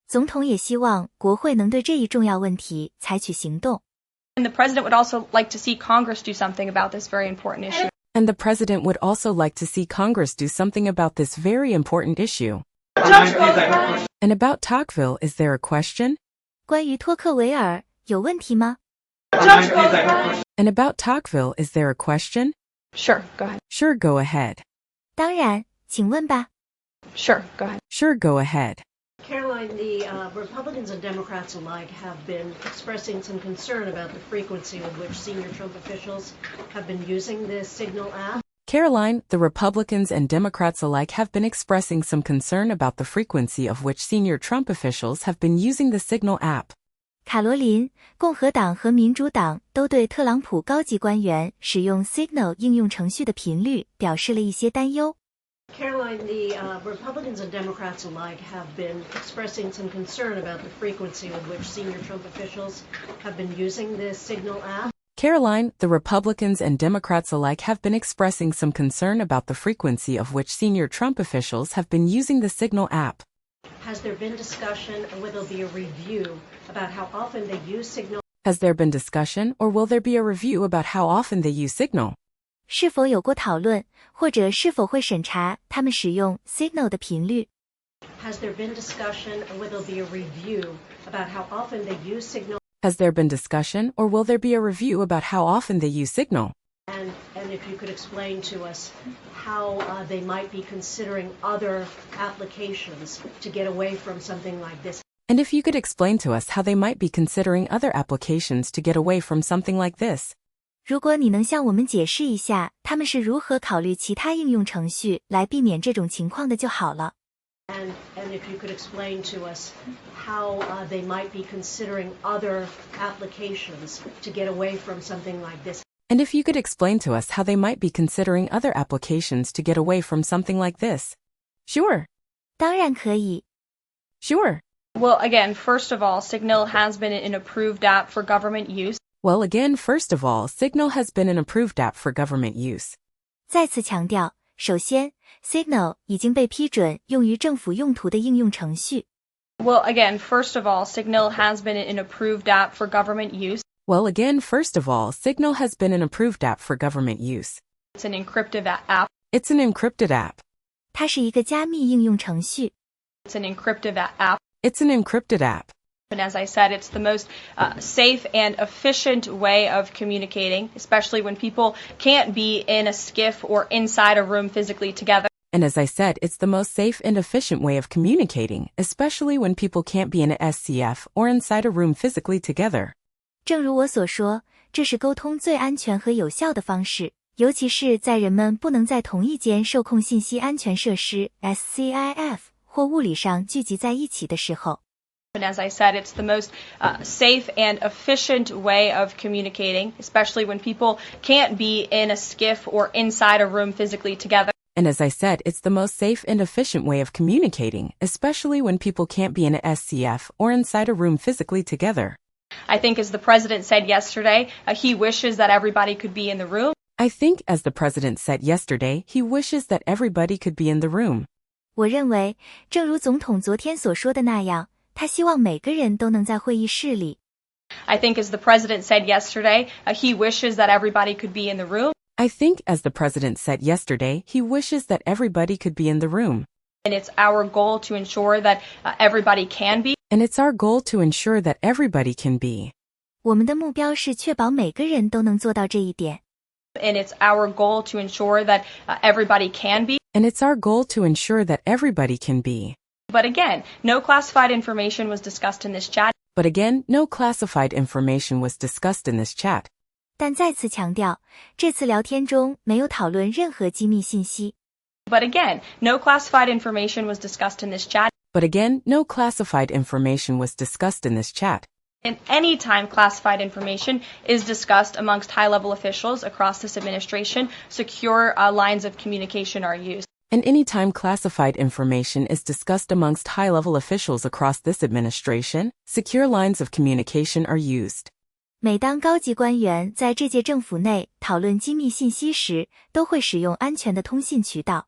C: 总统也希望国会能对这一重要问题采取行动。
A: And the president would also like to see Congress do something about this very important issue.
B: And the president would also like to see Congress do something about this very important issue. And about Tocqueville, is there a question?
C: 关于托克维尔有问题吗？
B: And about Tocqueville, is there a question?
A: Sure, go ahead.
B: Sure, go ahead.
C: 当然，请问吧。
A: Sure, go ahead.
B: Sure, go ahead.
K: Caroline, the Republicans and Democrats alike have been expressing some concern about the frequency with which senior Trump officials have been using the Signal app.
B: Caroline, the Republicans and Democrats alike have been expressing some concern about the frequency of which senior Trump officials have been using the Signal app.
C: 卡罗琳，共和党和民主党都对特朗普高级官员使用 Signal 应用程序的频率表示了一些担忧。
K: Caroline, the Republicans and Democrats alike have been expressing some concern about the frequency with which senior Trump officials have been using the Signal app.
B: Caroline, the Republicans and Democrats alike have been expressing some concern about the frequency of which senior Trump officials have been using the Signal app.
K: Has there been discussion and will there be a review about how often they use Signal?
B: Has there been discussion or will there be a review about how often they use Signal?
C: 是否有过讨论，或者是否会审查他们使用 Signal 的频率？
K: Has there been discussion and will there be a review about how often they use Signal?
B: Has there been discussion or will there be a review about how often they use Signal?
K: And if you could explain to us how they might be considering other applications to get away from something like this.
B: And if you could explain to us how they might be considering other applications to get away from something like this.
C: 如果你能向我们解释一下他们是如何考虑其他应用程序来避免这种情况的就好了。
K: And if you could explain to us how they might be considering other applications to get away from something like this.
B: And if you could explain to us how they might be considering other applications to get away from something like this. Sure.
C: 当然可以。
B: Sure.
A: Well, again, first of all, Signal has been an approved app for government use.
B: Well, again, first of all, Signal has been an approved app for government use.
C: 再次强调，首先 ，Signal 已经被批准用于政府用途的应用程序。
A: Well, again, first of all, Signal has been an approved app for government use.
B: Well, again, first of all, Signal has been an approved app for government use.
A: It's an encrypted app.
B: It's an encrypted app.
C: 它是一个加密应用程序。
A: It's an encrypted app.
B: It's an encrypted app.
A: And as I said, it's the most safe and efficient way of communicating, especially when people can't be in a skiff or inside a room physically together.
B: And as I said, it's the most safe and efficient way of communicating, especially when people can't be in a SCF or inside a room physically together.
C: 正如我所说，这是沟通最安全和有效的方式，尤其是在人们不能在同一间受控信息安全设施 SCIF 或物理上聚集在一起的时候。
A: And as I said, it's the most safe and efficient way of communicating, especially when people can't be in a skiff or inside a room physically together.
B: And as I said, it's the most safe and efficient way of communicating, especially when people can't be in a SCF or inside a room physically together.
A: I think as the president said yesterday, he wishes that everybody could be in the room.
B: I think, as the president said yesterday, he wishes that everybody could be in the room.
C: 我认为，正如总统昨天所说的那样，他希望每个人都能在会议室里。
A: I think as the president said yesterday, he wishes that everybody could be in the room.
B: I think, as the president said yesterday, he wishes that everybody could be in the room.
A: And it's our goal to ensure that everybody can be.
B: And it's our goal to ensure that everybody can be.
C: 我们的目标是确保每个人都能做到这一点。
A: And it's our goal to ensure that everybody can be.
B: And it's our goal to ensure that everybody can be.
A: But again, no classified information was discussed in this chat.
B: But again, no classified information was discussed in this chat.
C: 但再次强调，这次聊天中没有讨论任何机密信息。
A: But again, no classified information was discussed in this chat.
B: But again, no classified information was discussed in this chat.
A: And any time classified information is discussed amongst high-level officials across this administration, secure lines of communication are used.
B: And anytime classified information is discussed amongst high-level officials across this administration, secure lines of communication are used.
C: 每当高级官员在这届政府内讨论机密信息时，都会使用安全的通信渠道。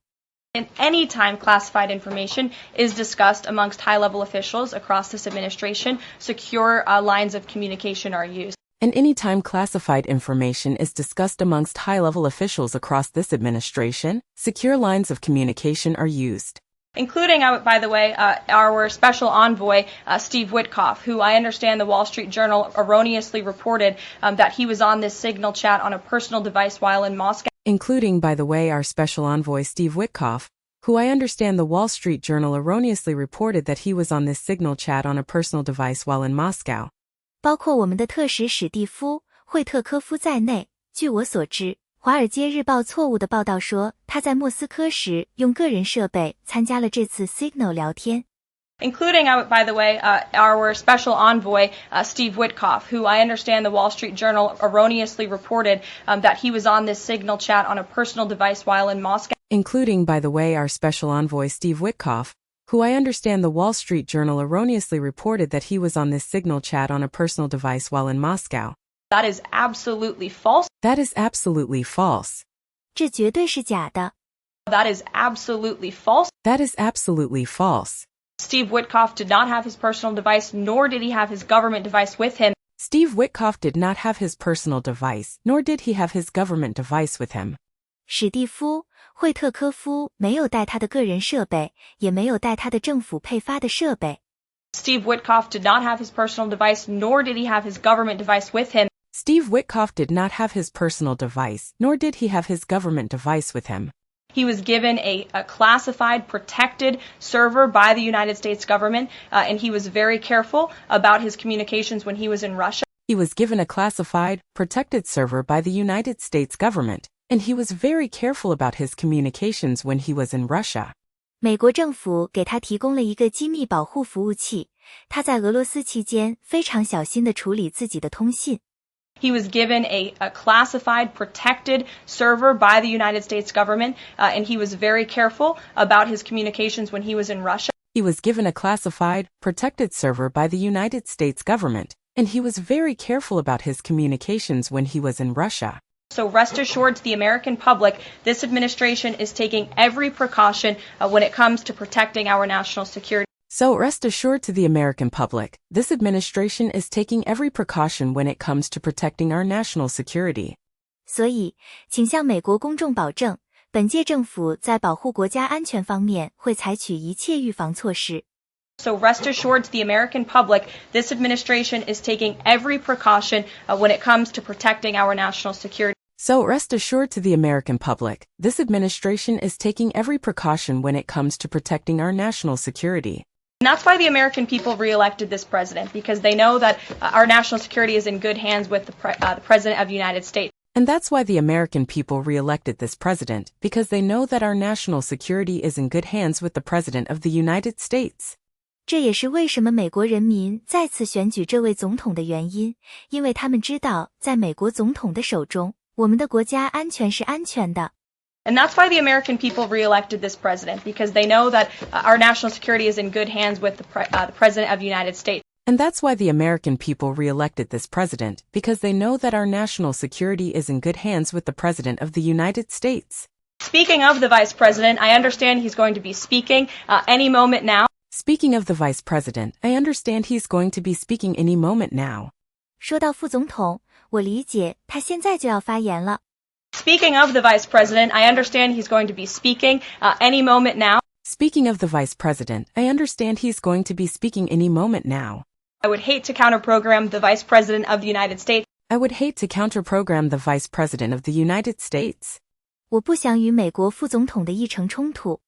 A: And any time classified information is discussed amongst high-level officials across this administration, secure lines of communication are used.
B: And anytime classified information is discussed amongst high-level officials across this administration, secure lines of communication are used.
A: Including, by the way, our special envoy, Steve Witkoff, who I understand the Wall Street Journal erroneously reported that he was on this Signal chat on a personal device while in Moscow.
B: Including, by the way, our special envoy Steve Witkoff, who I understand the Wall Street Journal erroneously reported that he was on this Signal chat on a personal device while in Moscow.
C: 包括我们的特使史蒂夫·惠特科夫在内，据我所知，《华尔街日报》错误的报道说他在莫斯科时用个人设备参加了这次 Signal 聊天。
A: Including, by the way, our special envoy, Steve Witkoff, who I understand the Wall Street Journal erroneously reported that he was on this Signal chat on a personal device while in Moscow.
B: Including, by the way, our special envoy Steve Witkoff, who I understand the Wall Street Journal erroneously reported that he was on this Signal chat on a personal device while in Moscow.
A: That is absolutely false.
B: That is absolutely false.
C: 这绝对是假的。
A: That is absolutely false.
B: That is absolutely false.
A: Steve Witkoff did not have his personal device, nor did he have his government device with him.
B: Steve Witkoff did not have his personal device, nor did he have his government device with him.
C: 史蒂夫·惠特科夫没有带他的个人设备，也没有带他的政府配发的设备。
A: Steve Witkoff did not have his personal device, nor did he have his government device with him.
B: Steve Witkoff did not have his personal device, nor did he have his government device with him.
A: He was given a classified, protected server by the United States government, and he was very careful about his communications when he was in Russia.
B: He was given a classified, protected server by the United States government, and he was very careful about his communications when he was in Russia.
C: 美国政府给他提供了一个机密保护服务器，他在俄罗斯期间非常小心地处理自己的通信。
A: He was given a classified, protected server by the United States government, and he was very careful about his communications when he was in Russia.
B: He was given a classified, protected server by the United States government, and he was very careful about his communications when he was in Russia.
A: So rest assured to the American public, this administration is taking every precaution when it comes to protecting our national security.
B: So rest assured to the American public, this administration is taking every precaution when it comes to protecting our national security.
C: 所以，请向美国公众保证，本届政府在保护国家安全方面会采取一切预防措施。
A: So rest assured to the American public, this administration is taking every precaution when it comes to protecting our national security.
B: So rest assured to the American public, this administration is taking every precaution when it comes to protecting our national security.
A: And that's why the American people reelected this president, because they know that our national security is in good hands with the President of the United States.
B: And that's why the American people reelected this president, because they know that our national security is in good hands with the President of the United States.
C: 这也是为什么美国人民再次选举这位总统的原因，因为他们知道，在美国总统的手中，我们的国家安全是安全的。
A: And that's why the American people reelected this president, because they know that our national security is in good hands with the President of the United States.
B: And that's why the American people reelected this president, because they know that our national security is in good hands with the President of the United States.
A: Speaking of the Vice President, I understand he's going to be speaking any moment now.
B: Speaking of the Vice President, I understand he's going to be speaking any moment now.
C: 说到副总统，我理解他现在就要发言了。
A: Speaking of the Vice President, I understand he's going to be speaking any moment now.
B: Speaking of the Vice President, I understand he's going to be speaking any moment now.
A: I would hate to counter-program the Vice President of the United States.
B: I would hate to counter-program the Vice President of the United States.
C: 我不想与美国副总统的议程冲突。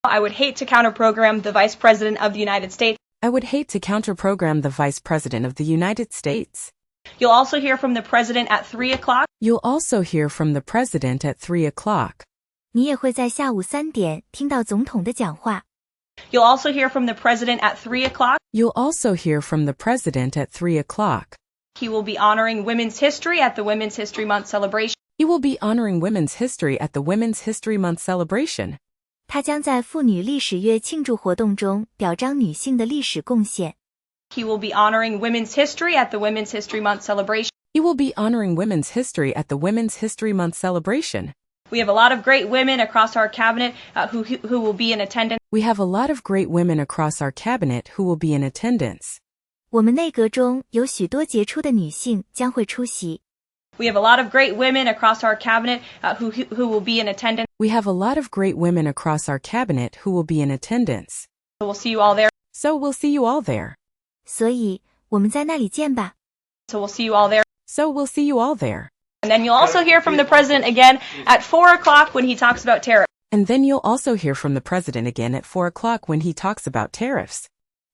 A: I would hate to counter-program the Vice President of the United States.
B: I would hate to counter-program the Vice President of the United States.
A: You'll also hear from the President at 3 o'clock.
B: You'll also hear from the President at 3 o'clock.
C: 你也会在下午3点听到总统的讲话。
A: You'll also hear from the President at 3 o'clock.
B: You'll also hear from the President at 3 o'clock.
A: He will be honoring women's history at the Women's History Month celebration.
B: He will be honoring women's history at the Women's History Month celebration.
C: 他将在妇女历史月庆祝活动中表彰女性的历史贡献。
A: He will be honoring women's history at the Women's History Month celebration.
B: He will be honoring women's history at the Women's History Month celebration.
A: We have a lot of great women across our cabinet who will be in attendance.
B: We have a lot of great women across our cabinet who will be in attendance.
C: 我们内阁中有许多杰出的女性将会出席。
A: We have a lot of great women across our cabinet who will be in attendance.
B: We have a lot of great women across our cabinet who will be in attendance.
A: So we'll see you all there.
B: So we'll see you all there.
C: 所以，我们在那里见吧。
A: So we'll see you all there.
B: So we'll see you all there.
A: And then you'll also hear from the President again at 4 o'clock when he talks about tariffs.
B: And then you'll also hear from the President again at 4 o'clock when he talks about tariffs.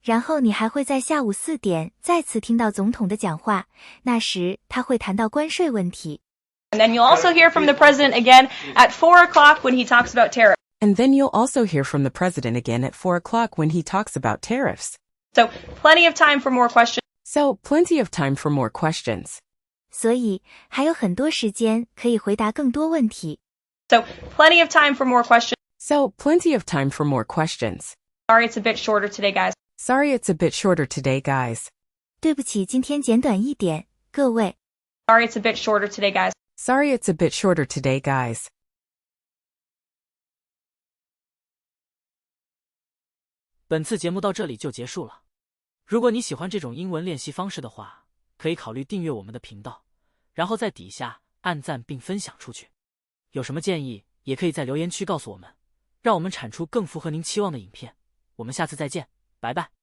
C: 然后你还会在下午4点再次听到总统的讲话，那时他会谈到关税问题。
A: And then you'll also hear from the President again at 4 o'clock when he talks about tariffs.
B: And then you'll also hear from the President again at 4 o'clock when he talks about tariffs.
A: So plenty of time for more questions.
B: So plenty of time for more questions.
C: 所以还有很多时间可以回答更多问题。
A: So plenty of time for more questions.
B: So plenty of time for more questions.
A: Sorry it's a bit shorter today, guys.
B: Sorry it's a bit shorter today, guys.
C: 对不起，今天简短一点，各位。
A: Sorry it's a bit shorter today, guys.
B: Sorry it's a bit shorter today, guys.
L: 本次节目到这里就结束了。如果你喜欢这种英文练习方式的话，可以考虑订阅我们的频道，然后在底下按赞并分享出去。有什么建议，也可以在留言区告诉我们，让我们产出更符合您期望的影片。我们下次再见，拜拜。